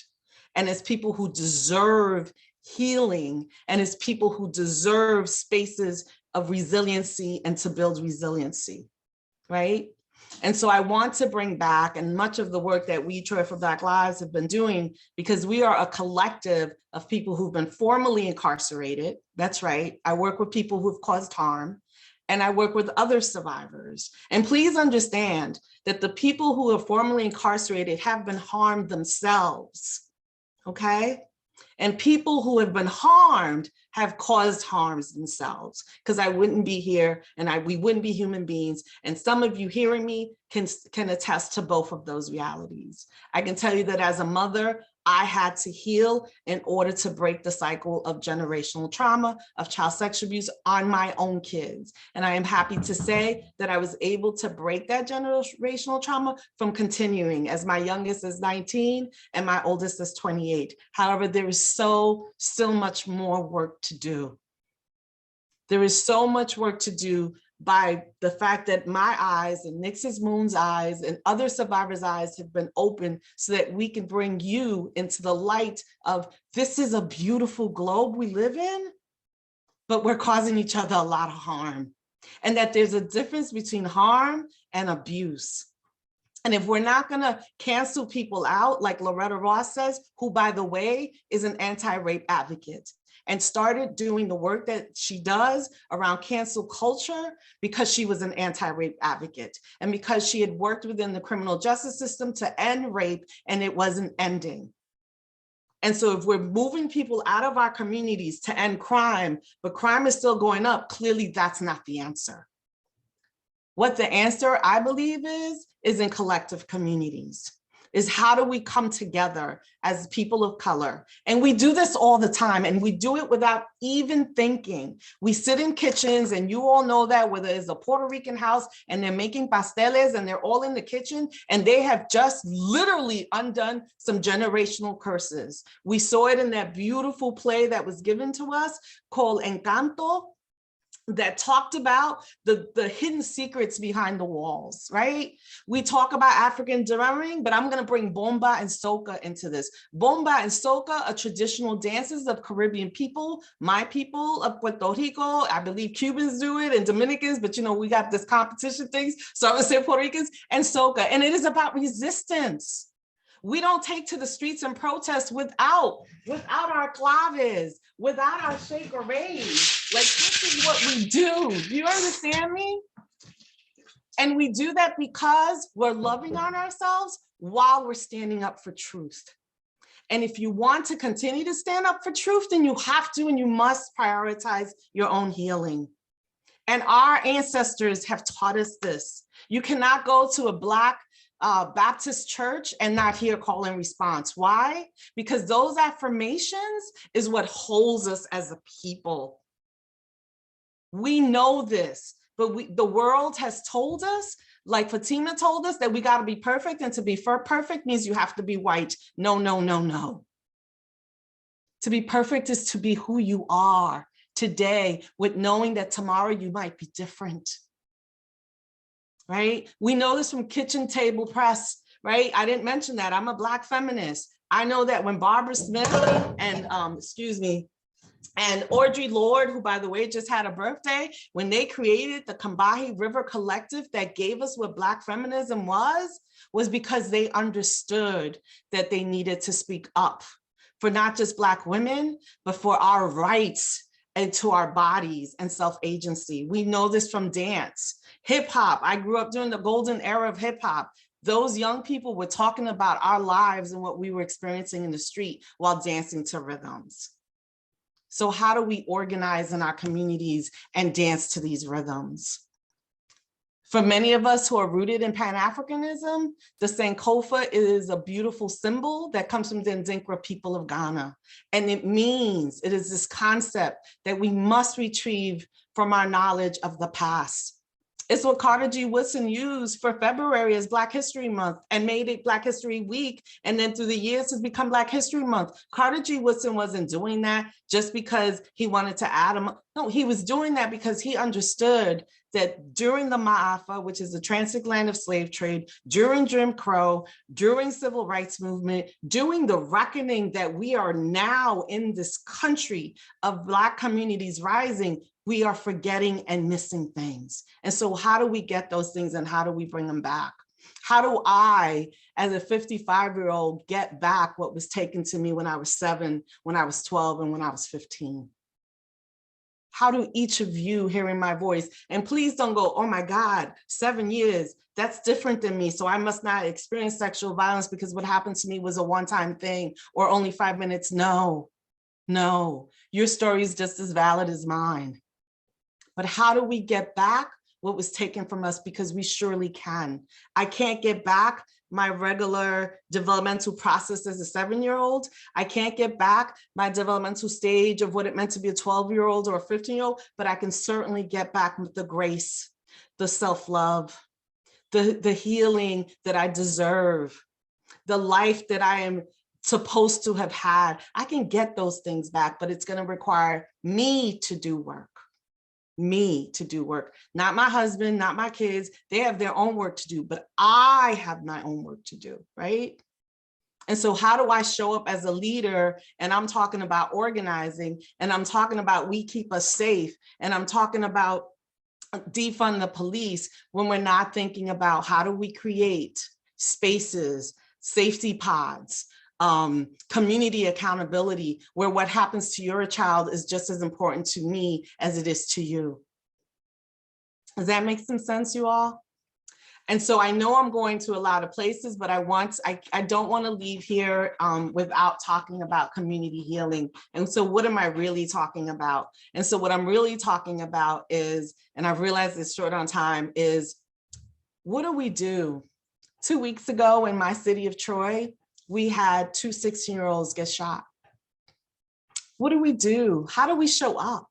and as people who deserve healing and as people who deserve spaces of resiliency and to build resiliency, right? And so I want to bring back, and much of the work that we, Troy for Black Lives, have been doing, because we are a collective of people who've been formally incarcerated. That's right. I work with people who've caused harm, and I work with other survivors. And please understand that the people who are formally incarcerated have been harmed themselves, okay? And people who have been harmed have caused harms themselves, because I wouldn't be here and we wouldn't be human beings. And some of you hearing me can attest to both of those realities. I can tell you that as a mother, I had to heal in order to break the cycle of generational trauma, of child sexual abuse on my own kids. And I am happy to say that I was able to break that generational trauma from continuing, as my youngest is 19 and my oldest is 28. However, there is still much more work to do. There is so much work to do by the fact that my eyes and Nix's Moon's eyes and other survivors' eyes have been open so that we can bring you into the light of, this is a beautiful globe we live in, but we're causing each other a lot of harm. And that there's a difference between harm and abuse. And if we're not gonna cancel people out, like Loretta Ross says, who, by the way, is an anti-rape advocate, and started doing the work that she does around cancel culture because she was an anti-rape advocate and because she had worked within the criminal justice system to end rape and it wasn't ending. And so if we're moving people out of our communities to end crime, but crime is still going up, clearly that's not the answer. What the answer, I believe, is in collective communities. Is how do we come together as people of color? And we do this all the time, and we do it without even thinking. We sit in kitchens, and you all know that, whether it's a Puerto Rican house and they're making pasteles and they're all in the kitchen and they have just literally undone some generational curses. We saw it in that beautiful play that was given to us called Encanto, that talked about the hidden secrets behind the walls, right? We talk about African drumming, but I'm gonna bring bomba and soca into this. Bomba and soca are traditional dances of Caribbean people, my people of Puerto Rico. I believe Cubans do it and Dominicans, but you know, we got this competition things. So I'm gonna say Puerto Ricans and soca, and it is about resistance. We don't take to the streets and protest without our claves, without our shaker raise. Like, this is what we do. Do you understand me? And we do that because we're loving on ourselves while we're standing up for truth. And if you want to continue to stand up for truth, then you have to and you must prioritize your own healing. And our ancestors have taught us this. You cannot go to a Black Baptist church and not hear call and response. Why? Because those affirmations is what holds us as a people. We know this, but the world has told us, like Fatima told us, that we got to be perfect, and to be perfect means you have to be white. No, no, no, no. To be perfect is to be who you are today, with knowing that tomorrow you might be different. right? We know this from Kitchen Table Press, right? I didn't mention that. I'm a Black feminist. I know that when Barbara Smith and, and Audre Lorde, who by the way just had a birthday, when they created the Combahee River Collective that gave us what Black feminism was because they understood that they needed to speak up for not just Black women, but for our rights and to our bodies and self-agency. We know this from dance. Hip hop, I grew up during the golden era of hip hop. Those young people were talking about our lives and what we were experiencing in the street while dancing to rhythms. So how do we organize in our communities and dance to these rhythms? For many of us who are rooted in Pan-Africanism, the Sankofa is a beautiful symbol that comes from the Ndinkra people of Ghana. And it is this concept that we must retrieve from our knowledge of the past. It's what Carter G. Woodson used for February as Black History Month and made it Black History Week. And then through the years has become Black History Month. Carter G. Woodson wasn't doing that just because he wanted to add them. No, he was doing that because he understood that during the Ma'afa, which is the transatlantic slave trade, during Jim Crow, during civil rights movement, during the reckoning that we are now in this country of Black communities rising, we are forgetting and missing things. And so how do we get those things and how do we bring them back? How do I, as a 55-year-old, get back what was taken to me when I was 7, when I was 12, and when I was 15? How do each of you hearing my voice, and please don't go, oh my God, 7 years, that's different than me, so I must not experience sexual violence because what happened to me was a one-time thing or only 5 minutes. No, your story is just as valid as mine. But how do we get back what was taken from us? Because we surely can. I can't get back my regular developmental process as a 7-year-old. I can't get back my developmental stage of what it meant to be a 12-year-old or a 15-year-old, but I can certainly get back with the grace, the self-love, the healing that I deserve, the life that I am supposed to have had. I can get those things back, but it's gonna require me to do work. Not my husband, not my kids. They have their own work to do, but I have my own work to do, right? And so how do I show up as a leader? And I'm talking about organizing, and I'm talking about we keep us safe, and I'm talking about defund the police when we're not thinking about how do we create spaces, safety pods, community accountability, where what happens to your child is just as important to me as it is to you. Does that make some sense, you all? And so I know I'm going to a lot of places, but I don't want to leave here without talking about community healing. And so what am I really talking about? And so what I'm really talking about is, and I've realized it's short on time, is what do we do? 2 weeks ago in my city of Troy, we had 2 16-year-olds get shot. What do we do? How do we show up?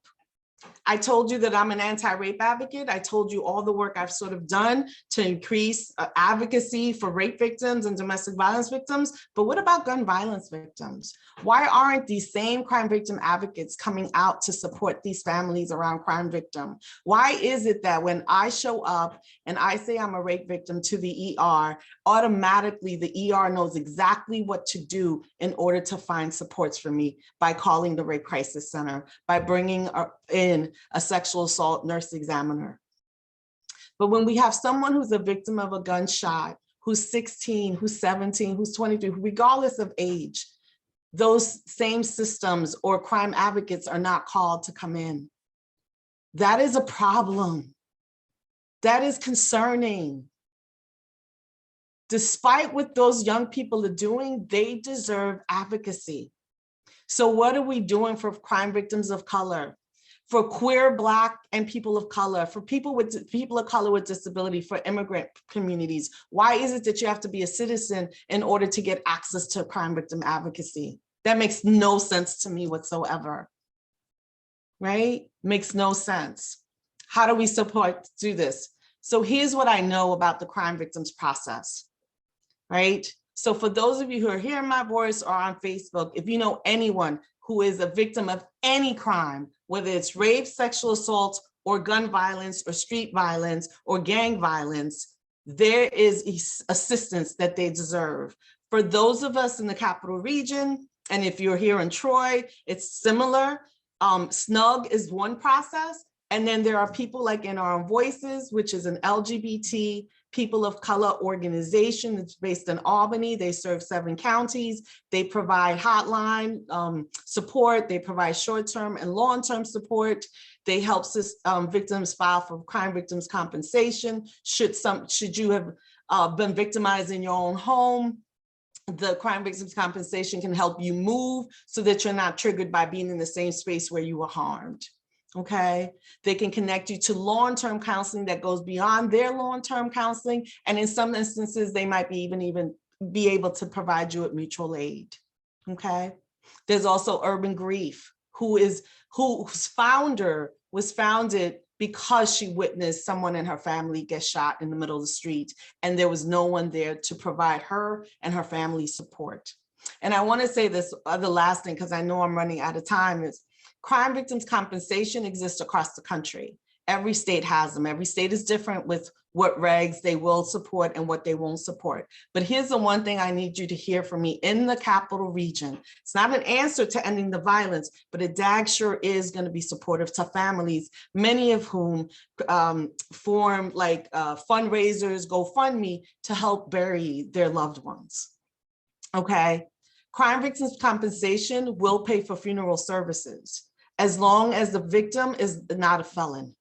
I told you that I'm an anti-rape advocate. I told you all the work I've sort of done to increase advocacy for rape victims and domestic violence victims. But what about gun violence victims? Why aren't these same crime victim advocates coming out to support these families around crime victim? Why is it that when I show up and I say I'm a rape victim to the ER, automatically the ER knows exactly what to do in order to find supports for me by calling the Rape Crisis Center, by bringing in a sexual assault nurse examiner? But when we have someone who's a victim of a gunshot, who's 16, who's 17, who's 23, regardless of age, those same systems or crime advocates are not called to come in. That is a problem. That is concerning. Despite what those young people are doing, they deserve advocacy. So what are we doing for crime victims of color, for queer, Black, and people of color, for people of color with disability, for immigrant communities? Why is it that you have to be a citizen in order to get access to crime victim advocacy? That makes no sense to me whatsoever, right? Makes no sense. How do we do this? So here's what I know about the crime victims process, right? So for those of you who are hearing my voice or on Facebook, if you know anyone who is a victim of any crime, whether it's rape, sexual assault, or gun violence or street violence or gang violence, there is assistance that they deserve. For those of us in the capital region, and if you're here in Troy, it's similar. SNUG is one process. And then there are people like In Our Voices, which is an LGBT people of color organization. It's based in Albany. They serve 7 counties. They provide hotline support. They provide short-term and long-term support. They help victims file for crime victims compensation. Should you have been victimized in your own home, the crime victims compensation can help you move so that you're not triggered by being in the same space where you were harmed. Okay, they can connect you to long-term counseling that goes beyond their long-term counseling, and in some instances they might be even be able to provide you with mutual aid. Okay, there's also Urban Grief, whose founder was founded because she witnessed someone in her family get shot in the middle of the street, and there was no one there to provide her and her family support. And I want to say this other last thing, because I know I'm running out of time, is crime victims compensation exists across the country. Every state has them. Every state is different with what regs they will support and what they won't support. But here's the one thing I need you to hear from me in the capital region. It's not an answer to ending the violence, but it dag sure is going to be supportive to families, many of whom form like fundraisers, GoFundMe, to help bury their loved ones. Okay. Crime victims compensation will pay for funeral services as long as the victim is not a felon.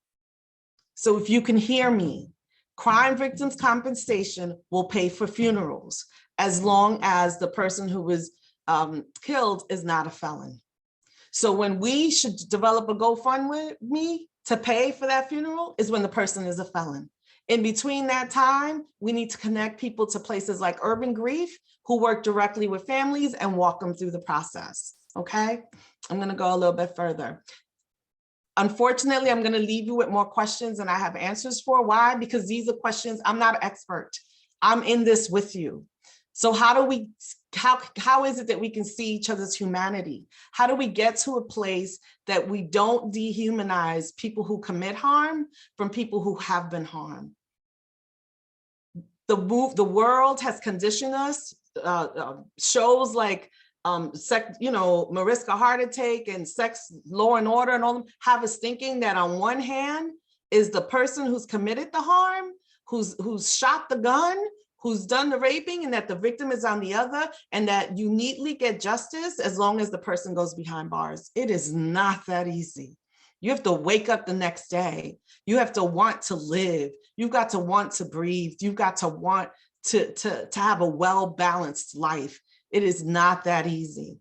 So if you can hear me, crime victims compensation will pay for funerals as long as the person who was killed is not a felon. So when we should develop a GoFundMe to pay for that funeral is when the person is a felon. In between that time, we need to connect people to places like Urban Grief, who work directly with families and walk them through the process. Okay, I'm going to go a little bit further. Unfortunately, I'm going to leave you with more questions than I have answers for. Why? Because these are questions, I'm not an expert. I'm in this with you. So how is it that we can see each other's humanity? How do we get to a place that we don't dehumanize people who commit harm from people who have been harmed? The world has conditioned us. Shows like Mariska Hargitay and Sex, Law and Order and all them have us thinking that on one hand is the person who's committed the harm, who's shot the gun, who's done the raping, and that the victim is on the other, and that you neatly get justice as long as the person goes behind bars. It is not that easy. You have to wake up the next day. You have to want to live. You've got to want to breathe. You've got to want to have a well-balanced life. It is not that easy.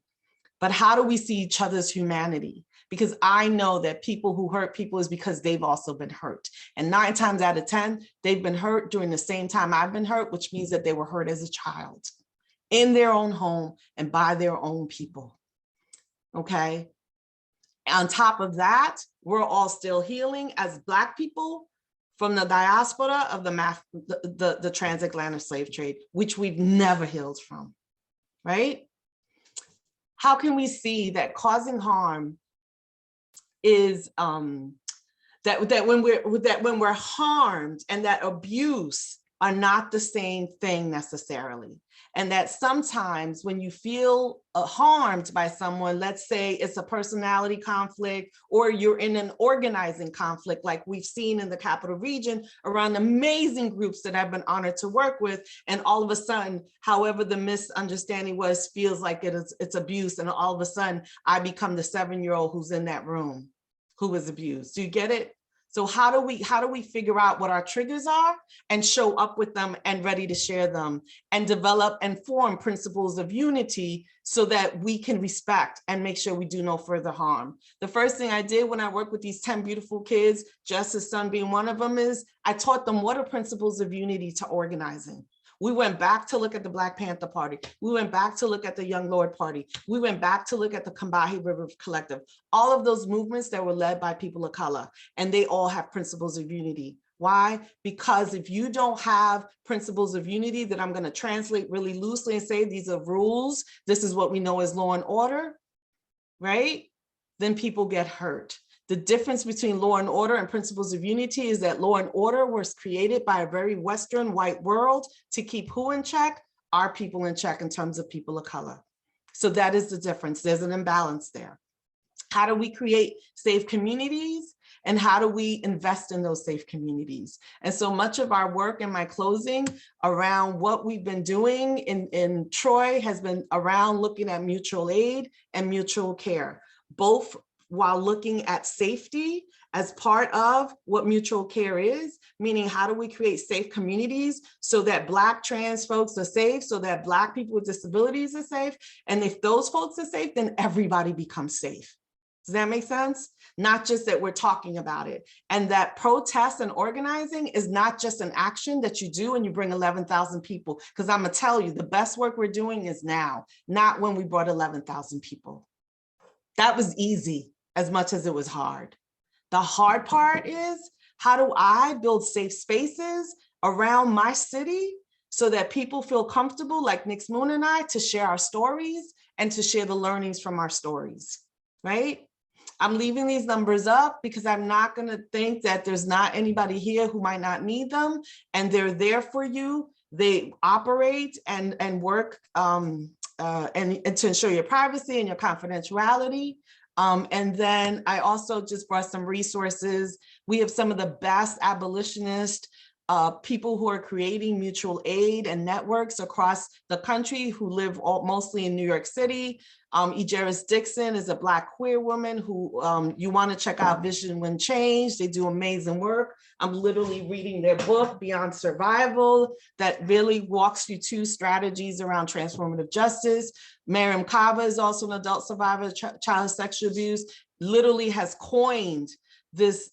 But how do we see each other's humanity? Because I know that people who hurt people is because they've also been hurt. And 9 times out of 10, they've been hurt during the same time I've been hurt, which means that they were hurt as a child in their own home and by their own people. Okay. On top of that, we're all still healing as Black people from the diaspora of the transatlantic slave trade, which we've never healed from, right? How can we see that causing harm is that when we're harmed and that abuse are not the same thing necessarily, and that sometimes when you feel harmed by someone, let's say it's a personality conflict or you're in an organizing conflict like we've seen in the capital region around amazing groups that I've been honored to work with, and all of a sudden, however the misunderstanding was, feels like it's abuse, and all of a sudden I become the 7-year-old who's in that room who was abused. Do you get it? So how do we figure out what our triggers are and show up with them and ready to share them and develop and form principles of unity so that we can respect and make sure we do no further harm? The first thing I did when I worked with these 10 beautiful kids, Jess's son being one of them, is I taught them what are principles of unity to organizing. We went back to look at the Black Panther Party. We went back to look at the Young Lord Party. We went back to look at the Combahee River Collective, all of those movements that were led by people of color, and they all have principles of unity. Why? Because if you don't have principles of unity that I'm going to translate really loosely and say these are rules, this is what we know as law and order, right? Then people get hurt. The difference between law and order and principles of unity is that law and order was created by a very Western white world to keep who in check? Our people in check in terms of people of color. So that is the difference. There's an imbalance there. How do we create safe communities? And how do we invest in those safe communities? And so much of our work in my closing around what we've been doing in Troy has been around looking at mutual aid and mutual care, both while looking at safety as part of what mutual care is, meaning how do we create safe communities so that Black trans folks are safe, so that Black people with disabilities are safe. And if those folks are safe, then everybody becomes safe. Does that make sense? Not just that we're talking about it. And that protest and organizing is not just an action that you do and you bring 11,000 people. Because I'm gonna tell you, the best work we're doing is now, not when we brought 11,000 people. That was easy as much as it was hard. The hard part is, how do I build safe spaces around my city so that people feel comfortable, like Nix Moon and I, to share our stories and to share the learnings from our stories, right? I'm leaving these numbers up because I'm not going to think that there's not anybody here who might not need them, and they're there for you. They operate and work and to ensure your privacy and your confidentiality. And then I also just brought some resources. We have some of the best abolitionists, people who are creating mutual aid and networks across the country who live mostly in New York City. Ejeris Dixon is a Black queer woman who you want to check out Vision When Change. They do amazing work. I'm literally reading their book, Beyond Survival, that really walks you through strategies around transformative justice. Miriam Kava is also an adult survivor of child sexual abuse, literally has coined this,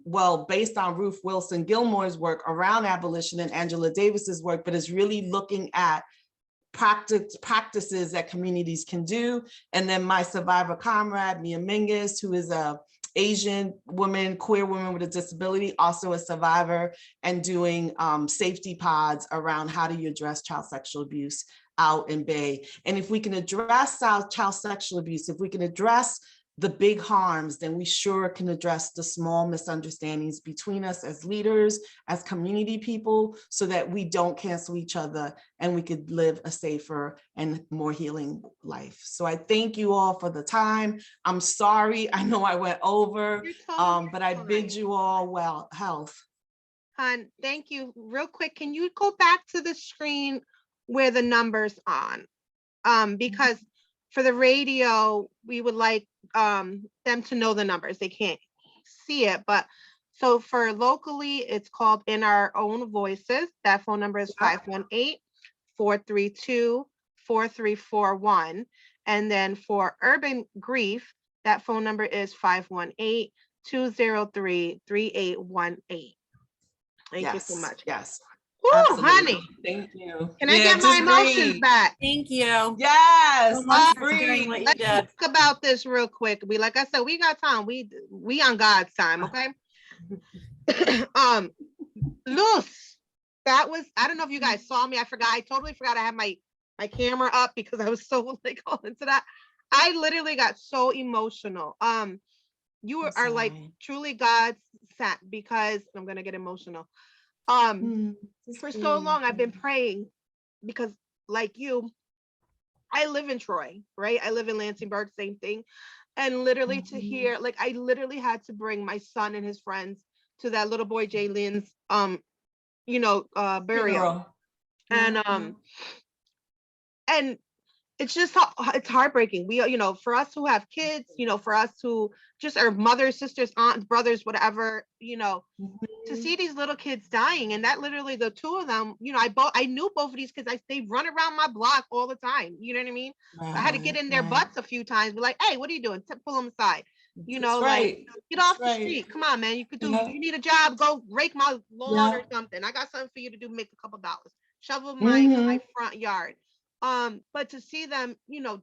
well, based on Ruth Wilson Gilmore's work around abolition and Angela Davis's work, but is really looking at practices that communities can do. And then my survivor comrade, Mia Mingus, who is a Asian woman, queer woman with a disability, also a survivor, and doing safety pods around how do you address child sexual abuse out in Bay. And if we can address child sexual abuse, if we can address the big harms, then we sure can address the small misunderstandings between us as leaders, as community people, so that we don't cancel each other and we could live a safer and more healing life. So I thank you all for the time. I'm sorry, I know I went over, but I bid you all well health. Hon, thank you. Real quick, can you go back to the screen where the numbers on? Because for the radio, we would like them to know the numbers. They can't see it, but so for locally, it's called In Our Own Voices. That phone number is 518-432-4341. And then for Urban Grief, that phone number is 518-203-3818. Thank you so much. Yes. Woo, honey. Thank you. Can I get my emotions back? Thank you. Yes. So much for sharing what you Let's did. talk about this real quick. Like I said, we got time. We on God's time, okay? Luz, that was, I don't know if you guys saw me. I totally forgot I had my camera up because I was so like all into that. I literally got so emotional. You are like truly God's sent, because I'm gonna get emotional. For so long I've been praying, because like you, I live in Troy, right? I live in Lansingburg, same thing. And literally to hear, like, I literally had to bring my son and his friends to that little boy Jalen's burial. And it's just, it's heartbreaking. We, for us who have kids, for us who just are mothers, sisters, aunts, brothers, whatever, to see these little kids dying. And that literally, the two of them, I knew both of these kids. They run around my block all the time. You know what I mean? I had to get in their butts a few times, be like, hey, what are you doing? Pull them aside. Like, get off the street. Come on, man. You could do, you need a job, go rake my lawn or something. I got something for you to do, make a couple dollars. Shovel my front yard. But to see them,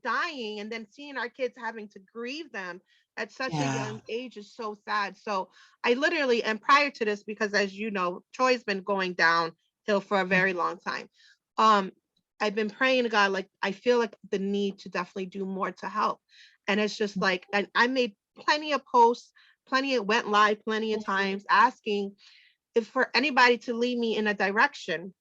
dying, and then seeing our kids having to grieve them at such a young age is so sad. So I literally, and prior to this, because as you know, Troy's been going downhill for a very long time. I've been praying to God, like, I feel like the need to definitely do more to help. And it's just like, and I made plenty of posts, went live plenty of times asking if for anybody to lead me in a direction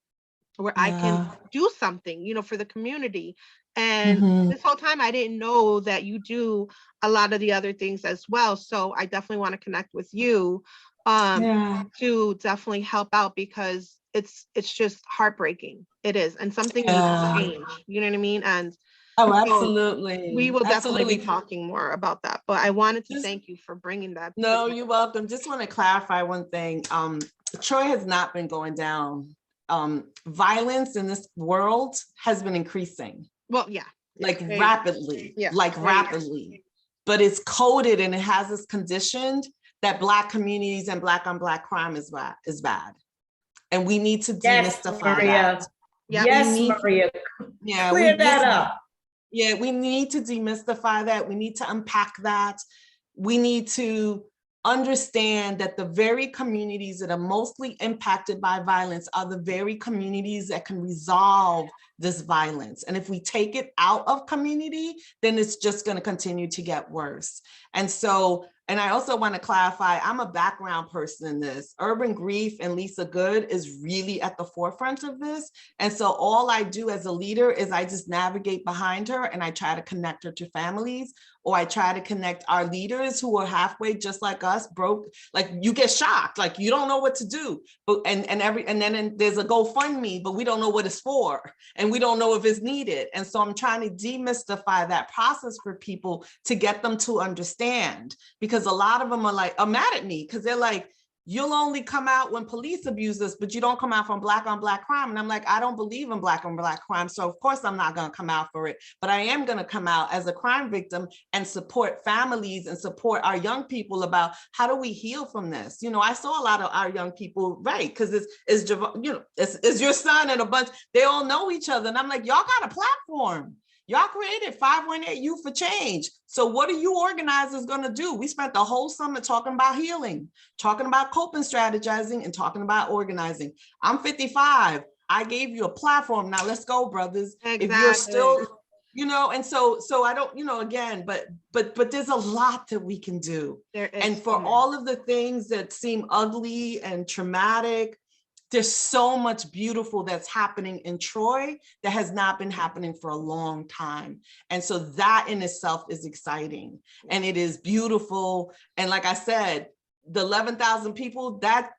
where I can do something, for the community. And this whole time I didn't know that you do a lot of the other things as well. So I definitely want to connect with you to definitely help out, because it's just heartbreaking. It is. And something needs to change. You know what I mean? And Oh, so absolutely. we will definitely be Absolutely. talking more about that. But I wanted to Just- thank you for bringing that. No, you're welcome. Just want to clarify one thing. Troy has not been going down. Violence in this world has been increasing. Well, yeah. Like rapidly, Yeah. rapidly. But it's coded and it has us conditioned that Black communities and Black on Black crime is bad. And we need to demystify that. Yes, Maria. Yeah, Clear that up. Yeah, we need to demystify that. We need to unpack that. We need to understand that the very communities that are mostly impacted by violence are the very communities that can resolve this violence. And if we take it out of community, then it's just going to continue to get worse. And so, and I also want to clarify, I'm a background person in this. Urban Grief and Lisa Good is really at the forefront of this. And so all I do as a leader is I just navigate behind her and I try to connect her to families, or I try to connect our leaders who are halfway just like us, broke. Like you get shocked, like you don't know what to do. But and then there's a GoFundMe, but we don't know what it's for. And we don't know if it's needed. And so I'm trying to demystify that process for people to get them to understand, because a lot of them are mad at me because they're like, you'll only come out when police abuse us, but you don't come out from Black on Black crime. And I'm like, I don't believe in Black on Black crime. So of course I'm not going to come out for it, but I am going to come out as a crime victim and support families and support our young people about how do we heal from this? I saw a lot of our young people, right? Because it's your son and a bunch, they all know each other. And I'm like, y'all got a platform. Y'all created 518 Youth for Change. So what are you organizers going to do? We spent the whole summer talking about healing, talking about coping, strategizing, and talking about organizing. I'm 55. I gave you a platform. Now let's go, brothers. Exactly. If you're still, and so I don't, again, but there's a lot that we can do. And for all of the things that seem ugly and traumatic, there's so much beautiful that's happening in Troy that has not been happening for a long time. And so that in itself is exciting and it is beautiful. And like I said, the 11,000 people, that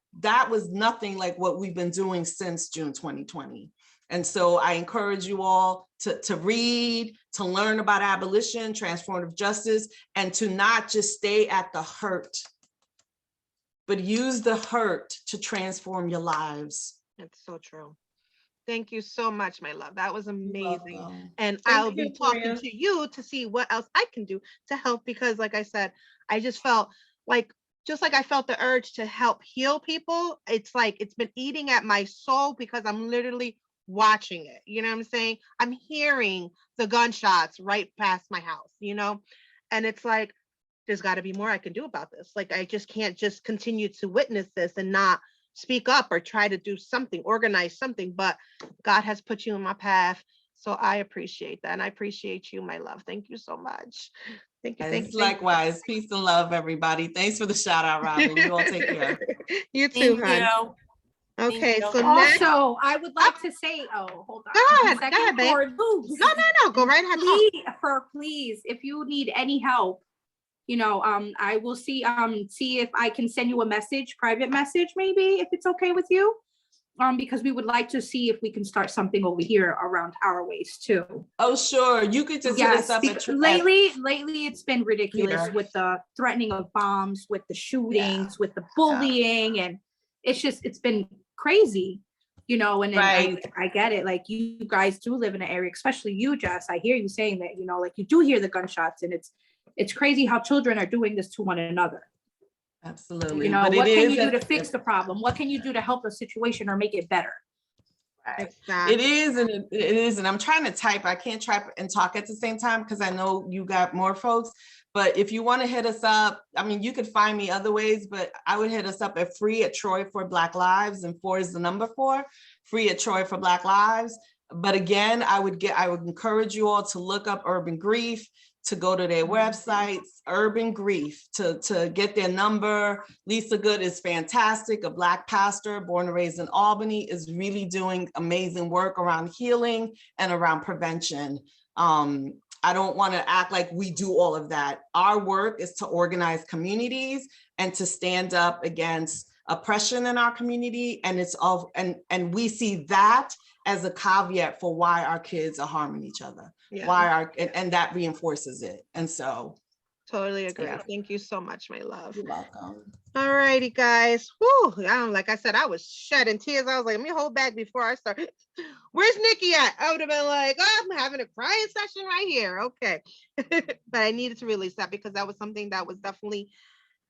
was nothing like what we've been doing since June 2020. And so I encourage you all to read, to learn about abolition, transformative justice, and to not just stay at the hurt, but use the hurt to transform your lives. That's so true. Thank you so much, my love. That was amazing. And Thank I'll be talking to you to see what else I can do to help, because like I said, I just felt like, just like I felt the urge to help heal people, it's like it's been eating at my soul because I'm literally watching it. You know what I'm saying? I'm hearing the gunshots right past my house, and it's like, there's got to be more I can do about this. Like, I just can't just continue to witness this and not speak up or try to do something, organize something, but God has put you in my path. So I appreciate that. And I appreciate you, my love. Thank you so much. Thank you. Thank you. Likewise. Peace and love, everybody. Thanks for the shout out, Robin. You all take care. You too, Thank hon. you. Okay, Thank so you. next, Also, I would like to say, hold on. Go ahead, Second babe. chord moves. No, go right ahead. Please, if you need any help, I will see if I can send you a message, private message, maybe, if it's okay with you. Because we would like to see if we can start something over here around our ways too. Oh, sure. You could just hit us up lately it's been ridiculous Here. with the threatening of bombs, with the shootings, with the bullying, and it's been crazy, and then Right. I get it. Like, you guys do live in an area, especially you, Jess. I hear you saying that, like you do hear the gunshots, and it's crazy how children are doing this to one another. Absolutely. What can you do to fix the problem? What can you do to help the situation or make it better? Exactly. It is, and I'm trying to type. I can't type and talk at the same time because I know you got more folks. But if you want to hit us up, I mean, you could find me other ways, but I would hit us up at free at Troy for Black Lives, and 4 is the number 4, free at Troy for Black Lives. But again, I would encourage you all to look up Urban Grief, to go to their websites, Urban Grief, to get their number. Lisa Good is fantastic, a Black pastor born and raised in Albany, is really doing amazing work around healing and around prevention. I don't want to act like we do all of that. Our work is to organize communities and to stand up against oppression in our community. And it's all, and we see that as a caveat for why our kids are harming each other, and that reinforces it. And so. Totally agree. Yeah. Thank you so much, my love. You're welcome. All righty, guys. Whew, like I said, I was shedding tears. I was like, let me hold back before I start. Where's Nikki at? I would have been like, oh, I'm having a crying session right here. Okay. But I needed to release that because that was something that was definitely,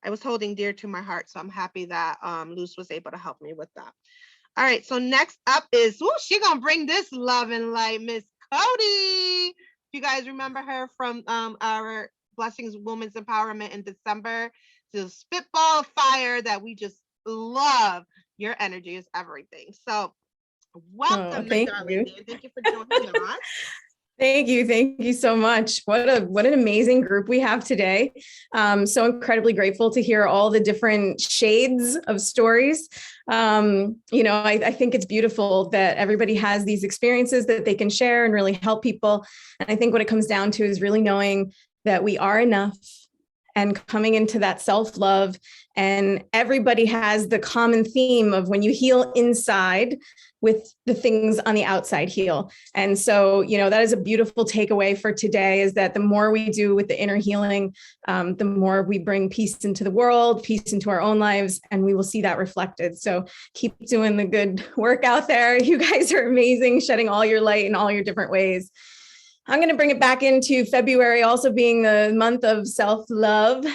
I was holding dear to my heart. So I'm happy that Luz was able to help me with that. All right. So next up is, she gonna bring this love and light, Miss Cody. You guys remember her from our Blessings Women's Empowerment in December? The spitball fire that we just love. Your energy is everything. So welcome, my darling dear. Thank you for joining us. Thank you so much. What an amazing group we have today. So incredibly grateful to hear all the different shades of stories. I think it's beautiful that everybody has these experiences that they can share and really help people. And I think what it comes down to is really knowing that we are enough and coming into that self-love. And everybody has the common theme of when you heal inside, with the things on the outside heal. And so, that is a beautiful takeaway for today, is that the more we do with the inner healing, the more we bring peace into the world, peace into our own lives, and we will see that reflected. So keep doing the good work out there. You guys are amazing, shedding all your light in all your different ways. I'm going to bring it back into February, also being the month of self-love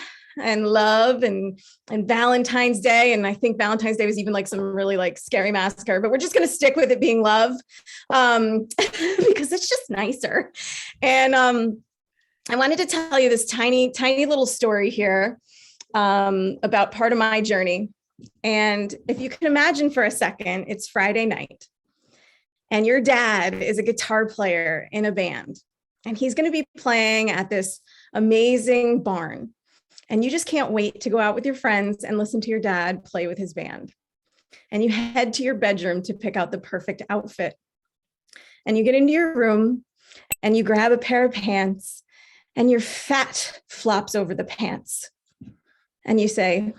and love and Valentine's Day. And I think Valentine's Day was even like some really like scary massacre, but we're just going to stick with it being love because it's just nicer. And I wanted to tell you this tiny little story here about part of my journey. And if you can imagine for a second, it's Friday night and your dad is a guitar player in a band and he's going to be playing at this amazing barn. And you just can't wait to go out with your friends and listen to your dad play with his band. And you head to your bedroom to pick out the perfect outfit. And you get into your room and you grab a pair of pants and your fat flops over the pants. And you say,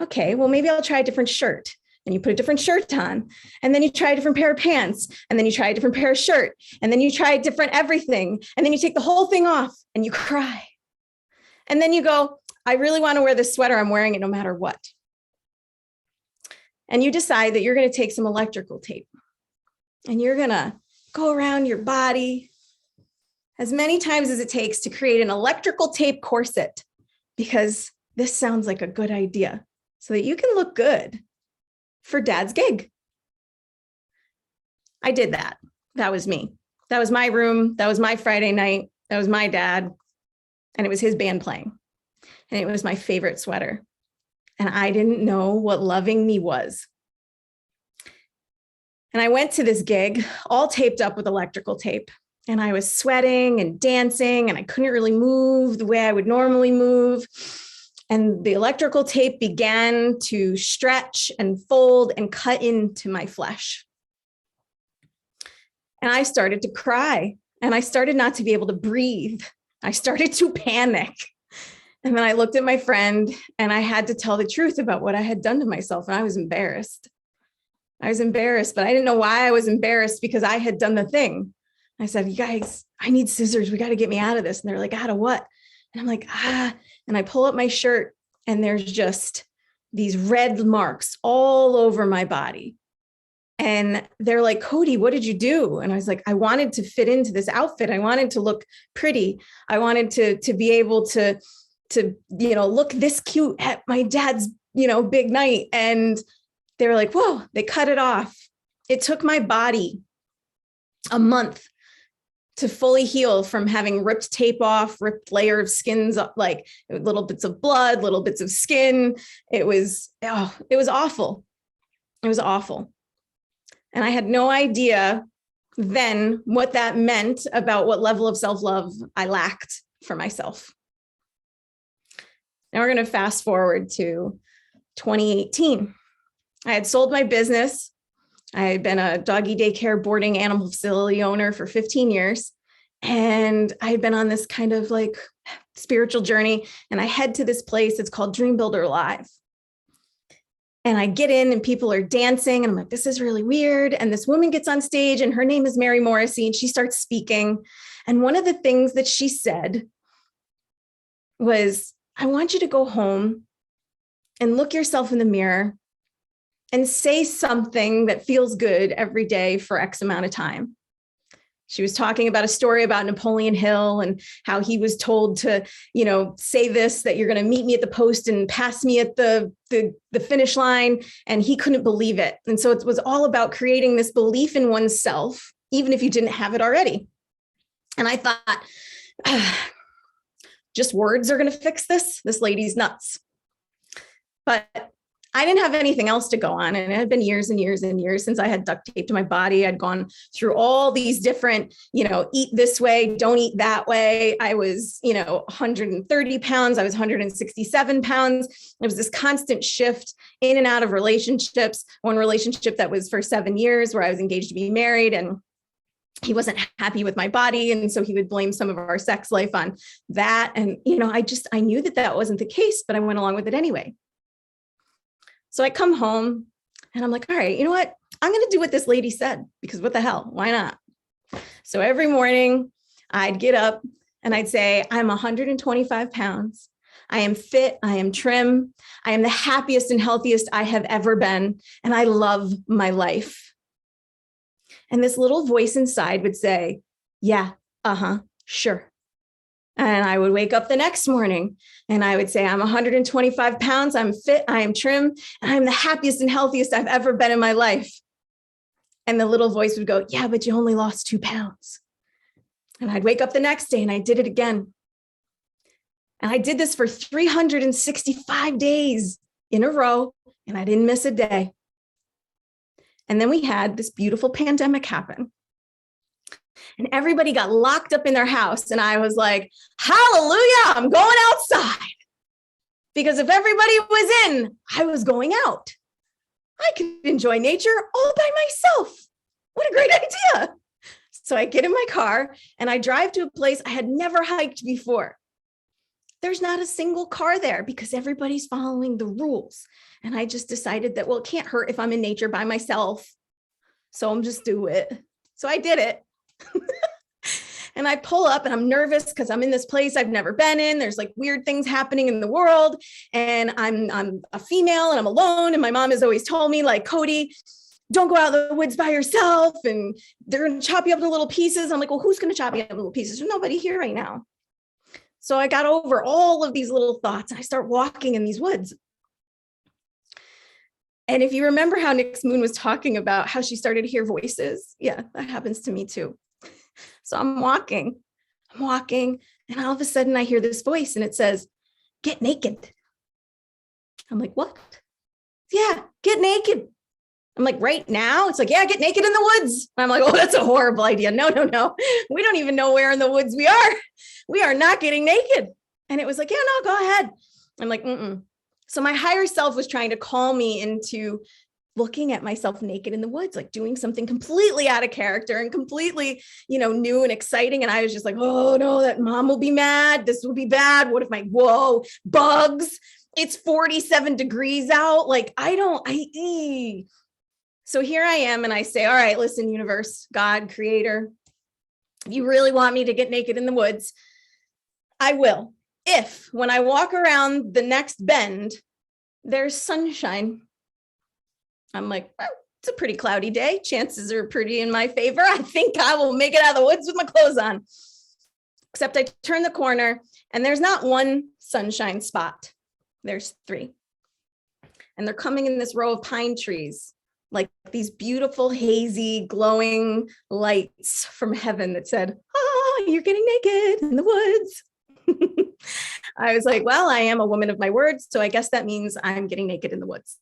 okay, well, maybe I'll try a different shirt. And you put a different shirt on, and then you try a different pair of pants, and then you try a different pair of shirt, and then you try a different everything. And then you take the whole thing off and you cry. And then you go, I really want to wear this sweater. I'm wearing it no matter what. And you decide that you're going to take some electrical tape and you're going to go around your body as many times as it takes to create an electrical tape corset, because this sounds like a good idea so that you can look good for dad's gig. I did that. That was me. That was my room. That was my Friday night. That was my dad. And it was his band playing. And it was my favorite sweater. And I didn't know what loving me was. And I went to this gig all taped up with electrical tape. And I was sweating and dancing and I couldn't really move the way I would normally move. And the electrical tape began to stretch and fold and cut into my flesh. And I started to cry and I started not to be able to breathe. I started to panic. And then I looked at my friend and I had to tell the truth about what I had done to myself. And I was embarrassed. But I didn't know why I was embarrassed, because I had done the thing. I said, you guys, I need scissors. We got to get me out of this. And they're like, out of what? And I'm like, and I pull up my shirt and there's just these red marks all over my body. And they're like, Cody, what did you do? And I was like, I wanted to fit into this outfit. I wanted to look pretty. I wanted to be able to look this cute at my dad's, big night. And they were like, whoa, they cut it off. It took my body a month to fully heal from having ripped tape off, ripped layer of skins, like little bits of blood, little bits of skin. It was awful. It was awful. And I had no idea then what that meant about what level of self-love I lacked for myself. Now we're going to fast forward to 2018. I had sold my business. I had been a doggy daycare boarding animal facility owner for 15 years. And I had been on this kind of like spiritual journey. And I head to this place. It's called Dream Builder Live. And I get in and people are dancing. And I'm like, this is really weird. And this woman gets on stage and her name is Mary Morrissey. And she starts speaking. And one of the things that she said was, I want you to go home and look yourself in the mirror and say something that feels good every day for X amount of time. She was talking about a story about Napoleon Hill and how he was told to, say this, that you're going to meet me at the post and pass me at the finish line. And he couldn't believe it. And so it was all about creating this belief in oneself, even if you didn't have it already. And I thought, just words are going to fix this. This lady's nuts. But I didn't have anything else to go on. And it had been years and years and years since I had duct tape to my body. I'd gone through all these different, eat this way, don't eat that way. I was, 130 pounds. I was 167 pounds. It was this constant shift in and out of relationships. One relationship that was for 7 years where I was engaged to be married, and he wasn't happy with my body. And so he would blame some of our sex life on that. And, I knew that wasn't the case, but I went along with it anyway. So I come home and I'm like, all right, you know what? I'm going to do what this lady said, because what the hell? Why not? So every morning I'd get up and I'd say, I'm 125 pounds. I am fit. I am trim. I am the happiest and healthiest I have ever been. And I love my life. And this little voice inside would say, yeah, sure. And I would wake up the next morning and I would say, I'm 125 pounds. I'm fit. I am trim. And I'm the happiest and healthiest I've ever been in my life. And the little voice would go, yeah, but you only lost 2 pounds. And I'd wake up the next day and I did it again. And I did this for 365 days in a row, and I didn't miss a day. And then we had this beautiful pandemic happen. And everybody got locked up in their house. And I was like, hallelujah, I'm going outside. Because if everybody was in, I was going out. I could enjoy nature all by myself. What a great idea. So I get in my car and I drive to a place I had never hiked before. There's not a single car there because everybody's following the rules. And I just decided that, well, it can't hurt if I'm in nature by myself. So I'm just do it. So I did it. And I pull up and I'm nervous because I'm in this place I've never been in. There's like weird things happening in the world. And I'm a female and I'm alone. And my mom has always told me, like, Cody, don't go out in the woods by yourself. And they're going to chop you up into little pieces. I'm like, well, who's going to chop me up into little pieces? There's nobody here right now. So I got over all of these little thoughts and I start walking in these woods. And if you remember how Nix Moon was talking about how she started to hear voices, yeah, that happens to me too. So I'm walking, and all of a sudden I hear this voice and it says, get naked. I'm like, what? Yeah, get naked. I'm like, right now? It's like, yeah, get naked in the woods. And I'm like, oh, that's a horrible idea. No. We don't even know where in the woods we are. We are not getting naked. And it was like, yeah, no, go ahead. I'm like, So my higher self was trying to call me into looking at myself naked in the woods, like doing something completely out of character and completely, new and exciting. And I was just like, oh no, that mom will be mad. This will be bad. What if bugs? It's 47 degrees out. Like, So here I am. And I say, all right, listen, universe, God, creator, if you really want me to get naked in the woods, I will. If when I walk around the next bend, there's sunshine. I'm like, well, it's a pretty cloudy day. Chances are pretty in my favor. I think I will make it out of the woods with my clothes on. Except I turn the corner and there's not one sunshine spot. There's 3. And they're coming in this row of pine trees, like these beautiful, hazy, glowing lights from heaven that said, you're getting naked in the woods. I was like, well, I am a woman of my words. So I guess that means I'm getting naked in the woods.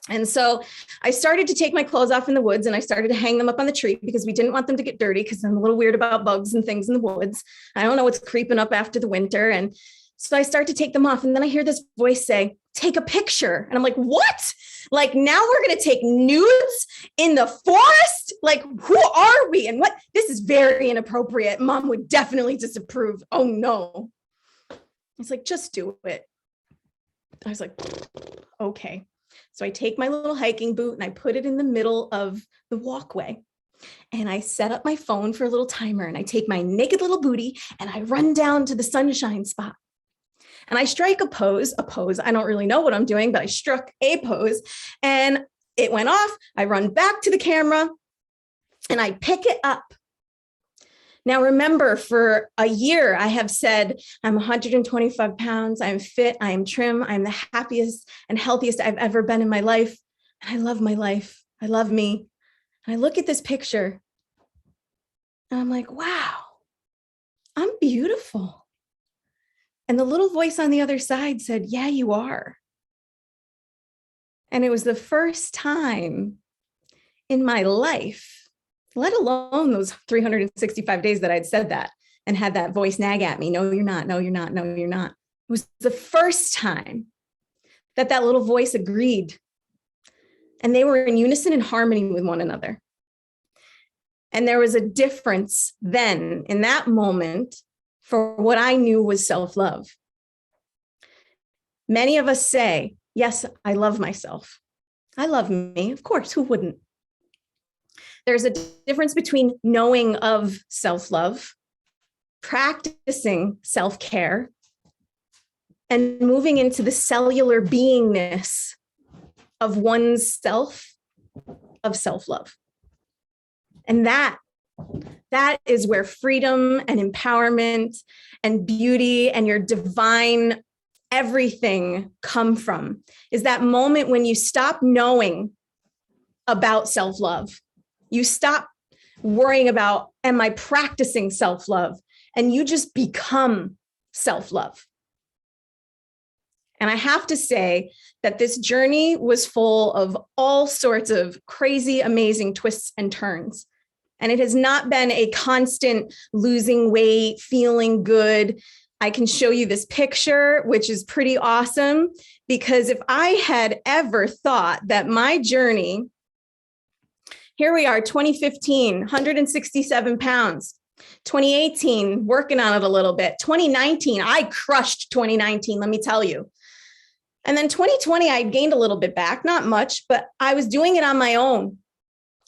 And so I started to take my clothes off in the woods and I started to hang them up on the tree because we didn't want them to get dirty because I'm a little weird about bugs and things in the woods. I don't know what's creeping up after the winter. And so I start to take them off. And then I hear this voice say, take a picture. And I'm like, what? Like, now we're going to take nudes in the forest? Like, who are we? And what? This is very inappropriate. Mom would definitely disapprove. Oh no. It's like, just do it. I was like, okay. So I take my little hiking boot and I put it in the middle of the walkway. And I set up my phone for a little timer and I take my naked little booty and I run down to the sunshine spot. And I strike a pose. I don't really know what I'm doing, but I struck a pose and it went off. I run back to the camera and I pick it up. Now, remember, for a year, I have said, I'm 125 pounds, I'm fit, I am trim, I'm the happiest and healthiest I've ever been in my life. And I love my life. I love me. And I look at this picture and I'm like, wow, I'm beautiful. And the little voice on the other side said, yeah, you are. And it was the first time in my life, let alone those 365 days that I'd said that and had that voice nag at me. No, you're not. No, you're not. No, you're not. It was the first time that that little voice agreed. And they were in unison and harmony with one another. And there was a difference then in that moment for what I knew was self-love. Many of us say, yes, I love myself. I love me. Of course, who wouldn't? There's a difference between knowing of self-love, practicing self-care, and moving into the cellular beingness of one's self, of self-love. And that is where freedom and empowerment and beauty and your divine everything come from, is that moment when you stop knowing about self-love. You stop worrying about, am I practicing self-love? And you just become self-love. And I have to say that this journey was full of all sorts of crazy, amazing twists and turns. And it has not been a constant losing weight, feeling good. I can show you this picture, which is pretty awesome, because if I had ever thought that my journey, here we are, 2015, 167 pounds. 2018, working on it a little bit. 2019, I crushed 2019, let me tell you. And then 2020, I gained a little bit back, not much, but I was doing it on my own.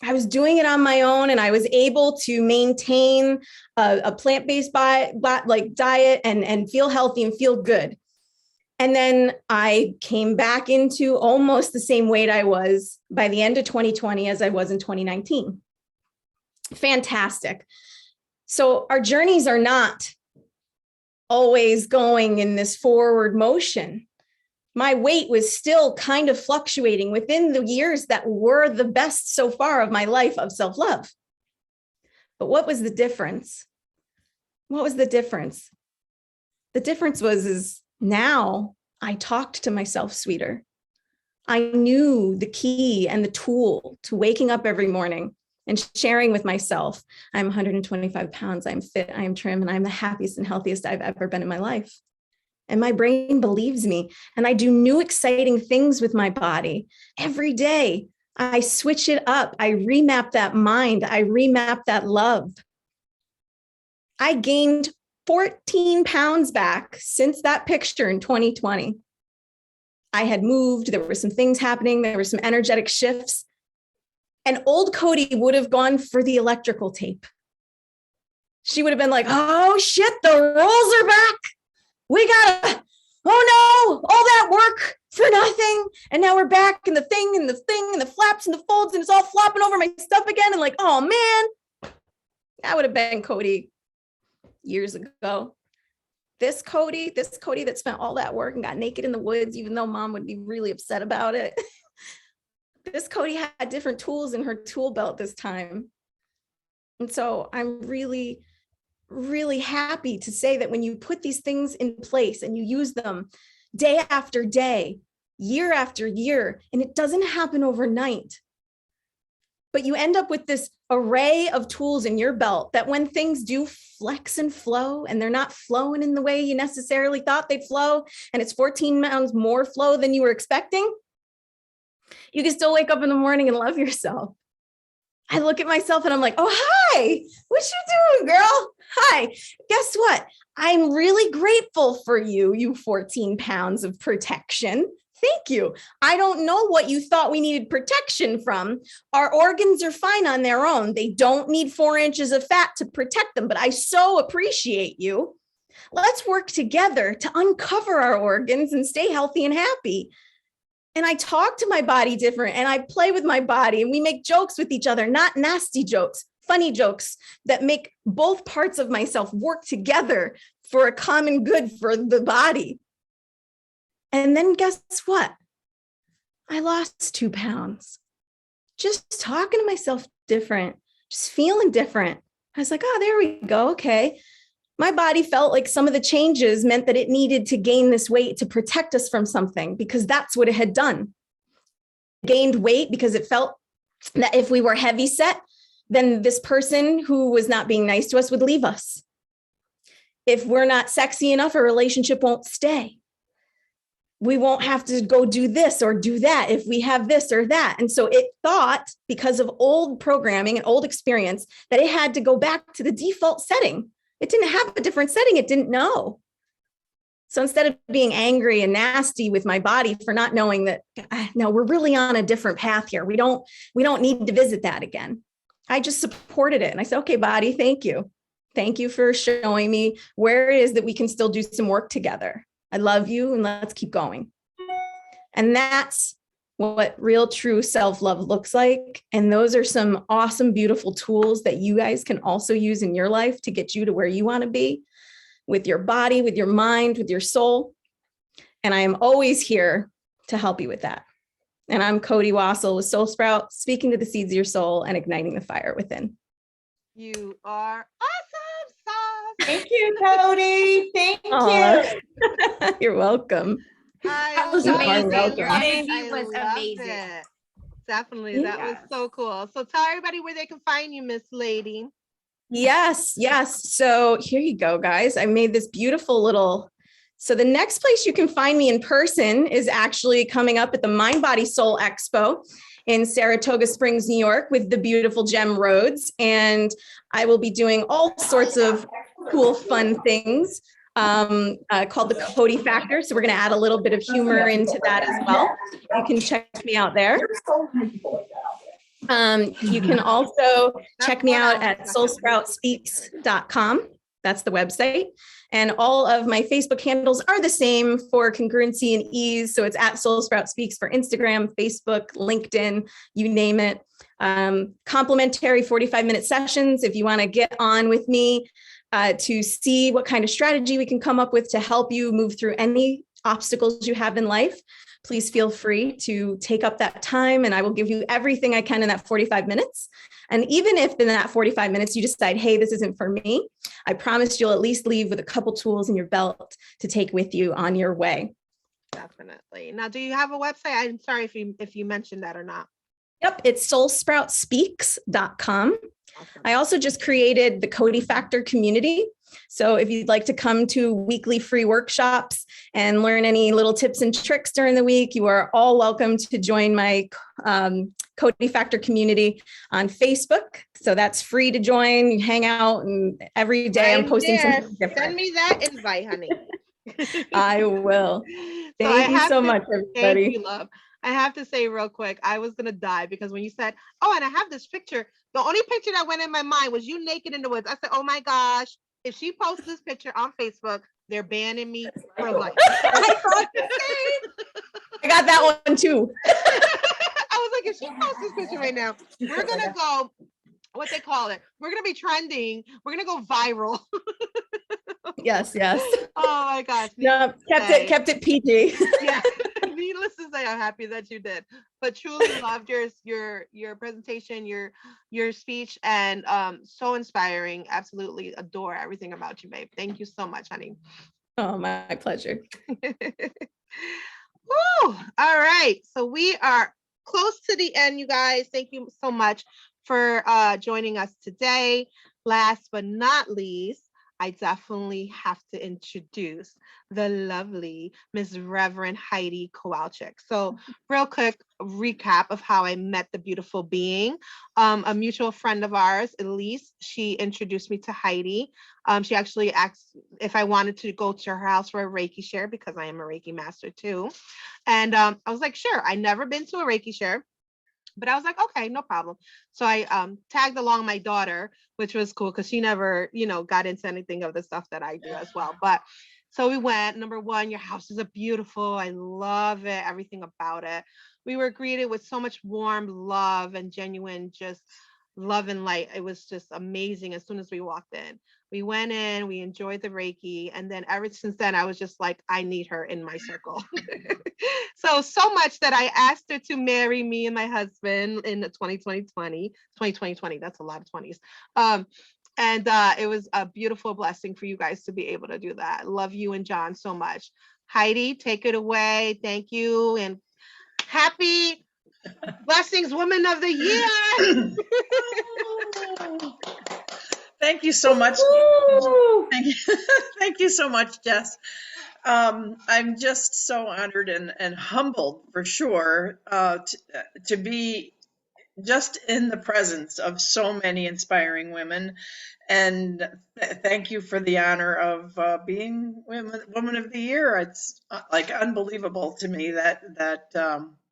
And I was able to maintain a plant-based diet and feel healthy and feel good. And then I came back into almost the same weight I was by the end of 2020 as I was in 2019. Fantastic. So our journeys are not always going in this forward motion. My weight was still kind of fluctuating within the years that were the best so far of my life of self-love. But what was the difference? What was the difference? The difference is now I talked to myself sweeter. I knew the key and the tool to waking up every morning and sharing with myself, I'm 125 pounds, I'm fit, I am trim, and I'm the happiest and healthiest I've ever been in my life. And my brain believes me. And I do new exciting things with my body every day. I switch it up. I remap that mind. I remap that love. I gained 14 pounds back since that picture in 2020. I had moved. There were some things happening. There were some energetic shifts. And old Cody would have gone for the electrical tape. She would have been like, oh shit, the rolls are back. We gotta, oh no, all that work for nothing. And now we're back in the thing and the flaps and the folds and it's all flopping over my stuff again. And like, oh man, that would have been Cody years ago. This Cody that spent all that work and got naked in the woods, even though mom would be really upset about it. This Cody had different tools in her tool belt this time. And so I'm really happy to say that when you put these things in place and you use them day after day, year after year, and it doesn't happen overnight. But you end up with this array of tools in your belt that when things do flex and flow and they're not flowing in the way you necessarily thought they'd flow, and it's 14 pounds more flow than you were expecting, you can still wake up in the morning and love yourself. I look at myself and I'm like, oh, hi, what you doing, girl? Hi, guess what? I'm really grateful for you, you 14 pounds of protection. Thank you. I don't know what you thought we needed protection from. Our organs are fine on their own. They don't need 4 inches of fat to protect them, but I so appreciate you. Let's work together to uncover our organs and stay healthy and happy. And I talk to my body different, and I play with my body, and we make jokes with each other, not nasty jokes, funny jokes that make both parts of myself work together for a common good for the body. And then guess what? I lost 2 pounds. Just talking to myself different, just feeling different. I was like, oh, there we go. Okay. My body felt like some of the changes meant that it needed to gain this weight to protect us from something, because that's what it had done. It gained weight because it felt that if we were heavy set, then this person who was not being nice to us would leave us. If we're not sexy enough, a relationship won't stay. We won't have to go do this or do that if we have this or that. And so it thought, because of old programming and old experience, that it had to go back to the default setting. It didn't have a different setting. It didn't know. So instead of being angry and nasty with my body for not knowing that, no, we're really on a different path here. We don't need to visit that again. I just supported it. And I said, okay, body, thank you. Thank you for showing me where it is that we can still do some work together. I love you, and let's keep going. And that's what real true self-love looks like. And those are some awesome, beautiful tools that you guys can also use in your life to get you to where you want to be with your body, with your mind, with your soul. And I am always here to help you with that. And I'm Cody Wassel with Soul Sprout, speaking to the seeds of your soul and igniting the fire within. You are awesome, Sauce. Thank you, Cody. Thank you. You're welcome. That was amazing. Your I energy was loved amazing. it. Definitely. That was so cool. So tell everybody where they can find you, Miss Lady. Yes. So here you go, guys. I made this beautiful little. So the next place you can find me in person is actually coming up at the Mind, Body, Soul Expo in Saratoga Springs, New York, with the beautiful Gem Rhodes. And I will be doing all sorts of cool, fun things called the Cody Factor. So we're going to add a little bit of humor into that as well. You can check me out there. You can also check me out at soulsproutspeaks.com. That's the website. And all of my Facebook handles are the same for congruency and ease. So it's at Soul Sprout Speaks for Instagram, Facebook, LinkedIn, you name it. Complimentary 45-minute sessions if you want to get on with me to see what kind of strategy we can come up with to help you move through any obstacles you have in life. Please feel free to take up that time, and I will give you everything I can in that 45 minutes. And even if in that 45 minutes you decide, hey, this isn't for me, I promise you'll at least leave with a couple tools in your belt to take with you on your way. Definitely. Now, do you have a website? I'm sorry if you mentioned that or not. Yep, it's soulsproutspeaks.com. Awesome. I also just created the Cody Factor community. So if you'd like to come to weekly free workshops and learn any little tips and tricks during the week, you are all welcome to join my Cody Factor community on Facebook. So that's free to join. You hang out, and every day I'm posting something different. Send me that invite, honey. I will. Thank you so much, everybody. Thank you, love. I have to say real quick, I was going to die because when you said, oh, and I have this picture, the only picture that went in my mind was you naked in the woods. I said, oh my gosh, if she posts this picture on Facebook, they're banning me for life. I got that one too. I was like, if she posts this picture right now, we're going to go, what they call it, we're going to be trending. We're going to go viral. Yes. Oh my gosh. No, kept it PG. Yeah. Needless to say, I'm happy that you did, but truly loved your presentation, your speech, and so inspiring. Absolutely adore everything about you, babe. Thank you so much, honey. Oh, my pleasure. Woo! All right. So we are close to the end, you guys. Thank you so much for joining us today. Last but not least, I definitely have to introduce the lovely Miss Reverend Heidi Kowalchyk. So real quick recap of how I met the beautiful being. A mutual friend of ours, Elise, she introduced me to Heidi. She actually asked if I wanted to go to her house for a Reiki share because I am a Reiki master too. And I was like, sure. I never been to a Reiki share, but I was like, okay, no problem. So I tagged along my daughter, which was cool because she never, got into anything of the stuff that I do as well. But so we went. Number one, your house is a beautiful. I love it. Everything about it. We were greeted with so much warm love and genuine just love and light. It was just amazing as soon as we walked in. We went in, we enjoyed the Reiki, and then ever since then, I was just like, I need her in my circle. So much that I asked her to marry me and my husband in the 2020. That's a lot of 20s. And it was a beautiful blessing for you guys to be able to do that. Love you and John so much. Heidi, take it away. Thank you. And happy Blessings Woman of the Year. Thank you so much. Woo! Thank you so much, Jess. I'm just so honored and humbled for sure to be just in the presence of so many inspiring women. And thank you for the honor of being Woman of the Year. It's like unbelievable to me that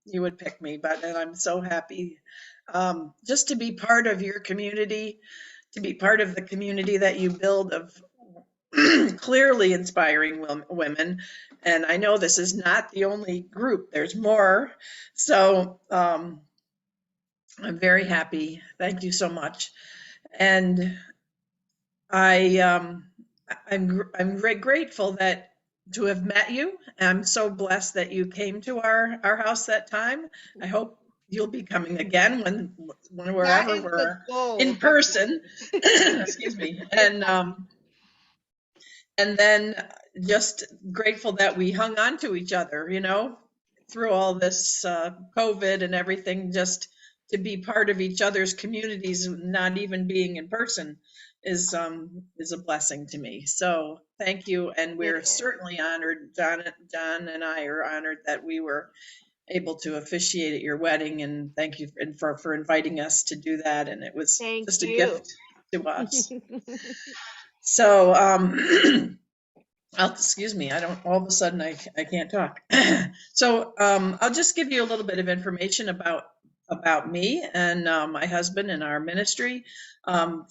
you would pick me, and I'm so happy just to be part of your community, to be part of the community that you build of clearly inspiring women. And I know this is not the only group, there's more. So I'm very happy. Thank you so much. And I'm very grateful that to have met you. I'm so blessed that you came to our house that time. I hope you'll be coming again when wherever we're in person. Excuse me. And then just grateful that we hung on to each other, through all this COVID and everything. Just to be part of each other's communities, not even being in person, is a blessing to me. So thank you, and we're certainly honored. John and I are honored that we were able to officiate at your wedding, and thank you for inviting us to do that. And it was just a gift to us. So excuse me, all of a sudden I can't talk. So I'll just give you a little bit of information about me and my husband and our ministry.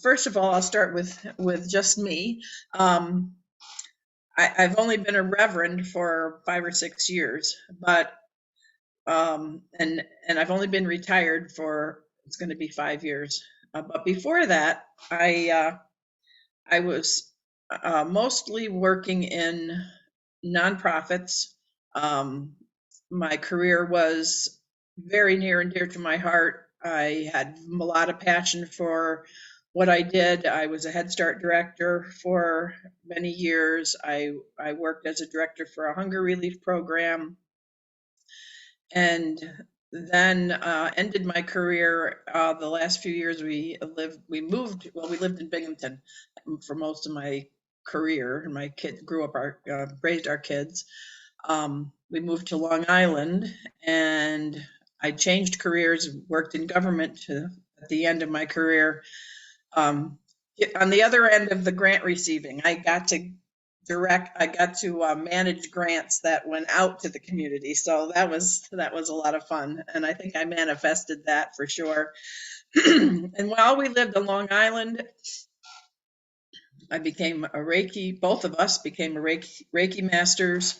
First of all, I'll start with just me. I've only been a reverend for 5 or 6 years, but and I've only been retired for, it's going to be 5 years. But before that, I was mostly working in nonprofits. My career was very near and dear to my heart. I had a lot of passion for what I did. I was a Head Start director for many years. I worked as a director for a hunger relief program, and then ended my career. The last few years we lived in Binghamton for most of my career, and my kids raised our kids. We moved to Long Island, and I changed careers, worked in government at the end of my career. On the other end of the grant receiving, I got to manage grants that went out to the community. So that was a lot of fun. And I think I manifested that for sure. And while we lived on Long Island, I became a Reiki, both of us became a Reiki masters.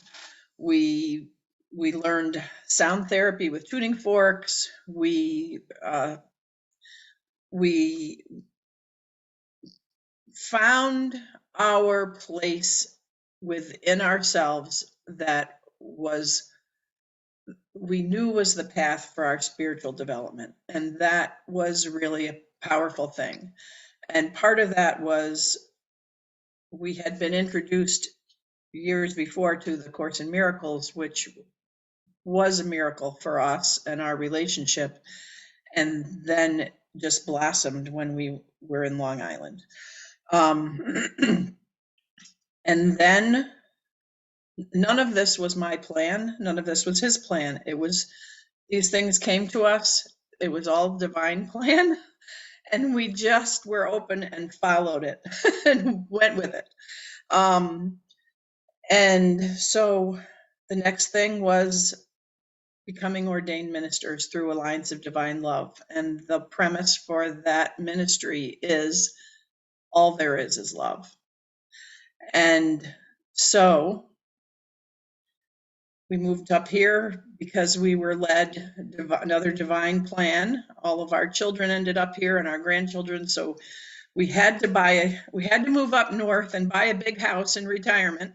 We learned sound therapy with tuning forks. We found our place within ourselves that we knew was the path for our spiritual development. And that was really a powerful thing. And part of that was we had been introduced years before to the Course in Miracles, which was a miracle for us and our relationship, and then just blossomed when we were in Long Island. And then none of this was my plan. None of this was his plan. It was, these things came to us. It was all divine plan. And we just were open and followed it and went with it. And so the next thing was becoming ordained ministers through Alliance of Divine Love. And the premise for that ministry is all there is love. And so we moved up here because we were led another divine plan. All of our children ended up here and our grandchildren. So we had to move up north and buy a big house in retirement.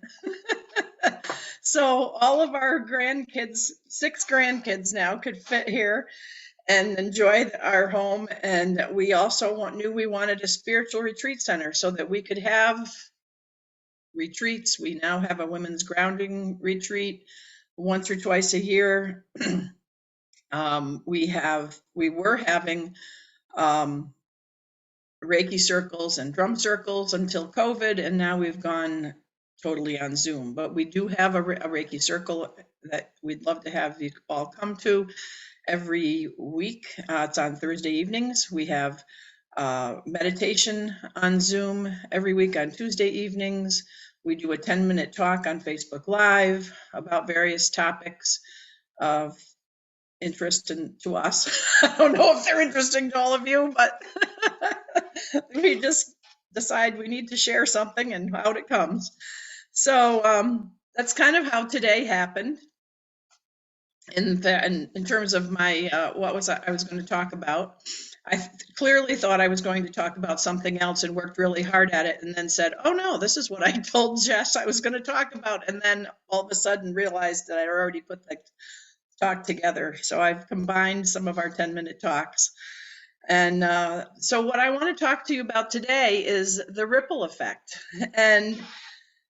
So all of our grandkids, 6 grandkids now, could fit here and enjoy our home. And we also knew we wanted a spiritual retreat center so that we could have retreats. We now have a women's grounding retreat once or twice a year. We were having Reiki circles and drum circles until COVID, and now we've gone totally on Zoom. But we do have a Reiki circle that we'd love to have you all come to every week. It's on Thursday evenings. We have meditation on Zoom every week on Tuesday evenings. We do a 10-minute talk on Facebook Live about various topics of interest to us. I don't know if they're interesting to all of you, but we just decide we need to share something and out it comes. So that's kind of how today happened. In terms of my what was I was going to talk about, I clearly thought I was going to talk about something else and worked really hard at it, and then said, oh no, this is what I told Jess I was going to talk about, and then all of a sudden realized that I already put the talk together. So I've combined some of our 10-minute talks. And so what I want to talk to you about today is the ripple effect and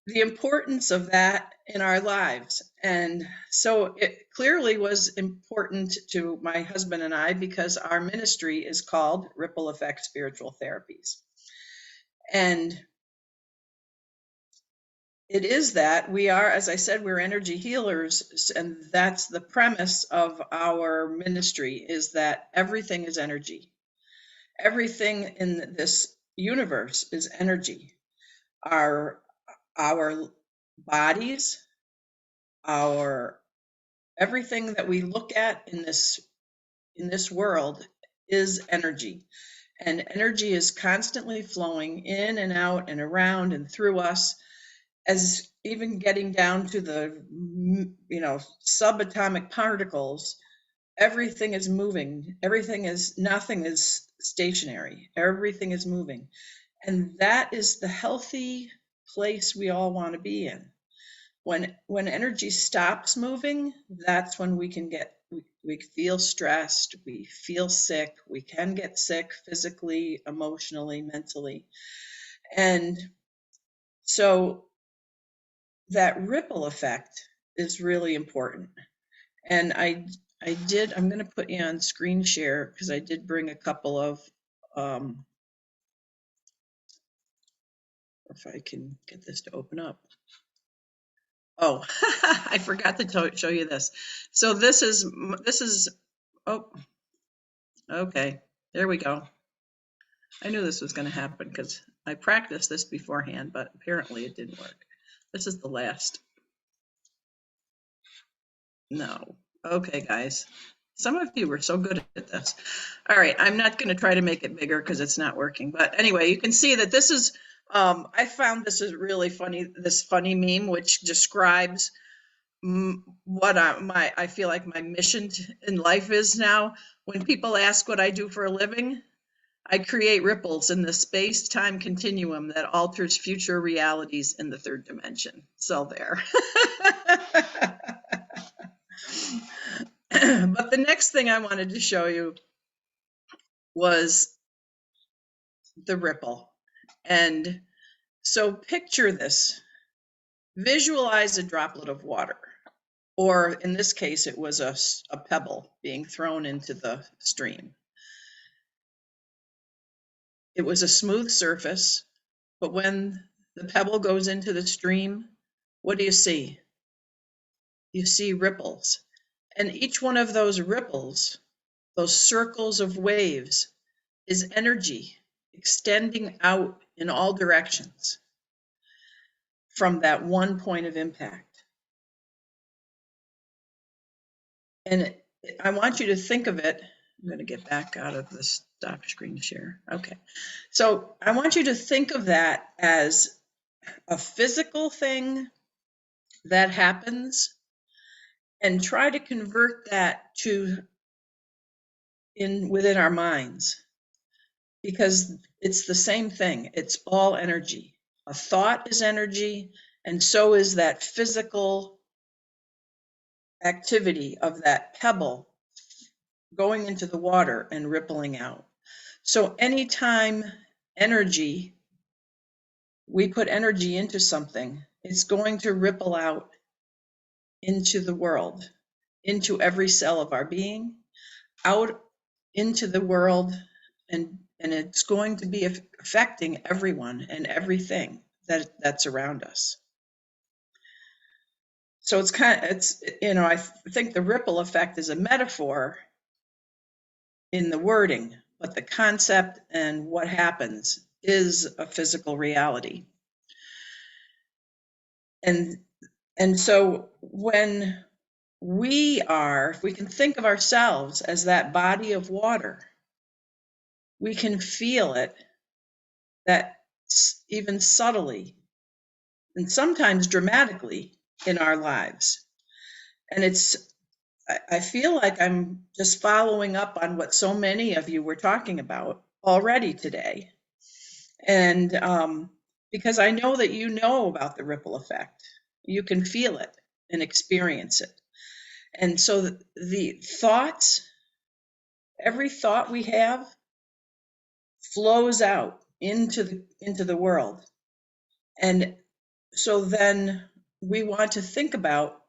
the importance of that in our lives. And so it clearly was important to my husband and I because our ministry is called Ripple Effect Spiritual Therapies. And it is that we are, as I said, we're energy healers, and that's the premise of our ministry, is that everything is energy. Everything in this universe is energy. Our bodies, everything that we look at in this world is energy. And energy is constantly flowing in and out and around and through us, as even getting down to the subatomic particles. Everything is moving. Nothing is stationary. Everything is moving. And that is the healthy place we all want to be in. When energy stops moving, that's when we feel stressed, we feel sick, we can get sick physically, emotionally, mentally. And so that ripple effect is really important. And I'm going to put you on screen share because I did bring a couple of, if I can get this to open up. Oh, I forgot to show you this. So this is, oh, okay, there we go. I knew this was going to happen because I practiced this beforehand, but apparently it didn't work. This is the last. No. Okay, guys. Some of you were so good at this. All right, I'm not going to try to make it bigger because it's not working. But anyway, you can see that this is, I found this is really funny, this funny meme, which describes what I feel like my mission in life is now. When people ask what I do for a living, I create ripples in the space-time continuum that alters future realities in the third dimension. So there. But the next thing I wanted to show you was the ripple. And so picture this. Visualize a droplet of water. or in this case, it was a pebble being thrown into the stream. It was a smooth surface, but when the pebble goes into the stream, what do you see? You see ripples. And each one of those ripples, those circles of waves, is energy extending out in all directions from that one point of impact. And I want you to think of it. I'm going to get back out of the stop screen share. Okay. So I want you to think of that as a physical thing that happens, and try to convert that to within our minds, because it's the same thing. It's all energy. A thought is energy, and so is that physical activity of that pebble going into the water and rippling out. So anytime we put energy into something, it's going to ripple out into the world, into every cell of our being, out into the world, and it's going to be affecting everyone and everything that's around us. So I think the ripple effect is a metaphor in the wording, but the concept and what happens is a physical reality. And so when if we can think of ourselves as that body of water, we can feel it, that even subtly and sometimes dramatically in our lives. And I feel like I'm just following up on what so many of you were talking about already today. And because I know that you know about the ripple effect, you can feel it and experience it. And so the thoughts, every thought we have flows out into the world. And so then we want to think about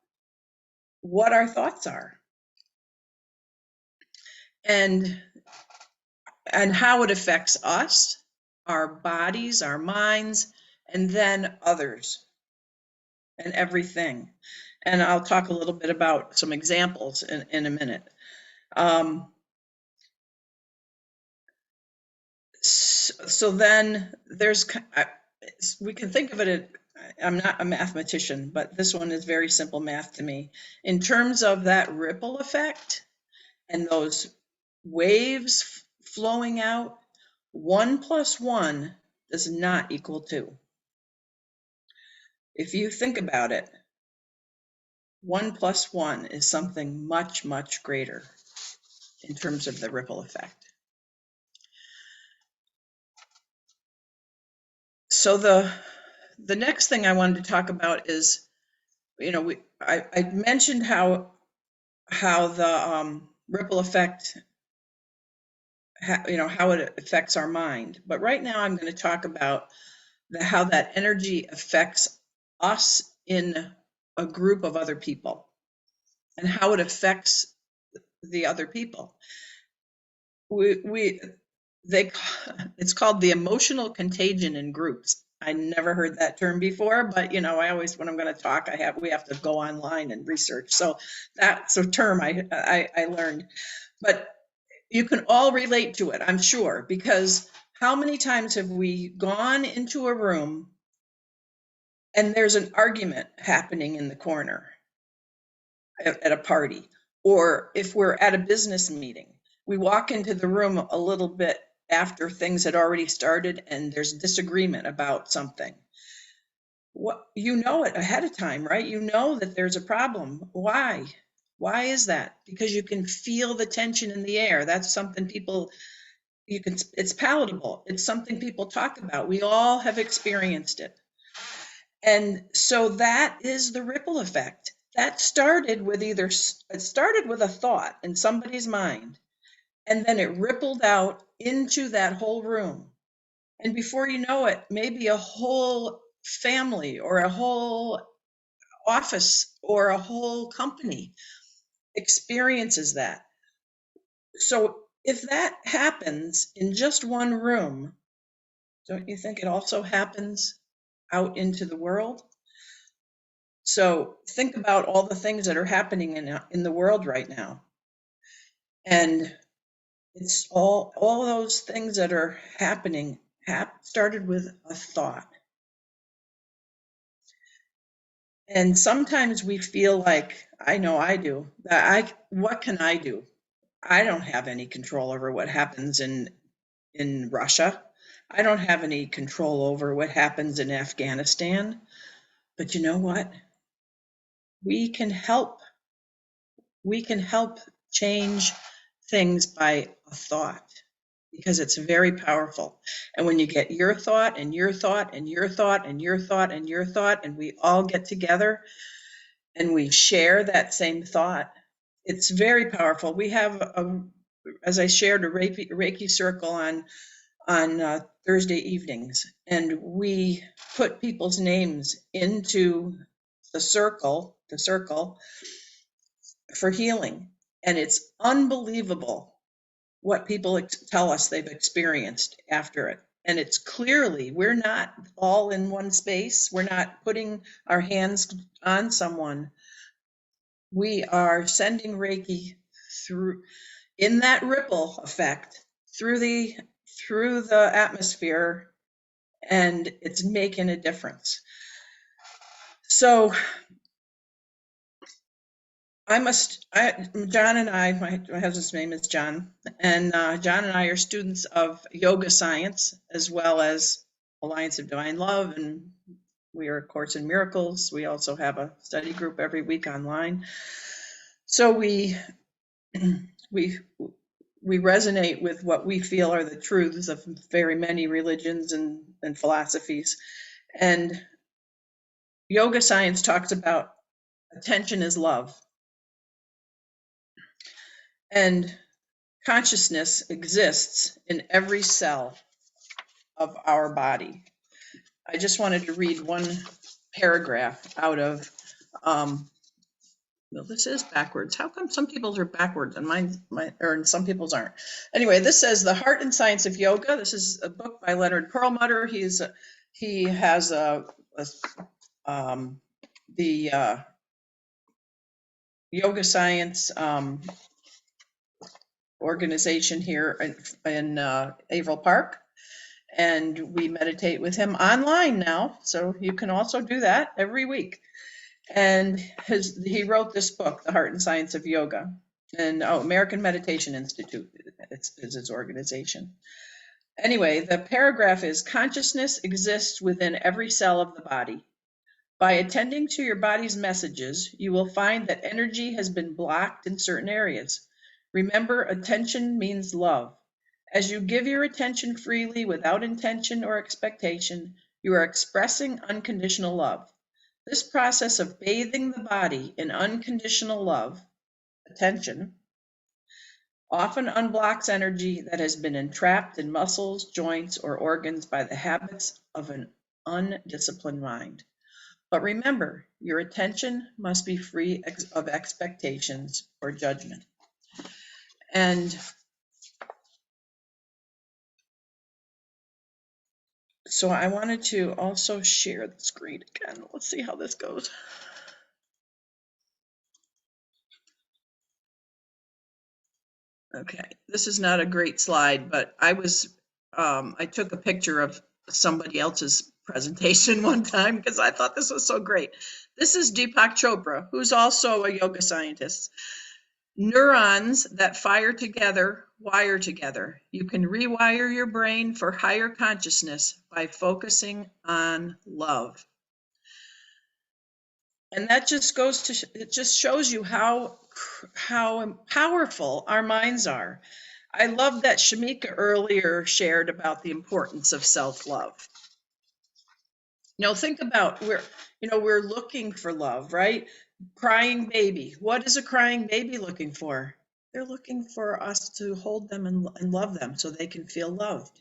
what our thoughts are and how it affects us, our bodies, our minds, and then others and everything. And I'll talk a little bit about some examples in a minute. So then we can think of it, I'm not a mathematician, but this one is very simple math to me. In terms of that ripple effect and those waves flowing out, 1 + 1 does not equal 2. If you think about it, 1 + 1 is something much, much greater in terms of the ripple effect. So the next thing I wanted to talk about is, I mentioned how the ripple effect, how it affects our mind. But right now I'm going to talk about how that energy affects us in a group of other people and how it affects the other people. It's called the emotional contagion in groups. I never heard that term before, but I always, when I'm going to talk, we have to go online and research. So that's a term I learned, but you can all relate to it, I'm sure, because how many times have we gone into a room and there's an argument happening in the corner at a party, or if we're at a business meeting, we walk into the room a little bit after things had already started and there's disagreement about something. You know it ahead of time, right? You know that there's a problem. Why? Why is that? Because you can feel the tension in the air. That's something it's palatable. It's something people talk about. We all have experienced it. And so that is the ripple effect. That started with a thought in somebody's mind, and then it rippled out into that whole room. And before you know it, maybe a whole family or a whole office or a whole company experiences that. So if that happens in just one room, don't you think it also happens out into the world? So think about all the things that are happening in the world right now. And it's all those things that are happening started with a thought. And sometimes we feel like, I know I do, that what can I do? I don't have any control over what happens in Russia. I don't have any control over what happens in Afghanistan. But you know what? We can help. We can help change things by a thought, because it's very powerful. And when you get your thought and your thought and your thought and your thought and your thought, and we all get together and we share that same thought, it's very powerful. We have, as I shared, a Reiki circle on Thursday evenings, and we put people's names into the circle for healing. And it's unbelievable what people tell us they've experienced after it. And it's clearly, we're not all in one space. We're not putting our hands on someone. We are sending Reiki through, in that ripple effect, through the atmosphere, and it's making a difference. So John and I, my husband's name is John, and John and I are students of yoga science, as well as Alliance of Divine Love, and we are a Course in Miracles. We also have a study group every week online. So we resonate with what we feel are the truths of very many religions and philosophies. And yoga science talks about attention is love. And consciousness exists in every cell of our body. I just wanted to read one paragraph out of, well, this is backwards. How come some people's are backwards and mine, or some people's aren't? Anyway, this says The Heart and Science of Yoga. This is a book by Leonard Perlmutter. He has the yoga science organization here in Averill Park, and we meditate with him online now, so you can also do that every week. And he wrote this book, The Heart and Science of Yoga, and American Meditation Institute is his organization. Anyway, the paragraph is, consciousness exists within every cell of the body. By attending to your body's messages, you will find that energy has been blocked in certain areas. Remember, attention means love. As you give your attention freely without intention or expectation, you are expressing unconditional love. This process of bathing the body in unconditional love, attention, often unblocks energy that has been entrapped in muscles, joints, or organs by the habits of an undisciplined mind. But remember, your attention must be free of expectations or judgment. And so I wanted to also share the screen again. Let's see how this goes. Okay, this is not a great slide, but I took a picture of somebody else's presentation one time because I thought this was so great. This is Deepak Chopra, who's also a yoga scientist. Neurons that fire together wire together. You can rewire your brain for higher consciousness by focusing on love. And that just it just shows you how powerful our minds are. I love that Shamika earlier shared about the importance of self-love. Think about we're looking for love, right? Crying baby. What is a crying baby looking for? They're looking for us to hold them and love them so they can feel loved.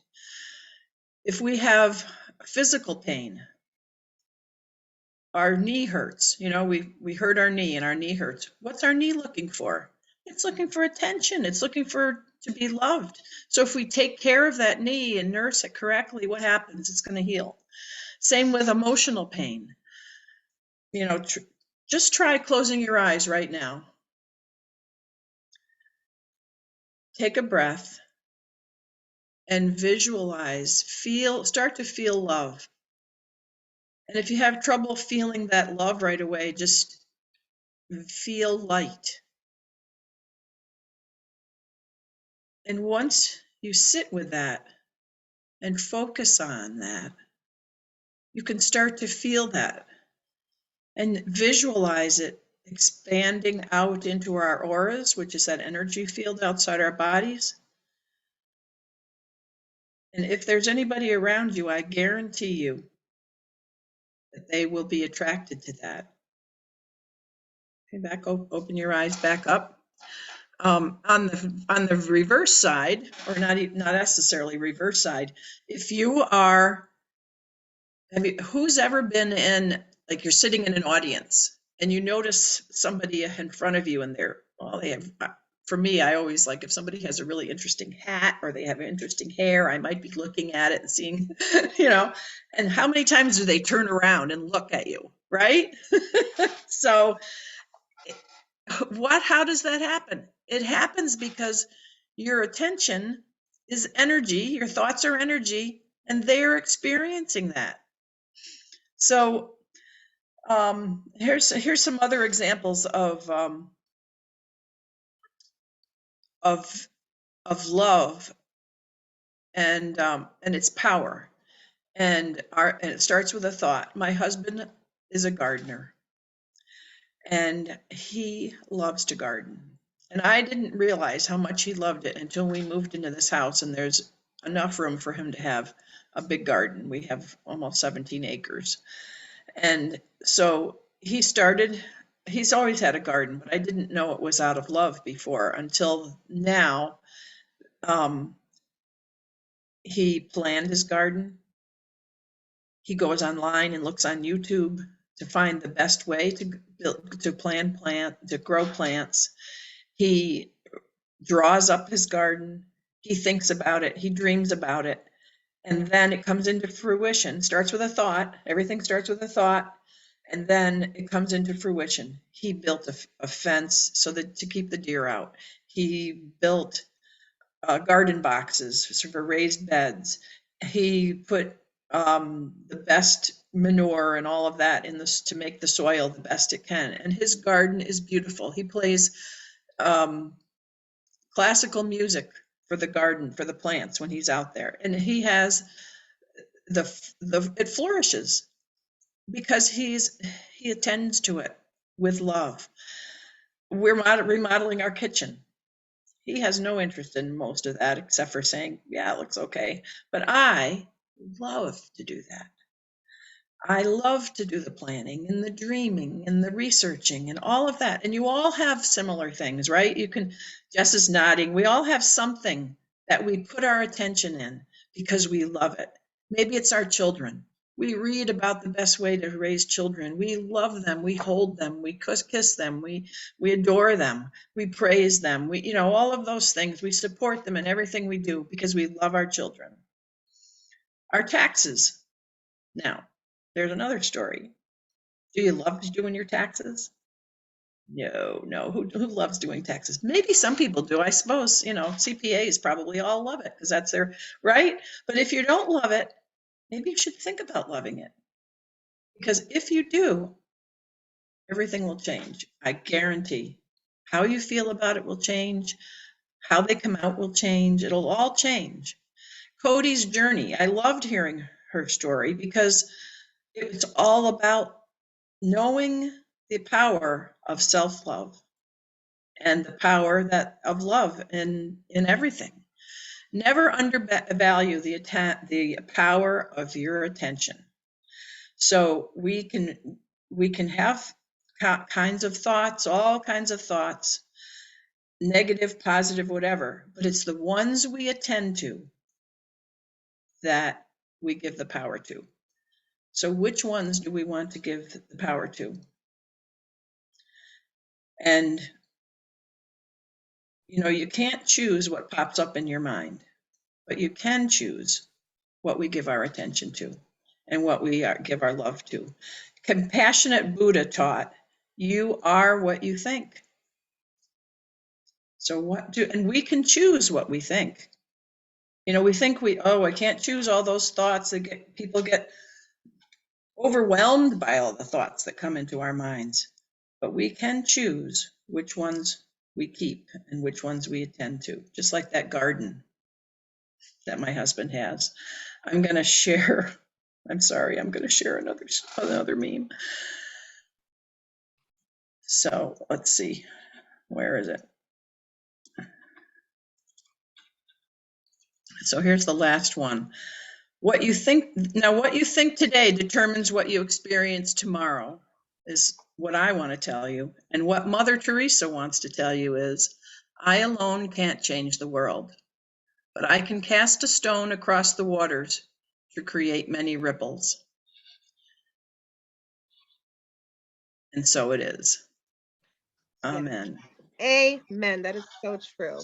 If we have physical pain, our knee hurts. You know, we hurt our knee and our knee hurts. What's our knee looking for? It's looking for attention. It's looking for to be loved. So if we take care of that knee and nurse it correctly, what happens? It's going to heal. Same with emotional pain. You know, just try closing your eyes right now. Take a breath and visualize, start to feel love. And if you have trouble feeling that love right away, just feel light. And once you sit with that and focus on that, you can start to feel that and visualize it expanding out into our auras, which is that energy field outside our bodies. And if there's anybody around you, I guarantee you that they will be attracted to that. Okay, open your eyes back up. On the reverse side, or not necessarily reverse side, if you are, who's ever been in, like you're sitting in an audience and you notice somebody in front of you and they have, for me, I always like if somebody has a really interesting hat or they have interesting hair, I might be looking at it and seeing, you know, and how many times do they turn around and look at you, right? So how does that happen? It happens because your attention is energy, your thoughts are energy, and they're experiencing that. So here's some other examples of love and its power. And it starts with a thought. My husband is a gardener, and he loves to garden. And I didn't realize how much he loved it until we moved into this house, and there's enough room for him to have a big garden. We have almost 17 acres. And so he's always had a garden, but I didn't know it was out of love before until now. He planned his garden. He goes online and looks on YouTube to find the best way to grow plants. He draws up his garden. He thinks about it. He dreams about it. And then it comes into fruition. Starts with a thought. Everything starts with a thought. And then it comes into fruition. He built a fence so that to keep the deer out. He built garden boxes for raised beds. He put the best manure and all of that in this to make the soil the best it can. And his garden is beautiful. He plays classical music for the garden, for the plants when he's out there. And he has it flourishes because he attends to it with love. We're remodeling our kitchen. He has no interest in most of that except for saying, yeah, it looks okay. But I love to do that. I love to do the planning and the dreaming and the researching and all of that. And you all have similar things, right? Jess is nodding. We all have something that we put our attention in because we love it. Maybe it's our children. We read about the best way to raise children. We love them. We hold them. We kiss them. We adore them. We praise them. All of those things. We support them in everything we do because we love our children. Our taxes. Now, there's another story. Do you love doing your taxes? No. Who loves doing taxes? Maybe some people do. I suppose, CPAs probably all love it because that's their right. But if you don't love it, maybe you should think about loving it. Because if you do, everything will change. I guarantee. How you feel about it will change. How they come out will change. It'll all change. Cody's journey. I loved hearing her story because it's all about knowing the power of self-love and the power of love in everything. Never undervalue the power of your attention. So we can have kinds of thoughts, all kinds of thoughts, negative, positive, whatever, but it's the ones we attend to that we give the power to. So which ones do we want to give the power to? And, you know, you can't choose what pops up in your mind, but you can choose what we give our attention to and what we give our love to. Compassionate Buddha taught, you are what you think. So and we can choose what we think. You know, we think I can't choose all those thoughts. People get overwhelmed by all the thoughts that come into our minds, but we can choose which ones we keep and which ones we attend to, just like that garden that my husband has. I'm going to share, I'm sorry, I'm going to share another meme. So let's see, where is it? So here's the last one. What you think today determines what you experience tomorrow, is what I want to tell you. And what Mother Teresa wants to tell you is, I alone can't change the world, but I can cast a stone across the waters to create many ripples. And so it is. Amen. Amen. That is so true.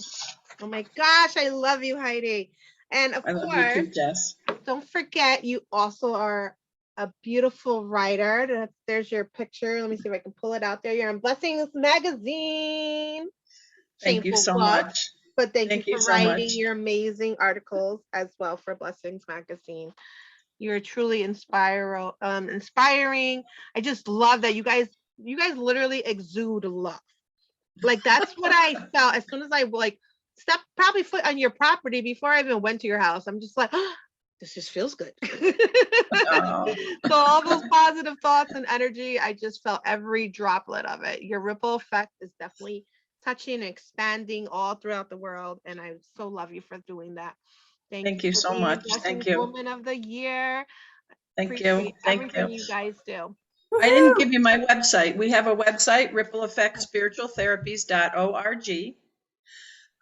Oh my gosh, I love you, Heidi. And of I love you course, too, Jess. don't forget, you also are a beautiful writer. There's your picture. Let me see if I can pull it out there. You're in Blessings Magazine. Thank you Shameful so book, much. but thank you Thank you for so writing much. your amazing articles as well for Blessings Magazine. You're truly inspiring. I just love that you guys literally exude love. Like that's what I felt as soon as I stepped probably foot on your property before I even went to your house. I'm just like, oh, this just feels good. Oh. So all those positive thoughts and energy, I just felt every droplet of it. Your ripple effect is definitely touching and expanding all throughout the world. And I so love you for doing that. Thank you for so being much. Blessings Thank you. Woman of the Year. Thank you. Appreciate Thank everything you. you guys do. I didn't give you my website. We have a website, rippleeffectspiritualtherapies.org.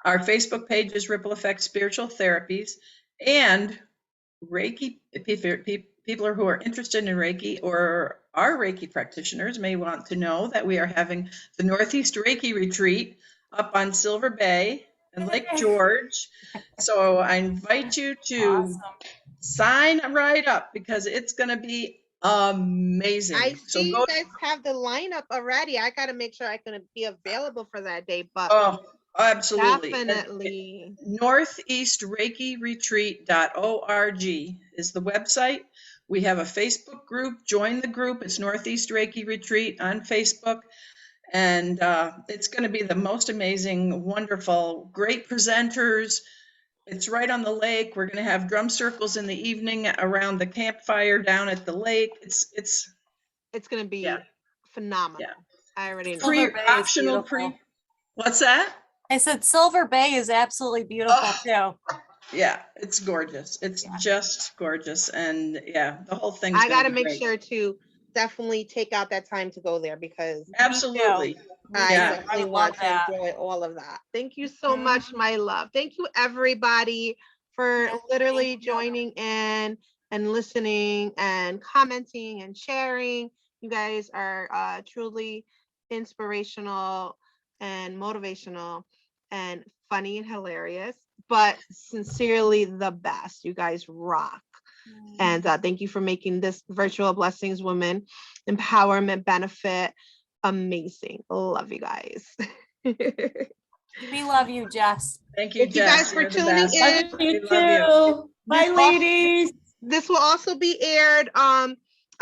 Our Facebook page is Ripple Effect Spiritual Therapies. And Reiki, people who are interested in Reiki or are Reiki practitioners may want to know that we are having the Northeast Reiki Retreat up on Silver Bay and Lake George. So I invite you to sign right up because it's going to be amazing. I So see go. you guys have the lineup already. I got to make sure I can be available for that day, but Oh, absolutely. definitely. Northeastreikiretreat.org is the website. We have a Facebook group. Join the group. It's Northeast Reiki Retreat on Facebook. And it's going to be the most amazing, wonderful, great presenters. It's right on the lake. We're going to have drum circles in the evening around the campfire down at the lake. It's going to be yeah. phenomenal. Yeah. I already know. Silver Bay is Optional beautiful. What's that? I said Silver Bay is absolutely beautiful too. Yeah, it's gorgeous. It's just gorgeous. And yeah, the whole thing's I got to be make great. sure to definitely take out that time to go there because Absolutely. I Yeah. definitely I would want love to that. enjoy all of that. Thank you so much, my love. Thank you, everybody, for literally joining in and listening and commenting and sharing. You guys are truly inspirational and motivational and funny and hilarious, but sincerely the best. You guys rock. And thank you for making this virtual Blessings Woman Empowerment Benefit amazing. Love you guys. We love you, Jess. Thank you, Thank you guys Jess. for You're the tuning best. in. We love you. Bye, ladies. This will also be aired on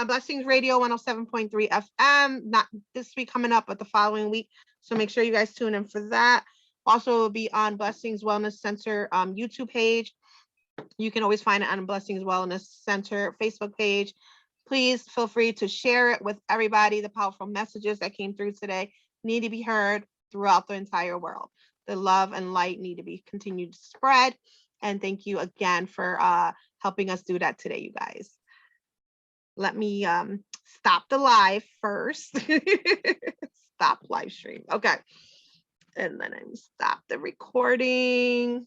Blessings Radio 107.3 FM. Not this week coming up, but the following week. So make sure you guys tune in for that. Also, it will be on Blessings Wellness Center YouTube page. You can always find it on Blessings Wellness Center Facebook page. Please feel free to share it with everybody. The powerful messages that came through today need to be heard throughout the entire world. The love and light need to be continued to spread. And thank you again for helping us do that today, you guys. Let me stop the live first. Stop live stream. Okay. And then I stop the recording.